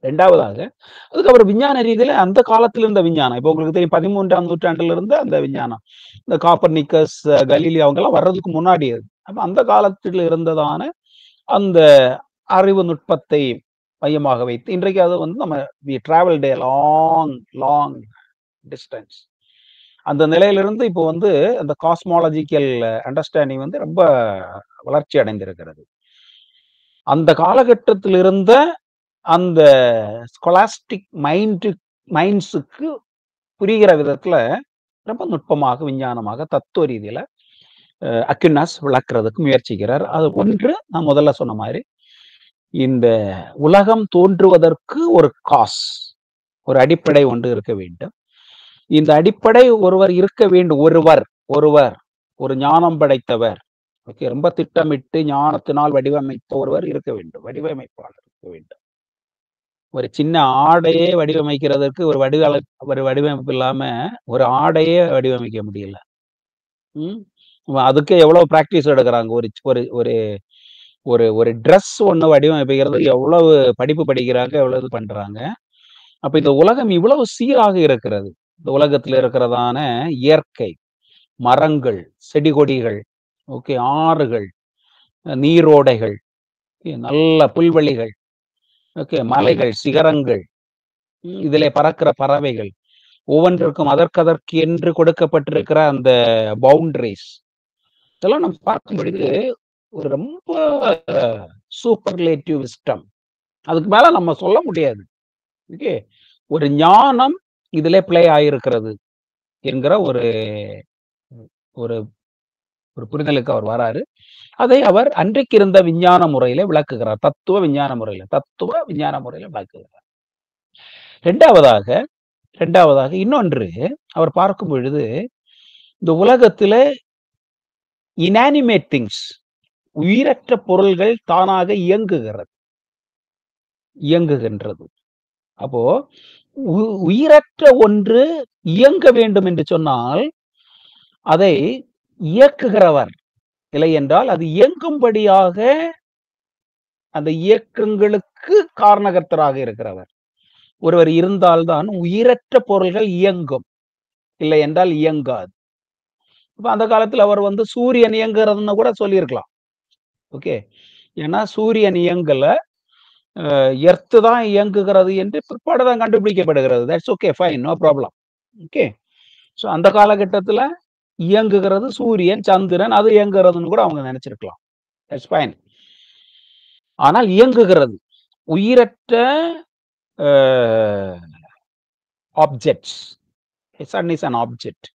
[SPEAKER 1] ரெண்டாவதாக அதுக்கு அவர் விஞ்ஞான ரீதியில அந்த காலத்தில் இருந்த விஞ்ஞானம், இப்போ உங்களுக்கு தெரியும் 13ஆம் நூற்றாண்டுல இருந்து அந்த விஞ்ஞானம், இந்த காப்பர்னிக்கஸ், கலீலி அவங்க எல்லாம் வர்றதுக்கு முன்னாடி. அப்ப அந்த காலத்தில் இருந்ததான அந்த அறிவு நுட்பத்தை மையமாக வைத்து இன்றைக்கு அது வந்து நம்ம we travel the long distance. அந்த நிலையிலிருந்து இப்போ வந்து அந்த காஸ்மாலஜிக்கல் அண்டர்ஸ்டாண்டிங் வந்து ரொம்ப வளர்ச்சி அடைந்திருக்கிறது. அந்த காலகட்டத்தில் இருந்த அந்த ஸ்கொலாஸ்டிக் மைண்ட்ஸுக்கு புரிகிற விதத்துல ரொம்ப நுட்பமாக, விஞ்ஞானமாக, தத்துவ ரீதியில அக்வினாஸ் விளக்குறதுக்கு முயற்சிக்கிறார். அது ஒன்று நான் முதல்ல சொன்ன மாதிரி, இந்த உலகம் தோன்றுவதற்கு ஒரு காஸ், ஒரு அடிப்படை ஒன்று இருக்க வேண்டும். இந்த அடிப்படை ஒருவர் இருக்க வேண்டும். ஒரு ஞானம் படைத்தவர், ஓகே, ரொம்ப திட்டமிட்டு ஞானத்தினால் வடிவமைத்த ஒருவர் இருக்க வேண்டும், வடிவமைப்பாளர் இருக்க வேண்டும். ஒரு சின்ன ஆடையே வடிவமைக்கிறதுக்கு ஒரு வடிவமைப்பு இல்லாம ஒரு ஆடையே வடிவமைக்க முடியல. அதுக்கு எவ்வளவு பிராக்டிஸ் எடுக்கிறாங்க. ஒரு ஒரு ஒரு ட்ரெஸ் ஒண்ணு வடிவமைக்கிறது எவ்வளவு படிப்பு படிக்கிறாங்க, எவ்வளவு இது பண்றாங்க. அப்ப இந்த உலகம் இவ்வளவு சீராக இருக்கிறது. இந்த உலகத்துல இருக்கிறதான இயற்கை, மரங்கள், செடி கொடிகள், ஓகே, ஆறுகள், நீரோடைகள், நல்ல புல்வெளிகள், ஓகே, மலைகள், சிகரங்கள், இதிலே பறக்கிற பறவைகள், ஒவ்வொன்றிற்கும் அதற்கு என்று கொடுக்கப்பட்டிருக்கிற அந்த பவுண்டரிஸ், இதெல்லாம் நம்ம பார்க்கும் பொழுது ஒரு ரொம்ப சூப்பர்லேட்டிவ் விஸ்டம். அதுக்கு மேல நம்ம சொல்ல முடியாது. ஓகே, ஒரு ஞானம் இதிலே பிளே ஆயிருக்கிறது என்கிற ஒரு ஒரு ஒரு புரிதலுக்கு அவர் வராரு. அதை அவர் அன்றைக்கு இருந்த விஞ்ஞான முறையில விளக்குகிறார். தத்துவ விஞ்ஞான முறையில விளக்குகிறார். இரண்டாவதாக இன்னொன்று அவர் பார்க்கும் பொழுது, இந்த உலகத்தில இனானிமேட் திங்ஸ், உயிரற்ற பொருள்கள் தானாக இயங்குகின்றது. அப்போ உயிரற்ற ஒன்று இயங்க வேண்டும் என்று சொன்னால் அதை இயக்குகிறவர், இல்லை என்றால் அது இயங்கும்படியாக அந்த இயக்கங்களுக்கு காரணகர்த்தராக இருக்கிறவர் ஒருவர் இருந்தால்தான் உயிரற்ற பொருள்கள் இயங்கும், இல்லை என்றால் இயங்காது. இப்ப அந்த காலத்துல அவர் வந்து சூரியன் இயங்குறதுன்னு கூட சொல்லியிருக்கலாம். ஓகே, ஏன்னா சூரியன் இயங்கல, எர்த்து தான் இயங்குகிறது என்று பிற்பாடுதான் கண்டுபிடிக்கப்படுகிறது. That's okay, fine, no problem. Okay, so அந்த காலகட்டத்துல இயங்குகிறது சூரியன், சந்திரன், அது இயங்குறதுன்னு கூட அவங்க நினைச்சிருக்கலாம். That's fine. ஆனால் இயங்குகிறது உயிரற்ற objects. Sun is an object,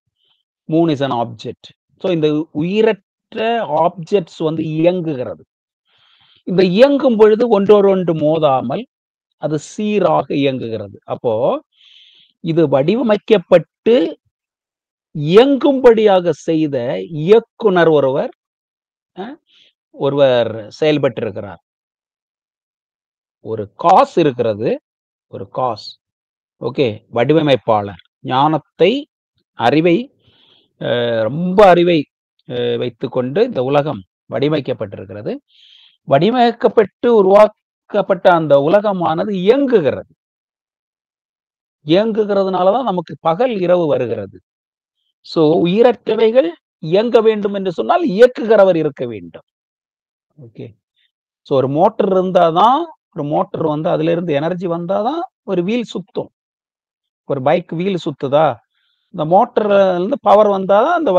[SPEAKER 1] moon is an object. So இந்த உயிரற்ற ஆப்ஜெக்ட்ஸ் வந்து இயங்குகிறது. இந்த இயங்கும் பொழுது ஒன்றோடு மோதாமல் அது சீராக இயங்குகிறது. அப்போ இது வடிவமைக்கப்பட்டு இயங்கும்படியாக செய்த இயக்குனர் ஒருவர் செயல்பட்டு இருக்கிறார். ஒரு காஸ் இருக்கிறது, ஒரு காஸ். ஓகே, வடிவமைப்பாளர் ஞானத்தை, அறிவை, ரொம்ப அறிவை வைத்துக்கொண்டு இந்த உலகம் வடிவமைக்கப்பட்டிருக்கிறது. வடிவமைக்கப்பட்டு உருவாக்கப்பட்ட அந்த உலகமானது இயங்குகிறதுனாலதான் நமக்கு பகல் இரவு வருகிறது. சோ உயிரற்றவைகள் இயங்க வேண்டும் என்று சொன்னால் இயக்குகிறவர் இருக்க வேண்டும். ஓகே, சோ ஒரு மோட்டர் இருந்தாதான், ஒரு மோட்டர் வந்து அதுல இருந்து எனர்ஜி வந்தாதான் ஒரு வீல் சுத்தும். ஒரு பைக் வீல் சுத்துதா, இந்த மோட்டர்ல இருந்து பவர் வந்தாதான் அந்த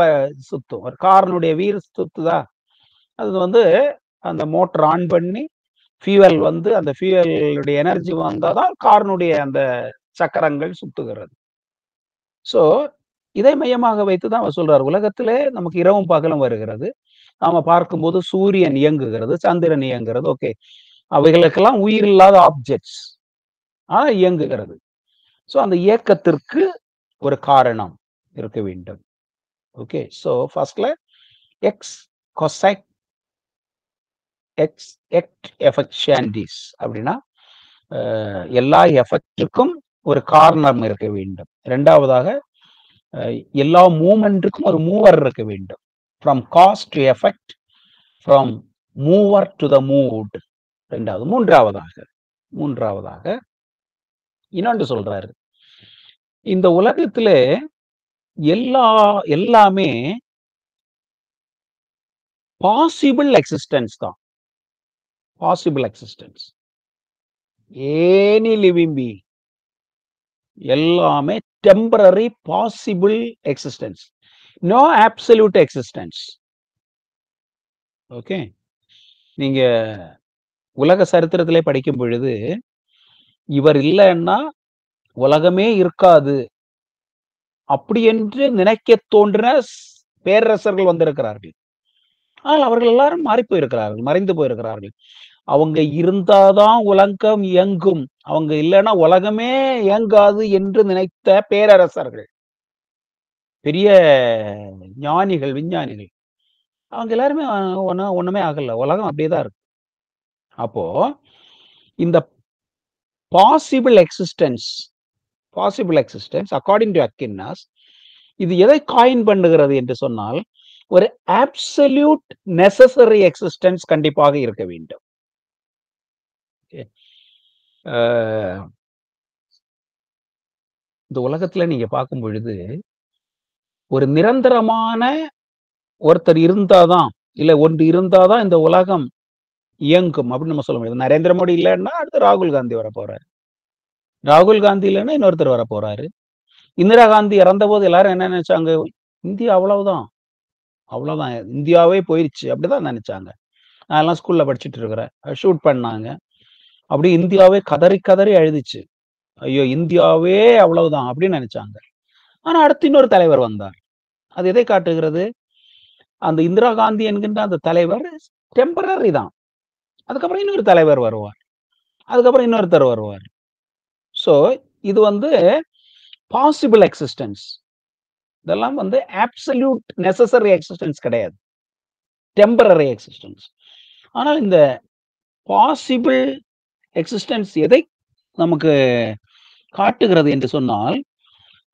[SPEAKER 1] சுத்தும். ஒரு காரனுடைய வீல் சுத்துதா, அது வந்து அந்த மோட்டர் ஆன் பண்ணி ஃபியூவல் வந்து அந்த ஃபியூவலுடைய எனர்ஜி வந்தாதான் காரனுடைய அந்த சக்கரங்கள் சுத்துகிறது. சோ இதை மையமாக வைத்துதான் அவர் சொல்றார், உலகத்திலே நமக்கு இரவும் பகலும் வருகிறது. நாம பார்க்கும்போது சூரியன் இயங்குகிறது, சந்திரன் இயங்குகிறது. ஓகே, அவைகளுக்கெல்லாம் உயிர் இல்லாத ஆப்ஜெக்ட்ஸ், ஆனா இயங்குகிறது. சோ அந்த இயக்கத்திற்கு ஒரு காரணம் இருக்க வேண்டும். ஓகே, சோ ஃபர்ஸ்ட்ல எக்ஸ் கொசைக் எஃபெக்ஷன்டிஸ் அப்படின்னா எல்லா எஃபெக்டுக்கும் ஒரு காரணம் இருக்க வேண்டும். இரண்டாவதாக எல்லா மூமெண்ட்டுக்கும் ஒரு மூவர் இருக்க வேண்டும். From cause to effect, from mover to the moved. இரண்டாவது. மூன்றாவதாக இன்னொன்று சொல்றாரு, இந்த உலகத்துல எல்லாமே பாசிபிள் எக்ஸிஸ்டன்ஸ் தான். Possible existence. Any living being எல்லாமே temporary possible existence, no absolute existence. Okay, நீங்க உலக சரித்திரத்திலே படிக்கும் பொழுது இவர் இல்லைன்னா உலகமே இருக்காது அப்படி என்று நினைக்க தோன்றின பேரரசர்கள் வந்திருக்கிறார்கள். ஆனால் அவர்கள் எல்லாரும் மாறி போயிருக்கிறார்கள், மறைந்து போயிருக்கிறார்கள். அவங்க இருந்தாதான் உலகம் இயங்கும், அவங்க இல்லைன்னா உலகமே இயங்காது என்று நினைத்த பேரரசர்கள், பெரிய ஞானிகள், விஞ்ஞானிகள், அவங்க எல்லாருமே ஒண்ணுமே ஆகல. உலகம் அப்படியேதான் இருக்கு. அப்போ இந்த பாசிபிள் எக்ஸிஸ்டன்ஸ் அக்கார்டிங் டு அக்கின்னாஸ், இது எதை காயின் பண்ணுகிறது என்று சொன்னால், ஒரு அப்சல்யூட் நெசசரி எக்ஸிஸ்டன்ஸ் கண்டிப்பாக இருக்க வேண்டும். இந்த உலகத்துல நீங்க பார்க்கும் பொழுது ஒரு நிரந்தரமான ஒருத்தர் இருந்தாதான், இல்ல ஒன்று இருந்தாதான் இந்த உலகம் இயங்கும் அப்படின்னு நம்ம சொல்ல முடியாது. நரேந்திர மோடி இல்லைன்னா அடுத்து ராகுல் காந்தி வர போறாரு, ராகுல் காந்தி இல்லைன்னா இன்னொருத்தர் வர போறாரு. இந்திரா காந்தி இறந்த போது எல்லாரும் என்ன நினைச்சாங்க? இந்தியா அவ்வளவுதான், இந்தியாவே போயிடுச்சு அப்படிதான் நினைச்சாங்க. நான் எல்லாம் ஸ்கூல்ல படிச்சுட்டு இருக்கிறேன். ஷூட் பண்ணாங்க, அப்படி இந்தியாவே கதறி கதறி அழுதுச்சு. ஐயோ இந்தியாவே அவ்வளவுதான் அப்படின்னு நினைச்சாங்க. ஆனா அடுத்து இன்னொரு தலைவர் வந்தார். அது எதை காட்டுகிறது? அந்த இந்திரா காந்தி என்கின்ற அந்த தலைவர் டெம்பரரி தான். அதுக்கப்புறம் இன்னொரு தலைவர் வருவார், அதுக்கப்புறம் இன்னொருத்தர் வருவார். ஸோ இது பாசிபிள் எக்ஸிஸ்டன்ஸ். இதெல்லாம் அப்சல்யூட் நெசசரி எக்ஸிஸ்டன்ஸ் கிடையாது, டெம்பரரி எக்ஸிஸ்டன்ஸ். ஆனால் இந்த பாசிபிள் எக்ஸிஸ்டன்ஸ் எதை நமக்கு காட்டுகிறது என்று சொன்னால்,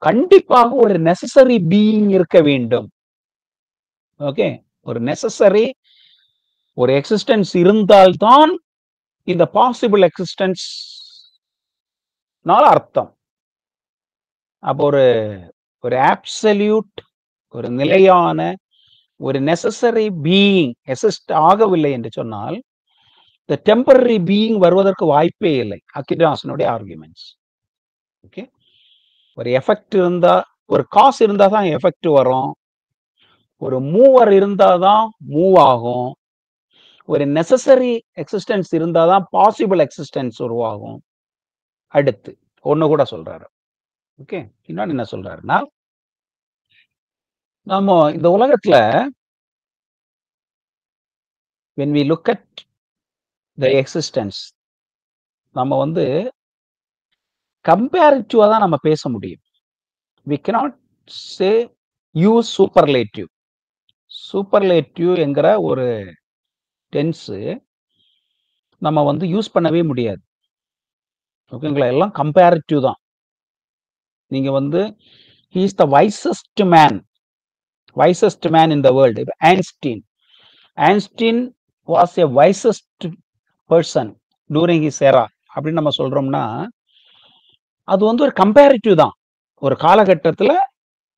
[SPEAKER 1] கண்டிப்பாக ஒரு நெசசரி பீயிங் இருக்க வேண்டும். ஓகே, ஒரு நெசசரி ஒரு எக்ஸிஸ்டன்ஸ் இருந்தால்தான் இந்த பாசிபிள் எக்ஸிஸ்டன்ஸ் அர்த்தம். அப்போ ஒரு அப்சல்யூட், ஒரு நிலையான, ஒரு நெசசரி பீயிங் எக்ஸிஸ்ட் ஆகவில்லை என்று சொன்னால் இந்த டெம்பரரி பீயிங் வருவதற்கு வாய்ப்பே இல்லை. அக்கினாஸினுடைய ஆர்குமெண்ட்ஸ். ஓகே, ஒரு எஃபெக்ட் இருந்தா, ஒரு காசு இருந்தா தான் எஃபெக்ட் வரும், ஒரு மூவர் இருந்தாதான் மூவ் ஆகும், ஒரு நெசசரி எக்ஸிஸ்டன்ஸ் இருந்தாதான் பாசிபிள் எக்ஸிஸ்டன்ஸ் உருவாகும். அடுத்து ஒண்ணு கூட சொல்றாரு. ஓகே, இன்னொன்னு என்ன சொல்றாருன்னா, நாம இந்த உலகத்துல when we look at the existence, நம்ம கம்பேரிட்டிவா தான் நம்ம பேச முடியும். we cannot say use superlative என்கிற ஒரு டென்ஸ் நம்ம யூஸ் பண்ணவே முடியாது. ஓகேங்களா, எல்லாம் கம்பேரிட்டிவ் தான். நீங்க he is the wisest man in the world. Einstein was a wisest person during his era அப்படின்னு நம்ம சொல்றோம்னா அது ஒரு கம்பேரிட்டிவ் தான். ஒரு காலகட்டத்துல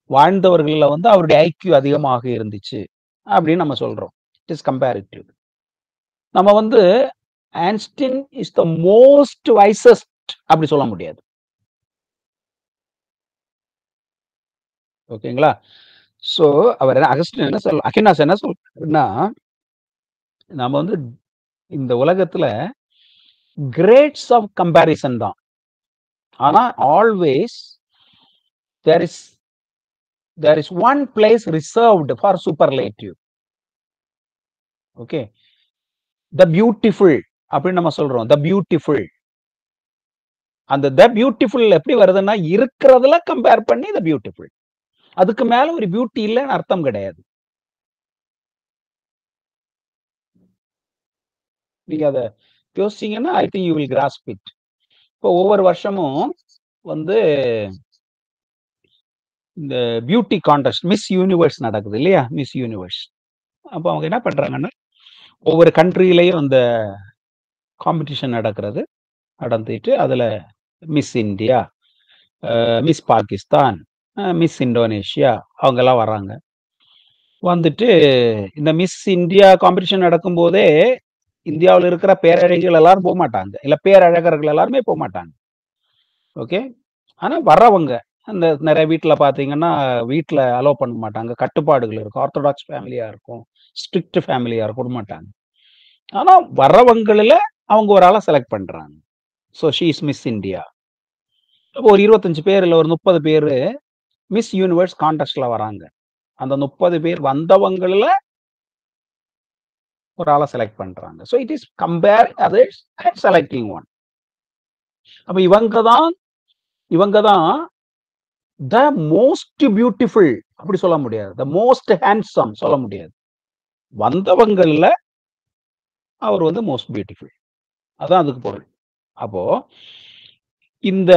[SPEAKER 1] வாழ்ந்தவர்கள அவருடைய ஐக்கியூ அதிகமாக இருந்துச்சு அப்படின்னு நம்ம சொல்றோம். It is comparative. நம்ம Einstein is the most wisest அப்படி சொல்ல முடியாது. ஓகேங்களா, சோ அவர் அகினாஸ் என்ன சொல்றாருன்னா, நம்ம இந்த உலகத்துல கிரேட்ஸ் ஆஃப் கம்பேரிசன் தான். ஆனா always there is one place reserved for superlative. Okay, the beautiful அப்படி நம்ம சொல்றோம். the beautiful, அந்த the beautiful எப்படி வருதுன்னா, இருக்கிறதுல கம்பேர் பண்ணி the beautiful, அதுக்கு மேல ஒரு பியூட்டி இல்லைன்னு அர்த்தம் கிடையாது. நீங்க அதை யோசிச்சீங்கன்னா I think you will grasp it. இப்போ ஒவ்வொரு வருஷமும் இந்த பியூட்டி கான்டெஸ்ட், மிஸ் யூனிவர்ஸ் நடக்குது இல்லையா, மிஸ் யூனிவர்ஸ். அப்போ அவங்க என்ன பண்றாங்கன்னா, ஒவ்வொரு கண்ட்ரிலையும் அந்த காம்படிஷன் நடந்துட்டு அதுல miss India, miss Pakistan, miss Indonesia அவங்க எல்லாம் வர்றாங்க. வந்துட்டு இந்த மிஸ் இந்தியா காம்படிஷன் நடக்கும் போதே இந்தியாவில் இருக்கிற பேரழகிகள் எல்லாரும் போக மாட்டாங்க, இல்ல பேரழகர்கள் எல்லாருமே போக மாட்டாங்க. ஓகே. ஆனா வர்றவங்க அந்த நிறைய வீட்டுல பாத்தீங்கன்னா வீட்டுல அலோவ் பண்ண மாட்டாங்க, கட்டுப்பாடுகள் இருக்கும், ஆர்த்தடாக்ஸ் ஃபேமிலியா இருக்கும், ஸ்ட்ரிக்ட் ஃபேமிலியா இருக்கும், விட மாட்டாங்க. ஆனா வர்றவங்களில் அவங்க ஒரு ஆளை செலக்ட் பண்றாங்க. So she is miss India. ஒரு 25 பேர் இல்லை ஒரு 30 பேர் மிஸ் யூனிவர்ஸ் கான்டெஸ்ட்ல வராங்க. அந்த 30 பேர் வந்தவங்களில் ஒரு ஆளை செலக்ட் பண்றாங்க. So it is compare others and selecting one. அப்ப இவங்க தான் த மோஸ்ட் பியூட்டிஃபுல் அப்படி சொல்ல முடியாது, த மோஸ்ட் ஹேண்ட்ஸம் சொல்ல முடியாது. வந்தவங்கள்ல அவர் வந்து மோஸ்ட் பியூட்டிஃபுல், அதான் அதுக்கு பொருள். அப்போ இந்த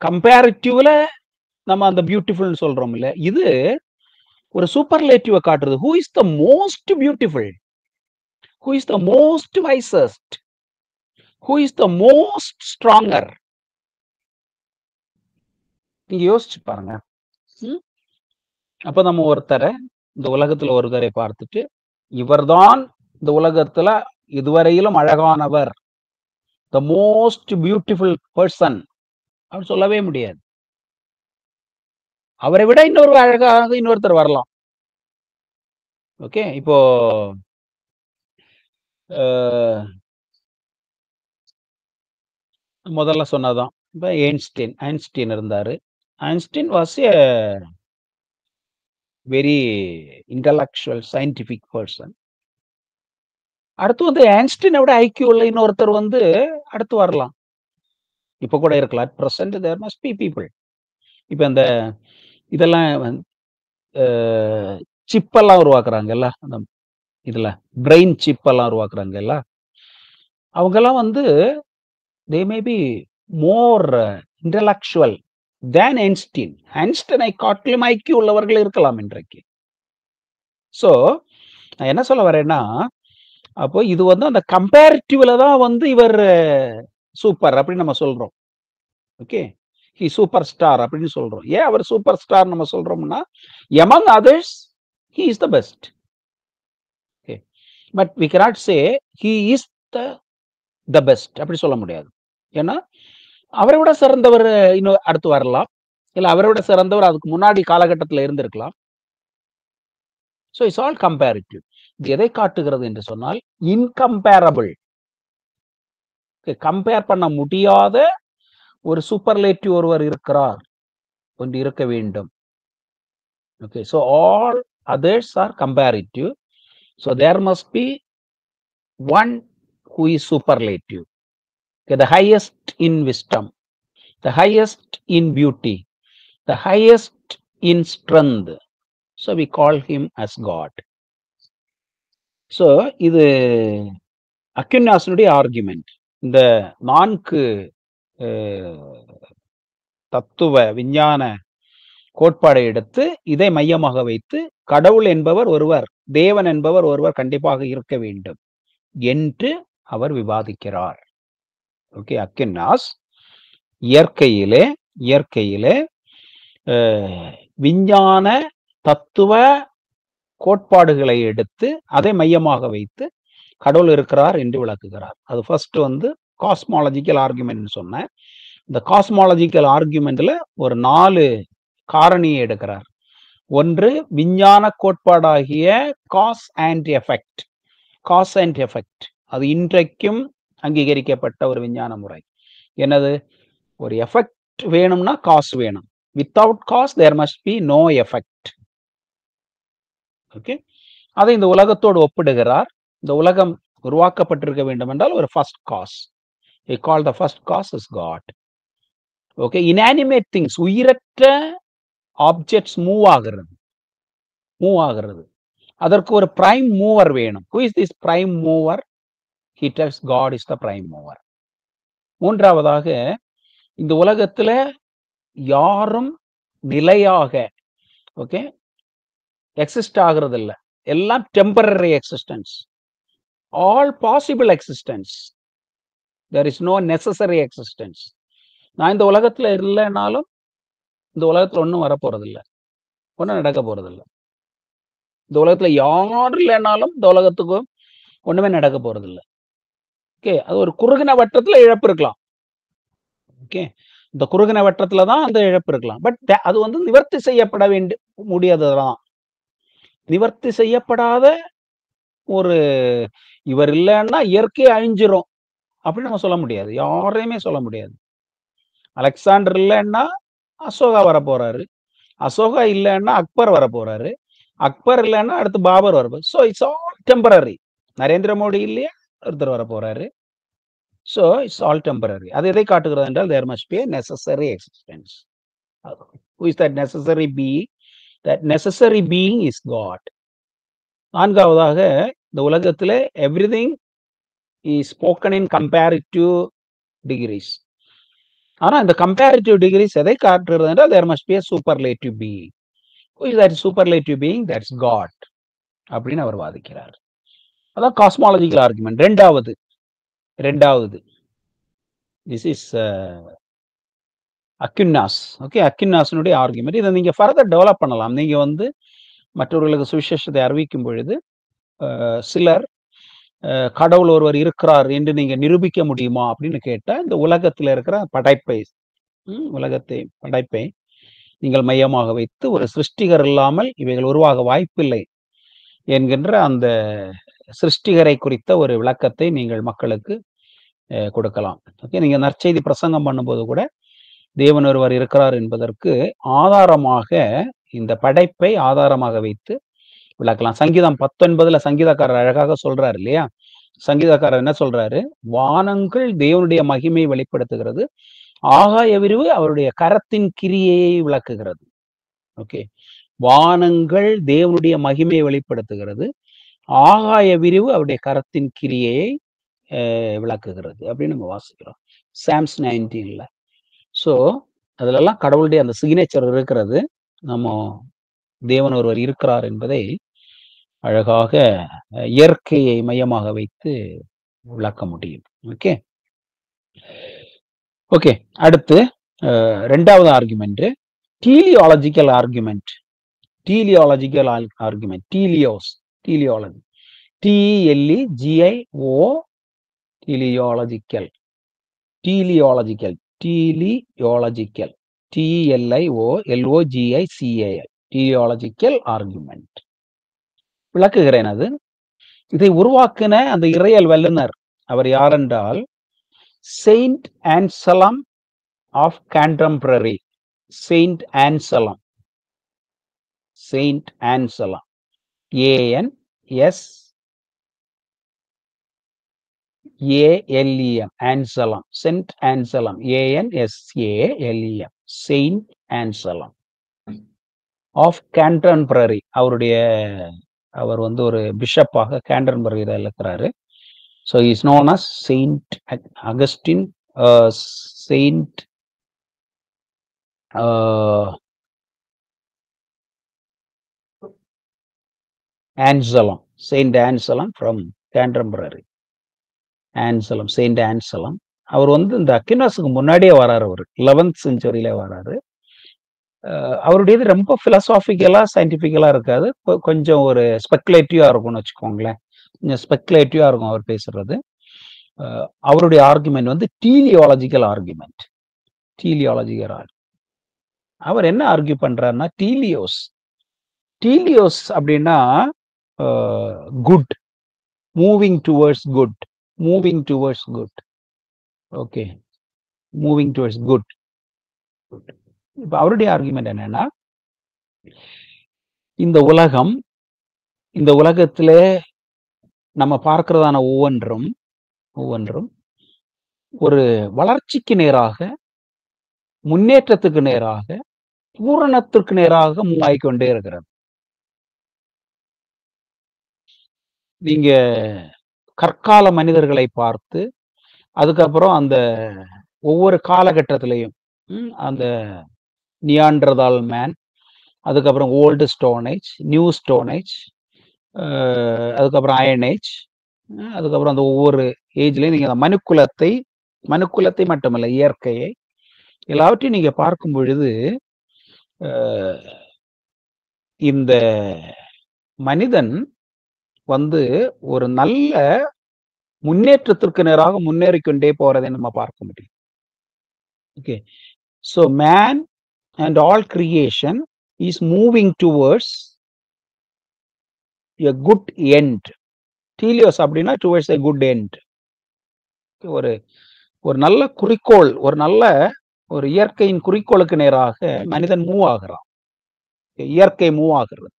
[SPEAKER 1] கம்பேரிட்டிவ்ல நம்ம அந்த பியூட்டிஃபுல் சொல்றோம் இல்ல, இது ஒரு சூப்பர்லேட்டிவ் காட்டுறது. Who is the most beautiful, who is the most wisest, who is the most stronger. நீங்க யோசிச்சு பாருங்க. அப்ப நம்ம ஒருத்தரை இந்த உலகத்துல ஒருத்தரை பார்த்துட்டு இவர்தான் இந்த உலகத்துல இதுவரையிலும் அழகானவர், த மோஸ்ட் பியூட்டிஃபுல் பர்சன் அப்படின்னு சொல்லவே முடியாது. அவரை விட இன்னொரு அழகாக இன்னொருத்தர் வரலாம். ஓகே. இப்போ முதல்ல சொன்னதான் இப்போ ஐன்ஸ்டீன் இருந்தாரு. Einstein was a very intellectual scientific person. அடுத்து வந்து ஐன்ஸ்டீனை விட ஐக்கியூ உள்ள இன்னொருத்தர் வந்து அடுத்து வரலாம், இப்ப கூட இருக்கலாம். At present there must be people. இப்ப இந்த இதெல்லாம் சிப்பெல்லாம் உருவாக்குறாங்கல்ல, அந்த இதுல பிரெயின் சிப்பெல்லாம் உருவாக்குறாங்கல்ல, அவங்கெல்லாம் வந்து they may be more intellectual than Einstein. ஐன்ஸ்டீனை காட்டிலும் ஐக்கியூ உள்ளவர்கள் இருக்கலாம் இன்றைக்கு. ஸோ நான் என்ன சொல்ல வரேன்னா, அப்போ இது வந்து அந்த கம்பேரிட்டிவ்ல தான் வந்து இவர் சூப்பர் அப்படின்னு நம்ம சொல்றோம். ஓகே, ஹி சூப்பர் ஸ்டார் அப்படின்னு சொல்றோம். ஏன் அவர் சூப்பர் ஸ்டார் நம்ம சொல்றோம்னா, among others he is the best. Okay, but we cannot say he is the best அப்படி சொல்ல முடியாது. ஏன்னா அவரை விட சிறந்தவர் இன்னும் அடுத்து வரலாம், இல்ல அவரை விட சிறந்தவர் அதுக்கு முன்னாடி காலகட்டத்தில் இருந்திருக்கலாம். So it's all comparative. இது எதை காட்டுகிறது என்று சொன்னால், இன்கம்பேரபிள், கம்பேர் பண்ண முடியாத ஒரு சூப்பர்லேட்டிவ் ஒருவர் இருக்கிறார், ஒன்று இருக்க வேண்டும். Okay, so all others are comparative. So there must be one who is superlative. Okay, the highest in wisdom, the highest in beauty, the highest in strength. So we call him as God. So இது அக்யுனாஸினுடைய ஆர்குமெண்ட். இந்த 4 தத்துவ விஞ்ஞான கோட்பாடை எடுத்து இதை மையமாக வைத்து கடவுள் என்பவர் ஒருவர், தேவன் என்பவர் ஒருவர் கண்டிப்பாக இருக்க வேண்டும் என்று அவர் விவாதிக்கிறார். ஓகே, அக்யுனாஸ் இயற்கையிலே விஞ்ஞான தத்துவ கோட்பாடுகளை எடுத்து அதை மையமாக வைத்து கடவுள் இருக்கிறார் என்று விளக்குகிறார். அது ஃபர்ஸ்ட் வந்து காஸ்மாலஜிக்கல் ஆர்குமெண்ட் சொன்னேன். இந்த காஸ்மாலஜிக்கல் ஆர்குமெண்ட்ல ஒரு 4 காரணியை எடுக்கிறார். ஒன்று விஞ்ஞான கோட்பாடாகிய cause and effect. Cause and effect அது இன்றைக்கும் அங்கீகரிக்கப்பட்ட ஒரு விஞ்ஞான முறை. என்னது, ஒரு எஃபெக்ட் வேணும்னா காஸ் வேணும், without cause there must be no effect. Okay, அதை இந்த உலகத்தோடு ஒப்பிடுகிறார். இந்த உலகம் உருவாக்கப்பட்டிருக்க வேண்டும் என்றால் ஒரு first cause. he called the first cause is God. Okay, inanimate things, உயிரற்ற ஆப்ஜெக்ட்ஸ் மூவ் ஆகிறது, அதற்கு ஒரு பிரைம் மூவர் வேணும். who is this prime mover? he tells God is the prime mover. மூன்றாவதாக, இந்த உலகத்துல யாரும் நிலையாக ஓகே எக்ஸிஸ்ட் ஆகிறது இல்லை, எல்லாம் temporary existence. All possible existence, there is no necessary existence. நான் இந்த உலகத்துல இல்லைனாலும் இந்த உலகத்துல ஒன்றும் வரப்போறதில்லை, ஒன்றும் நடக்க போறதில்லை. இந்த உலகத்துல யாரும் இல்லைனாலும் இந்த உலகத்துக்கும் ஒண்ணுமே நடக்க போறது இல்லை. ஓகே, அது ஒரு குறுகின வட்டத்துல இழப்பு இருக்கலாம். ஓகே, இந்த குறுகின வட்டத்துல தான் அந்த இழப்பு இருக்கலாம். பட் அது வந்து நிவர்த்தி செய்யப்பட முடியாததான். நிவர்த்தி செய்யப்படாத ஒரு இவர் இல்லைன்னா இயற்கையை அழிஞ்சிரும் அப்படின்னு நம்ம சொல்ல முடியாது. யாரையுமே சொல்ல முடியாது. அலெக்சாண்டர் இல்லைன்னா அசோகா வர போறாரு, அசோகா இல்லைன்னா அக்பர் வர போறாரு, அக்பர் இல்லைன்னா அடுத்து பாபர் வர போறாரு. So it's all temporary. Narendra Modi இல்லையா ஒருத்தர் வர போறாரு. So it's all temporary. அது எதை காட்டுகிறது என்றால் there must be a necessary existence. Who is that necessary being? That necessary being is God. நான்காவதாக, இந்த உலகத்திலே everything is spoken in comparative degrees. ஆனா இந்த கம்பேரிட்டிவ் டிகிரிஸ் எதை காட்டுகிறது என்றால் there must be a superlative being. Who is that superlative being? That's God அப்படின்னு அவர் வாதிக்கிறார். அதான் காஸ்மாலஜிக்கல் ஆர்குமெண்ட். ரெண்டாவது திஸ் இஸ் அக்வினாஸ். ஓகே, அக்வினாஸினுடைய ஆர்குமெண்ட். இதை நீங்க ஃபர்தர் டெவலப் பண்ணலாம். நீங்க வந்து மற்றவர்களுக்கு சுவிசேஷத்தை அறிவிக்கும் பொழுது சிலர் கடவுள் ஒருவர் இருக்கிறார் என்று நீங்க நிரூபிக்க முடியுமா அப்படின்னு கேட்டா, இந்த உலகத்தில் இருக்கிற படைப்பை நீங்கள் மையமாக வைத்து ஒரு சிருஷ்டிகர் இல்லாமல் இவைகள் உருவாக வாய்ப்பில்லை என்கின்ற அந்த சிருஷ்டிகரை குறித்த ஒரு விளக்கத்தை நீங்கள் மக்களுக்கு கொடுக்கலாம். ஓகே, நீங்க நற்செய்தி பிரசங்கம் பண்ணும்போது கூட தேவன் ஒருவர் இருக்கிறார் என்பதற்கு ஆதாரமாக இந்த படைப்பை ஆதாரமாக வைத்து விளக்கலாம். சங்கீதம் 19 சங்கீதக்காரர் அழகாக சொல்றாரு இல்லையா? சங்கீதக்காரர் என்ன சொல்றாரு? வானங்கள் தேவனுடைய மகிமை வெளிப்படுத்துகிறது, ஆகாய விரிவு அவருடைய கரத்தின் கிரியையை விளக்குகிறது. ஓகே, வானங்கள் தேவனுடைய மகிமையை வெளிப்படுத்துகிறது, ஆகாய விரிவு அவருடைய கரத்தின் கிரியையை விளக்குகிறது அப்படின்னு நம்ம வாசிக்கிறோம் சாம்ஸ் 19. ஸோ அதுலெல்லாம் கடவுளுடைய அந்த சிக்னேச்சர் இருக்கிறது. நம்ம தேவன் ஒருவர் இருக்கிறார் என்பதை அழகாக இயற்கையை மையமாக வைத்து விளக்க முடியும். ஓகே ஓகே அடுத்து ரெண்டாவது argument teleological argument. Teleology TELEGIO teleological teleological argument விளக்குகிறேன். அது இதை உருவாக்கின அந்த இறையல் வல்லுனர் அவர் யார் என்றால் Saint Anselm of Canterbury. Saint Anselm ANSALEM Anselm, Saint Anselm, ANSALEM, Saint Anselm of Canterbury. அவர் வந்து ஒரு பிஷப்பாக கான்டெம்பரரியில இருக்கிறாரு. So is known as Saint Augustine, Saint Anselm, Saint Anselm from Canterbury. Anselm, Saint Anselm. அவர் வந்து இந்த அக்வினாஸுக்கு முன்னாடியே வராரு. அவர் 11th centuryல வராரு. அவருடையது ரொம்ப பிலசாபிக்கலா சயின்டிபிக்கலா இருக்காது, கொஞ்சம் ஒரு ஸ்பெக்குலேட்டிவா இருக்கும்னு வச்சுக்கோங்களேன். கொஞ்சம் ஸ்பெக்குலேட்டிவா இருக்கும் அவர் பேசுறது. அவருடைய ஆர்குமெண்ட் வந்து டீலியாலஜிக்கல் ஆர்குமெண்ட். அவர் என்ன ஆர்கியூ பண்றாருன்னா டீலியோஸ் அப்படின்னா good, moving towards good. Okay, moving towards good. இப்ப அவருடைய ஆர்குமெண்ட் என்னன்னா, இந்த உலகத்திலே நம்ம பார்க்கிறதான ஒவ்வொன்றும் ஒரு வளர்ச்சிக்கு நேராக, முன்னேற்றத்துக்கு நேராக, பூரணத்திற்கு நேராக மூவாய் கொண்டே இருக்கிறது. நீங்க கற்கால மனிதர்களை பார்த்து, அதுக்கப்புறம் அந்த ஒவ்வொரு காலகட்டத்திலையும் அந்த நியாண்டர்தால் மேன், அதுக்கப்புறம் old stone age, new stone age, அதுக்கப்புறம் அயன் ஏஜ், அதுக்கப்புறம் அந்த ஒவ்வொரு ஏஜ்லையும் நீங்க அந்த மனுக்குலத்தை மட்டுமல்ல, இயற்கையை எல்லாவற்றையும் நீங்க பார்க்கும் பொழுது இந்த மனிதன் வந்து ஒரு நல்ல முன்னேற்றத்திற்கு நேராக முன்னேறிக்கொண்டே போறதை நம்ம பார்க்க முடியும். Okay, so man and all creation is moving towards a good end. டீலியோஸ் அப்படின்னா டுவர்ட்ஸ் எ குட் எண்ட். ஒரு ஒரு நல்ல குறிக்கோள், ஒரு இயற்கையின் குறிக்கோளுக்கு நேராக மனிதன் மூவ் ஆகிறான். இயற்கை மூவ் ஆகிறது.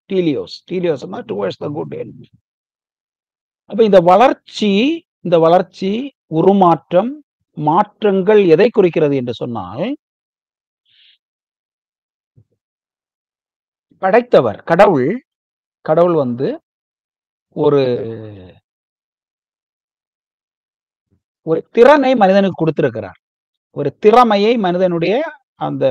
[SPEAKER 1] டீலியோஸ்னா டுவர்ட்ஸ் த குட் எண்ட். அப்ப இந்த வளர்ச்சி உருமாற்றம், மாற்றங்கள் எதை குறிக்கிறது என்று சொன்னால், படைத்தவர் கடவுள் வந்து ஒரு திறனை மனிதனுக்கு கொடுத்திருக்கிறார். ஒரு திறமையை மனிதனுடைய அந்த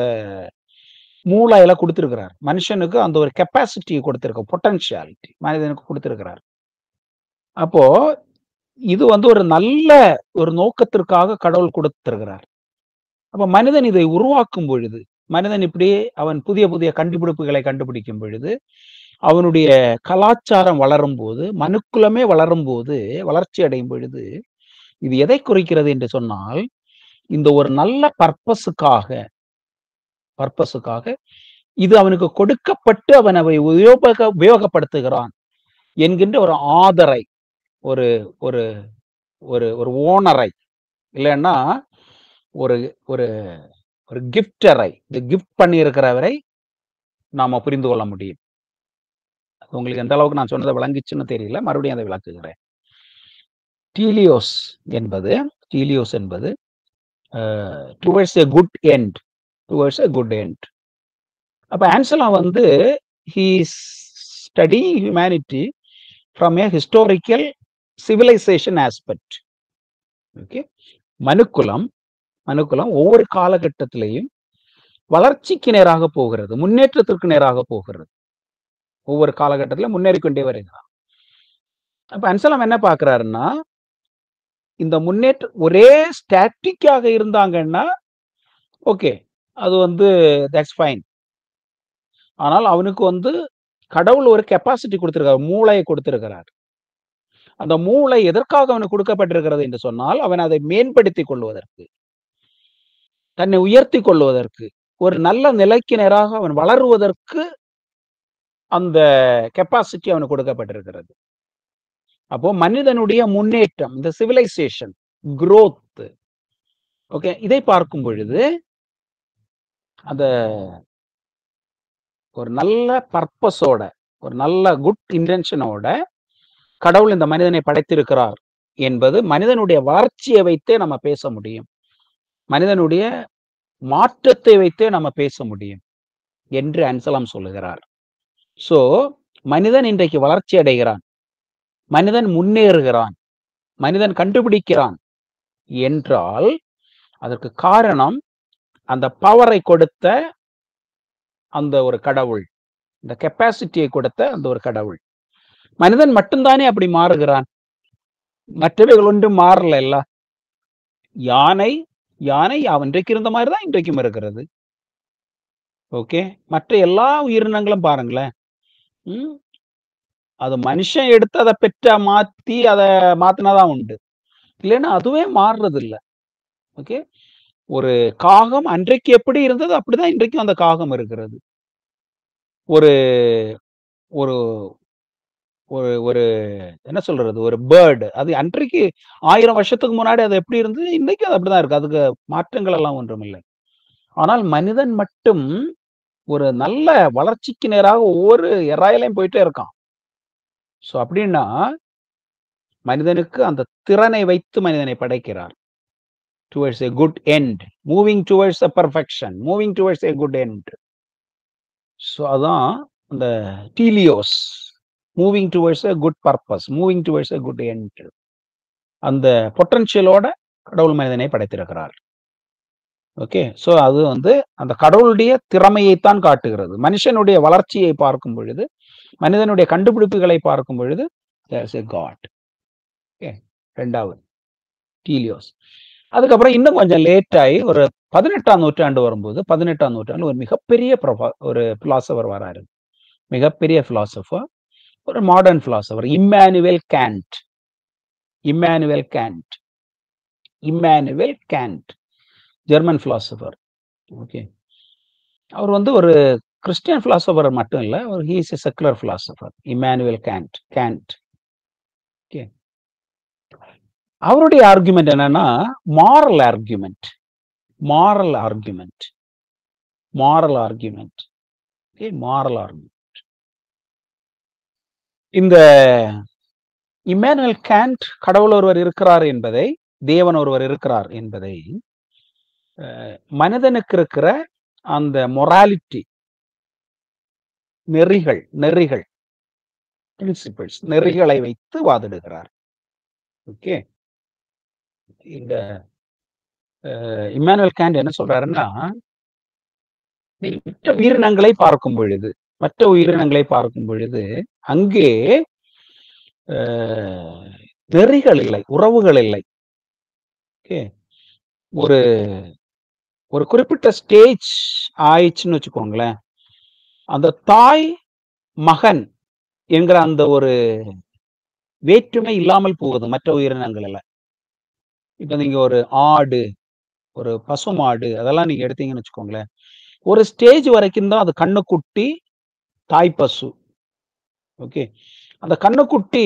[SPEAKER 1] மூளையில கொடுத்திருக்கிறார். மனுஷனுக்கு அந்த ஒரு கெப்பாசிட்டியை கொடுத்திருக்க, பொட்டன்ஷியாலிட்டி மனிதனுக்கு கொடுத்திருக்கிறார். அப்போ இது வந்து ஒரு நல்ல ஒரு நோக்கத்திற்காக கடவுள் கொடுத்திருக்கிறார். அப்ப மனிதன் இதை உருவாக்கும் பொழுது, மனிதன் இப்படி அவன் புதிய புதிய கண்டுபிடிப்புகளை கண்டுபிடிக்கும் பொழுது, அவனுடைய கலாச்சாரம் வளரும் போது, மனுக்குலமே வளரும் போது, வளர்ச்சி அடையும் பொழுது, இது எதை குறிக்கிறது என்று சொன்னால், இந்த ஒரு நல்ல பர்பஸுக்காக இது அவனுக்கு கொடுக்கப்பட்டு அவன் அவை உபயோகப்படுத்துகிறான் என்கின்ற ஒரு ஆதரை, ஒரு ஒரு ஒரு ஒரு ஓனரை, இல்லைன்னா ஒரு ஒரு ஒரு கிஃப்டரை, இந்த கிஃப்ட் பண்ணி இருக்கிறவரை நாம புரிந்து கொள்ள முடியும். உங்களுக்கு எந்த அளவுக்கு நான் சொன்னதை விளங்கிச்சுன்னு தெரியல, மறுபடியும் அதை விளக்குகிறேன். டீலியோஸ் என்பது டுவர்ட்ஸ் எ குட் எண்ட். அப்ப ஆன்சலாம் வந்து he is studying humanity from a historical civilization aspect. Okay, மனுக்குலம் ஒவ்வொரு காலகட்டத்திலையும் வளர்ச்சிக்கு நேராக போகிறது, முன்னேற்றத்திற்கு நேராக போகிறது. ஒவ்வொரு காலகட்டத்திலும் முன்னேறிக்கொண்டே வருகிறார். அப்ப அன்சலாம் என்ன பார்க்கிறாருன்னா, இந்த முன்னேற்றம் ஒரே ஸ்டாட்டிக்காக இருந்தாங்கன்னா ஓகே, அது வந்து தட்ஸ் ஃபைன். ஆனால் அவனுக்கு வந்து கடவுள் ஒரு கெப்பாசிட்டி கொடுத்திருக்கார், மூளையை கொடுத்திருக்கிறார். அந்த மூளை எதற்காக அவனுக்கு கொடுக்கப்பட்டிருக்கிறது என்று சொன்னால், அவன் அதை மேம்படுத்திக் கொள்வதற்கு, தன்னை உயர்த்தி கொள்வதற்கு, ஒரு நல்ல நிலைக்கு நேராக அவன் வளருவதற்கு அந்த கெப்பாசிட்டி அவனுக்கு கொடுக்கப்பட்டிருக்கிறது. அப்போ மனிதனுடைய முன்னேற்றம், இந்த சிவிலைசேஷன் growth, ஓகே, இதை பார்க்கும் பொழுது அந்த ஒரு நல்ல பர்பஸோட, ஒரு நல்ல குட் இன்டென்ஷனோட கடவுள் இந்த மனிதனை படைத்திருக்கிறார் என்பது மனிதனுடைய வளர்ச்சியை வைத்தே நம்ம பேச முடியும், மனிதனுடைய மாற்றத்தை வைத்தே நம்ம பேச முடியும் என்று அன்சலாம் சொல்லுகிறார். சோ மனிதன் இன்றைக்கு வளர்ச்சி அடைகிறான், மனிதன் முன்னேறுகிறான், மனிதன் கண்டுபிடிக்கிறான் என்றால் அதற்கு காரணம் அந்த பவரை கொடுத்த அந்த ஒரு கடவுள், இந்த கெப்பாசிட்டியை கொடுத்த அந்த ஒரு கடவுள். மனிதன் மட்டும்தானே அப்படி மாறுகிறான், மற்றவைகள் ஒன்றும் மாறல. இல்ல, யானை இன்றைக்கு இருந்த மாதிரி தான் இன்றைக்கும் இருக்கிறது. ஓகே, மற்ற எல்லா உயிரினங்களும் பாருங்களேன், அது மனுஷன் எடுத்து அதை பெற்ற மாத்தி அதை மாத்தினாதான் உண்டு, இல்லைன்னா அதுவே மாறுறது இல்லை. ஓகே, ஒரு காகம் அன்றைக்கு எப்படி இருந்தது அப்படிதான் இன்றைக்கும் அந்த காகம் இருக்கிறது. ஒரு ஒரு ஒரு என்ன சொல்றது, ஒரு பேர்டு, அது அன்றைக்கு 1000 வருஷத்துக்கு முன்னாடி அது எப்படி இருந்தது, இன்னைக்கு அது அப்படிதான் இருக்கு, அதுக்கு மாற்றங்கள் எல்லாம் ஒன்றும் இல்லை. ஆனால் மனிதன் மட்டும் ஒரு நல்ல வளர்ச்சிக்கு நேராக ஒவ்வொரு எறாயிலையும் போயிட்டே இருக்கான். ஸோ அப்படின்னா மனிதனுக்கு அந்த திறனை வைத்து மனிதனை படைக்கிறார். towards a good end, moving towards a perfection, moving towards a good end. So அதான் அந்த டீலியோஸ், moving towards a good purpose, moving towards a good end. அந்த பொட்டன்ஷியலோட கடவுள் மனிதனை படைத்திருக்கிறார். ஓகே, ஸோ அது வந்து அந்த கடவுளுடைய திறமையைத்தான் காட்டுகிறது. மனுஷனுடைய வளர்ச்சியை பார்க்கும் பொழுது, மனிதனுடைய கண்டுபிடிப்புகளை பார்க்கும் பொழுது there is a God. Okay, ரெண்டாவது டீலியோஸ். அதுக்கப்புறம் இன்னும் கொஞ்சம் லேட் ஆகி ஒரு 18ஆம் நூற்றாண்டு வரும்போது, 18ஆம் நூற்றாண்டு ஒரு மிகப்பெரிய ஒரு பிலாசபர் வராரு, மிகப்பெரிய பிலாசபர். ஒரு modern philosopher Immanuel Kant. Immanuel Kant, Immanuel Kant, German philosopher. Okay, அவர் வந்து ஒரு கிறிஸ்டியன் பிலாசபர் மட்டும் இல்ல, ஒரு he is a secular philosopher. Immanuel Kant, Kant. Okay, அவருடைய ஆர்குமெண்ட் என்னன்னா moral argument, moral argument, moral argument. Okay, moral argument. இந்த இம்மானுவேல் கேண்ட் கடவுள் ஒருவர் இருக்கிறார் என்பதை, தேவன் ஒருவர் இருக்கிறார் என்பதை, மனிதனுக்கு இருக்கிற அந்த மொராலிட்டி, நெறிகள், நெறிகள், பிரின்சிபிள்ஸ், நெறிகளை வைத்து வாதிடுகிறார். ஓகே, இந்த இம்மானுவேல் கேண்ட் என்ன சொல்றாருன்னா, மற்ற உயிரினங்களை பார்க்கும் பொழுது, மற்ற உயிரினங்களை பார்க்கும் பொழுது அங்கே நெறிகள் இல்லை, உறவுகள் இல்லை. ஓகே, ஒரு ஒரு குறிப்பிட்ட ஸ்டேஜ் ஆயிடுச்சுன்னு வச்சுக்கோங்களேன், அந்த தாய் மகன் என்கிற அந்த ஒரு வேற்றுமை இல்லாமல் போகுது மற்ற உயிரினங்கள்ல. இப்ப நீங்க ஒரு ஆடு, ஒரு பசுமாடு அதெல்லாம் நீங்க எடுத்தீங்கன்னு வச்சுக்கோங்களேன், ஒரு ஸ்டேஜ் வரைக்கும் தான் அது கண்ணுக்குட்டி, தாய் பசு. ஓகே, அந்த கண்ணுக்குட்டி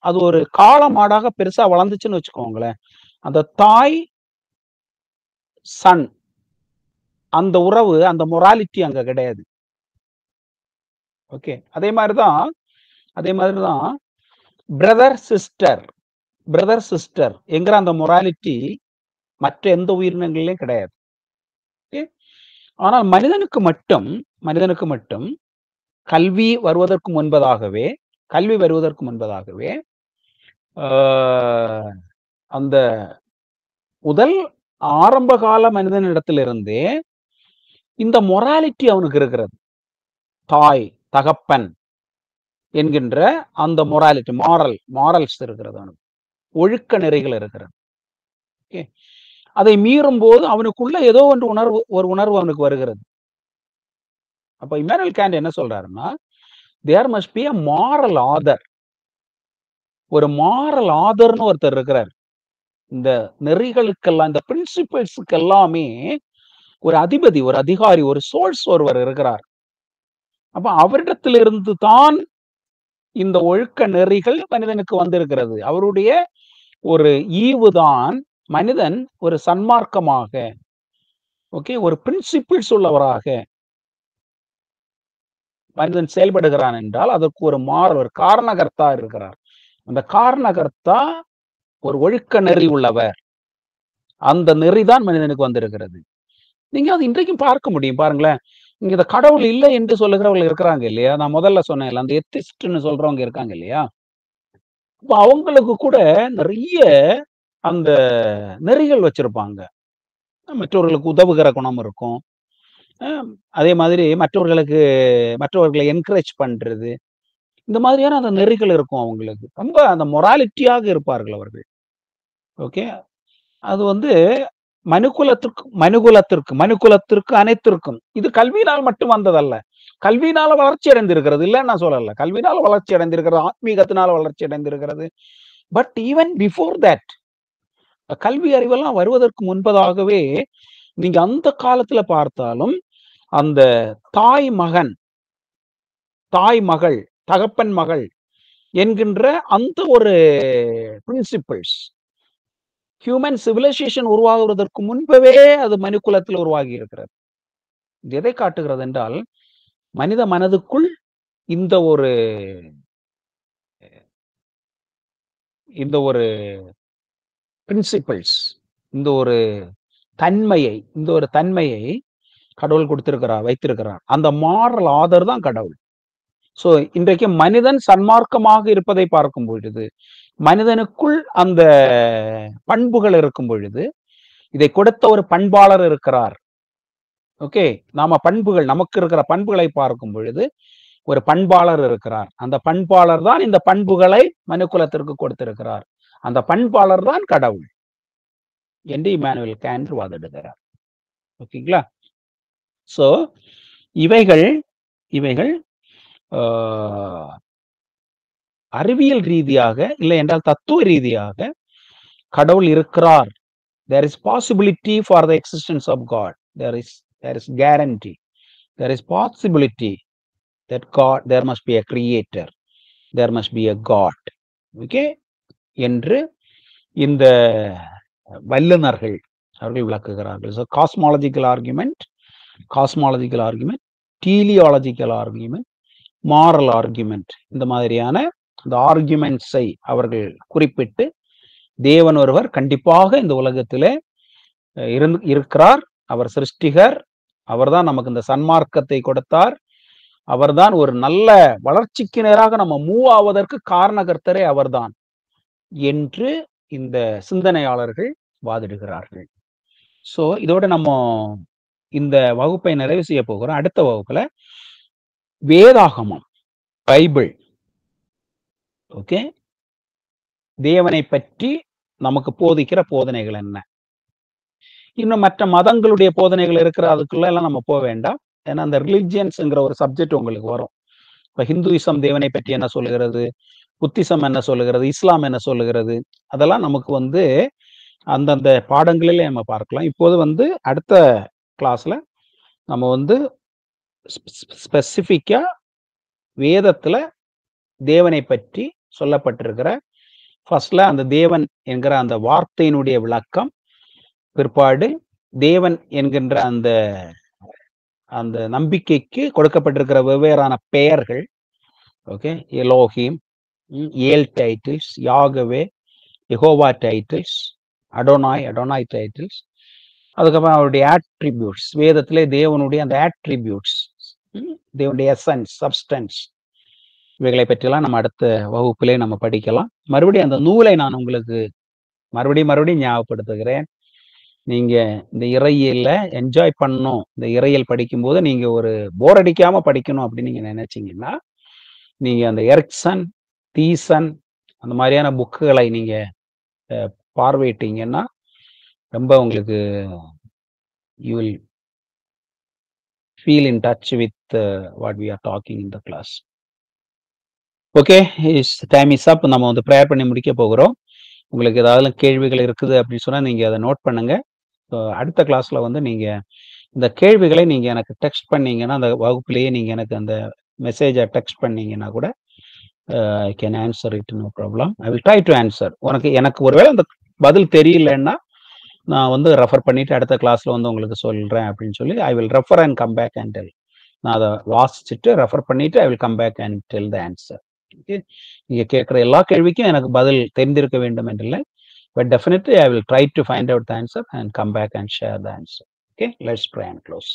[SPEAKER 1] அது ஒரு காளை மாடாக பெருசா வளர்ந்துச்சுன்னு வச்சுக்கோங்களேன், அந்த தாய் சன் அந்த உறவு, அந்த மொராலிட்டி அங்க கிடையாது. ஓகே, அதே மாதிரிதான் பிரதர் சிஸ்டர், பிரதர் சிஸ்டர் என்கிற அந்த மொராலிட்டி மற்ற எந்த உயிரினங்களிலும் கிடையாது. ஓகே, ஆனால் மனிதனுக்கு மட்டும் கல்வி வருவதற்கு முன்பதாகவே அந்த முதல் ஆரம்ப கால மனிதனிடத்திலிருந்தே இந்த மொராலிட்டி அவனுக்கு இருக்கிறது. தாய் தகப்பன் என்கின்ற அந்த மொராலிட்டி, மாரல்ஸ் இருக்கிறது, அவனுக்கு ஒழுக்க நெறிகள் இருக்கிறது. ஓகே, அதை மீறும் போது அவனுக்குள்ள ஏதோ ஒரு உணர்வு அவனுக்கு வருகிறது. அப்ப இம்மானுவேல் கேண்ட் என்ன சொல்றாருன்னா, there must be a moral author. ஒரு மாரல் ஆதர்னு ஒருத்தர் இருக்கிறார். இந்த நெறிகளுக்கெல்லாம், இந்த பிரின்சிபிள்ஸுக்கு எல்லாமே ஒரு அதிபதி, ஒரு அதிகாரி, ஒரு சோர்ஸ் ஒருவர் இருக்கிறார். அப்ப அவரிடத்திலிருந்து தான் இந்த ஒழுக்க நெறிகள் மனிதனுக்கு வந்திருக்கிறது. அவருடைய ஒரு ஈவுதான் மனிதன் ஒரு சன்மார்க்கமாக, ஓகே, ஒரு பிரின்சிபிள்ஸ் உள்ளவராக மனிதன் செயல்படுகிறான் என்றால் அதற்கு ஒரு ஒரு காரணகர்த்தா இருக்கிறார். அந்த காரணகர்த்தா ஒரு ஒழுக்க நெறி உள்ளவர். அந்த நெறிதான் மனிதனுக்கு வந்திருக்கிறது. நீங்க அது இன்றைக்கும் பார்க்க முடியும். பாருங்களேன், இங்க இந்த கடவுள் இல்லை என்று சொல்லுகிறவங்க இருக்கிறாங்க இல்லையா? நான் முதல்ல சொன்னேன், அந்த எத்திஸ்ட்னு சொல்றவங்க இருக்காங்க இல்லையா? அவங்களுக்கு கூட நிறைய அந்த நெறிகள் வச்சிருப்பாங்க. மற்றவர்களுக்கு உதவுகிற குணம் இருக்கும். அதே மாதிரி மற்றவர்களை என்கரேஜ் பண்றது, இந்த மாதிரியான அந்த நெறிகள் இருக்கும் அவங்களுக்கு. ரொம்ப அந்த மொராலிட்டியாக இருப்பார்கள் அவர்கள். ஓகே, அது வந்து மனுக்குலத்திற்கு அனைத்திற்கும். இது கல்வியினால் மட்டும் வந்ததல்ல. கல்வியினால வளர்ச்சி அடைந்திருக்கிறது இல்ல நான் சொல்லல. கல்வியினால வளர்ச்சி அடைந்திருக்கிறது, ஆத்மீகத்தினால வளர்ச்சி அடைந்திருக்கிறது. பட் ஈவன் பிஃபோர் தட், கல்வி அறிவெல்லாம் வருவதற்கு முன்பதாகவே நீங்க அந்த காலத்துல பார்த்தாலும் அந்த தாய் மகள், தகப்பன் மகள் என்கின்ற அந்த ஒரு பிரின்சிபிள்ஸ் ஹியூமன் சிவிலைசேஷன் உருவாகுவதற்கு முன்பவே அது மனுக்குலத்தில் உருவாகி இருக்கிறது. எதை காட்டுகிறது என்றால், மனித மனதுக்குள் இந்த ஒரு பிரின்சிபிள்ஸ், இந்த ஒரு தன்மையை கடவுள் வைத்திருக்கிறார். அந்த மாரல் ஆதர் தான் கடவுள். சோ இன்றைக்கு மனிதன் சன்மார்க்கமாக இருப்பதை பார்க்கும் பொழுது, மனிதனுக்குள் அந்த பண்புகள் இருக்கும் பொழுது, இதை கொடுத்த ஒரு பண்பாளர் இருக்கிறார். ஓகே, நமக்கு இருக்கிற பண்புகளை பார்க்கும் பொழுது ஒரு பண்பாளர் இருக்கிறார். அந்த பண்பாளர் தான் இந்த பண்புகளை மனுக்குலத்திற்கு கொடுத்திருக்கிறார். அந்த பண்பாளர் தான் கடவுள் என்று இம்மானுவேல் கேண்ட் வாதிடுகிறார். ஓகேங்களா? சோ இவைகள் அறிவியல் ரீதியாக இல்லை என்றால் தத்துவ ரீதியாக கடவுள் இருக்கிறார். There is possibility for the existence of God. There is guarantee. There is possibility that God, there must be a creator. There must be a God. Okay? என்று இந்த வல்லுநர்கள் அவர்கள் விளக்குகிறார்கள். So cosmological argument, teleological argument, moral argument, இந்த மாதிரியான இந்த ஆர்குமெண்ட்ஸை அவர்கள் குறிப்பிட்டு தேவன் ஒருவர் கண்டிப்பாக இந்த உலகத்திலே இருக்கிறார். அவர் சிருஷ்டிகர். அவர்தான் நமக்கு இந்த சன்மார்க்கத்தை கொடுத்தார். அவர்தான் ஒரு நல்ல வளர்ச்சிக்கு நேராக நம்ம மூவ் ஆவதற்கு காரணகர்த்தரே அவர்தான் என்று இந்த சிந்தனையாளர்கள் வாதிடுகிறார்கள். ஸோ இதோட நம்ம இந்த வகுப்பை நிறைவு செய்ய போகிறோம். அடுத்த வகுப்புல வேதாகமம், பைபிள், ஓகே, தேவனை பற்றி நமக்கு போதிக்கிற போதனைகள் என்ன, இன்னும் மற்ற மதங்களுடைய போதனைகள் இருக்கிற அதுக்குள்ள எல்லாம் நம்ம போக வேண்டாம். ஏன்னா அந்த ரிலிஜியன்ஸ்ங்கிற ஒரு சப்ஜெக்ட் உங்களுக்கு வரும். இப்போ ஹிந்துயிசம் தேவனை பற்றி என்ன சொல்லுகிறது, புத்திசம் என்ன சொல்லுகிறது, இஸ்லாம் என்ன சொல்லுகிறது, அதெல்லாம் நமக்கு அந்தந்த பாடங்களிலே நம்ம பார்க்கலாம். இப்போது அடுத்த கிளாஸ்ல நம்ம ஸ்பெசிஃபிக்கா வேதத்துல தேவனை பற்றி சொல்லப்பட்டிருக்கிற ஃபர்ஸ்ட்ல அந்த தேவன் என்கிற அந்த வார்த்தையினுடைய விளக்கம், பிற்பாடு தேவன் என்கின்ற அந்த அந்த நம்பிக்கைக்கு கொடுக்கப்பட்டிருக்கிற வெவ்வேறான பெயர்கள், okay, Elohim, El titles, Yahweh, Jehovah titles, Adonai titles, அதுக்கப்புறம் அவருடைய ஆட்ரிபியூட்ஸ், வேதத்திலே தேவனுடைய அந்த ஆட்ரிபியூட்ஸ், தேவனுடைய எசன்ஸ், சப்ஸ்டன்ஸ், இவைகளை பற்றியெல்லாம் நம்ம அடுத்த வகுப்பிலே நம்ம படிக்கலாம். மறுபடியும் அந்த நூலை நான் உங்களுக்கு மறுபடியும் ஞாபகப்படுத்துகிறேன். நீங்க இந்த இறையியல்ல என்ஜாய் பண்ணணும், இந்த இறையியல் படிக்கும்போது நீங்க ஒரு போர் அடிக்காம படிக்கணும் அப்படின்னு நீங்க நினைச்சீங்கன்னா, நீங்க அந்த எரிக்சன், தீசன் அந்த மாதிரியான புக்குகளை நீங்க பார்வையிட்டீங்கன்னா ரொம்ப உங்களுக்கு you will feel in touch with what we are talking in the class. Okay, time is up. நம்ம ப்ரேயர் பண்ணி முடிக்க போகிறோம். உங்களுக்கு ஏதாவது கேள்விகள் இருக்குது அப்படின்னு சொன்னா நீங்க அதை நோட் பண்ணுங்க. அடுத்த கிளாஸ்ல நீங்க இந்த கேள்விகளை நீங்க எனக்கு டெக்ஸ்ட் பண்ணீங்கன்னா, அந்த வகுப்புலேயே நீங்க எனக்கு அந்த மெசேஜை டெக்ஸ்ட் பண்ணீங்கன்னா கூட I can answer it, no problem. I will try to answer. எனக்கு ஒருவேளை அந்த பதில் தெரியலன்னா நான் ரெஃபர் பண்ணிட்டு அடுத்த கிளாஸ்ல உங்களுக்கு சொல்றேன் அப்படின்னு சொல்லி I will refer and come back and tell. நான் அதை வாசிச்சுட்டு ரெஃபர் பண்ணிட்டு I will come back and tell the answer. Okay, நீங்க கேட்குற எல்லா கேள்விக்கும் எனக்கு பதில் தெரிந்திருக்க வேண்டும் என்றில்லை, but definitely I will try to find out the answer and come back and share the answer. Okay, let's pray and close.